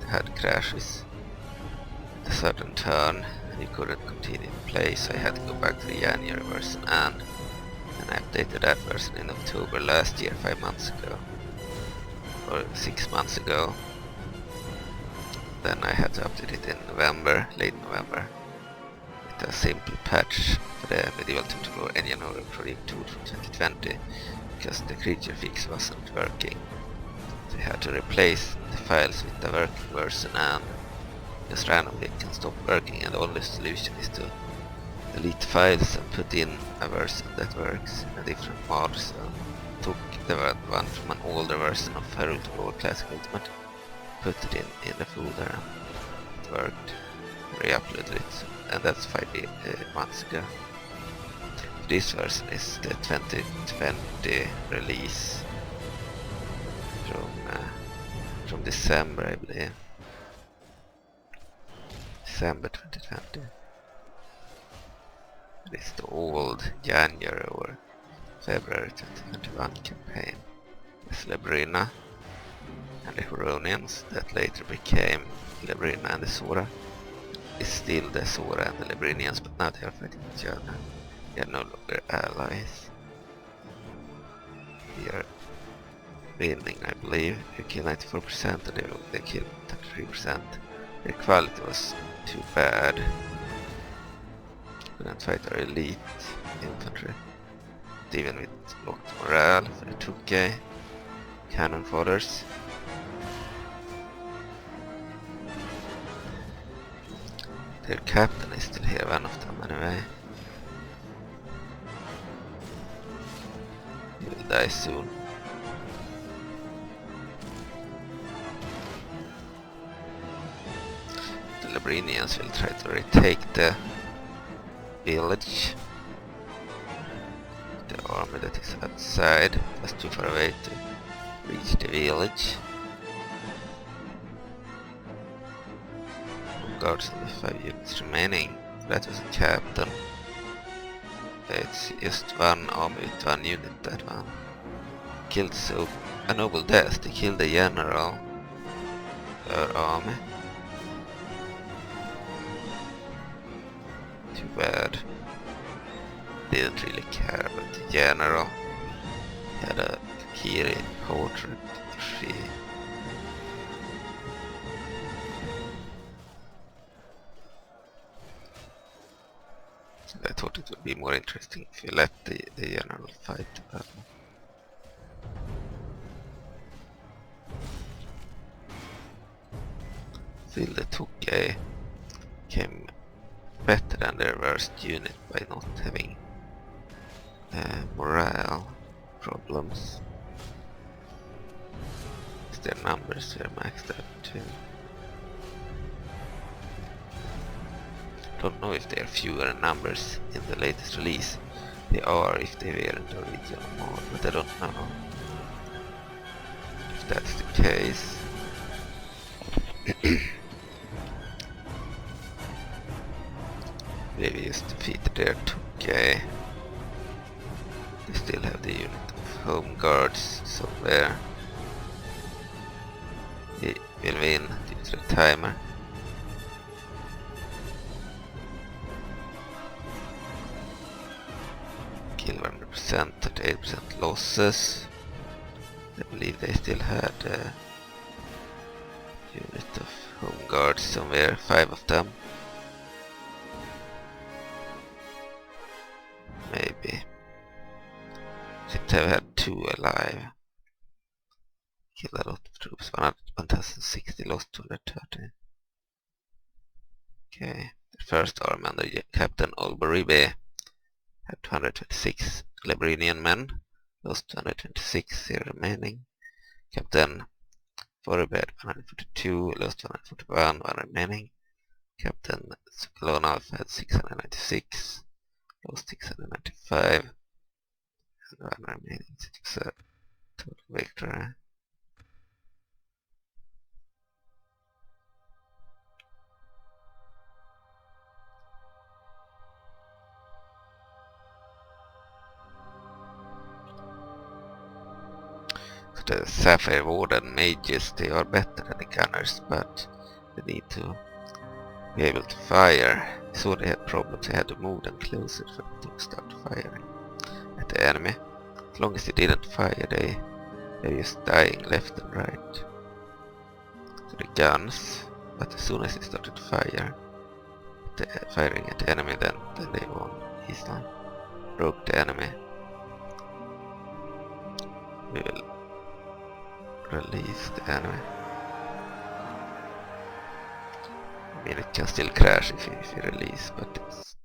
Speaker 1: It had crashes at a certain turn and you couldn't continue to play, so I had to go back to the January version, and I updated that version in October last year, 5 months ago, or 6 months ago. Then I had to update it in November, late November, with a simple patch for the medieval tutorial engine or project tool from 2020, because the creature fix wasn't working. So I had to replace the files with the working version, and just randomly it can stop working, and the only solution is to delete files and put in a version that works in a different mod. So I took the one from an older version of Hyrule Classic Ultimate, put it in the folder, and it worked. Re-uploaded it, and that's 5 months ago. This version is the 2020 release from December, I believe. December 2020. It's the old January or February 2021 campaign with Labrynna and the Hyrule that later became Labrynna and the Zoras. It's still the Zoras and the Labrynnians, but now they are fighting each other. They are no longer allies. We are winning, I believe. We kill 94% and they kill 33%. Their quality was too bad. Couldn't fight our elite infantry. But even with locked morale for the 2K cannon fodders. Their captain is still here, one of them anyway. He will die soon. The Labrynnians will try to retake the village. The army that is outside was too far away to reach the village. Guards on the 5 units remaining. That was a captain. It's just one army with 1 unit, that one. Killed so a noble death. They killed the general. Their army. Too bad. Didn't really care about the general. He had a Kiri portrait. I thought it would be more interesting if you let the general fight the battle. Still the 2K came better than their worst unit by not having morale problems. Their numbers were maxed out too. Don't know if they are fewer in numbers in the latest release. They are if they were in the original mod, but I don't know if that's the case. Maybe just defeated their 2K. They still have the unit of home guards somewhere. We will win due to the timer. Kill 100%, 38% losses. I believe they still had a unit of home guards somewhere, 5 of them. Maybe. Except I've had 2 alive. Killed a lot of troops. 1060, lost 230. Okay. The first army under Captain Olberibe had 226 Labrynnian men. Lost 226, 0 remaining. Captain Foribed 142, lost 141, 1 remaining. Captain Sukalona had 696, lost 695, and 1 remaining. It's a total victory. So the Sapphire Warden mages, they are better than the gunners, but they need to be able to fire. So they had problems, they had to move them closer for them to start firing at the enemy. As long as they didn't fire, they're just dying left and right to the guns. But as soon as they started to firing at the enemy, then they won easily. Broke the enemy. We will release the enemy. I mean, it can still crash if you release, but it's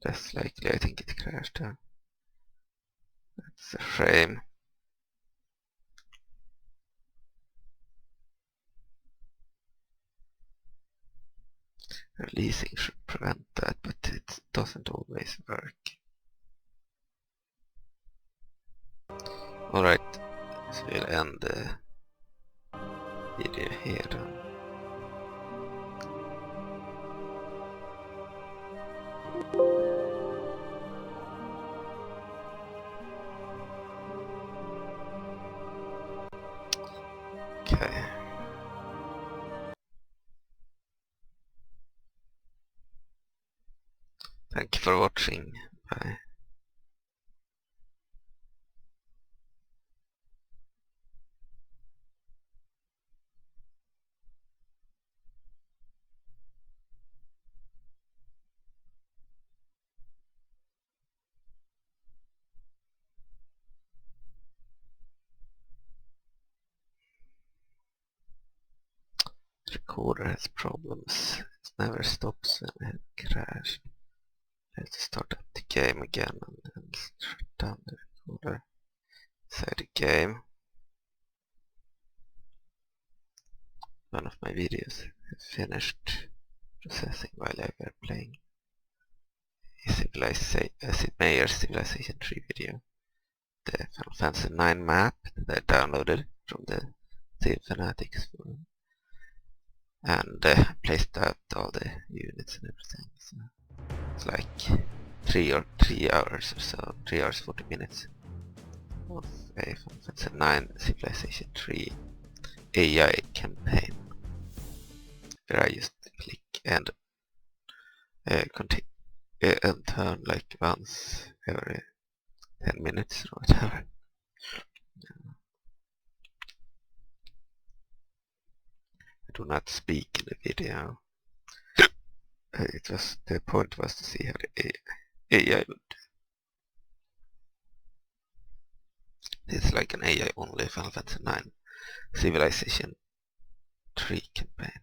Speaker 1: less likely. I think it crashed. That's a shame. Releasing should prevent that, but it doesn't always work. Alright, so we'll end the video here then. Okay. Thank you for watching. Bye. The recorder has problems. It never stops when it crashes. Let's start up the game again and then shut down the recorder inside the game. One of my videos has finished processing while I were playing Sid Meier's Civilization 3 video. The Final Fantasy 9 map that I downloaded from the Civ Fanatics forum. And placed out all the units and everything. So it's like 3 hours or so, 3 hours 40 minutes of a Final Fantasy 9 Civilization 3 AI campaign, where I just click and continue and turn like once every 10 minutes or whatever. I do not speak in the video. The point was to see how the AI would. This is like an AI only Final Fantasy 9 Civilization 3 campaign.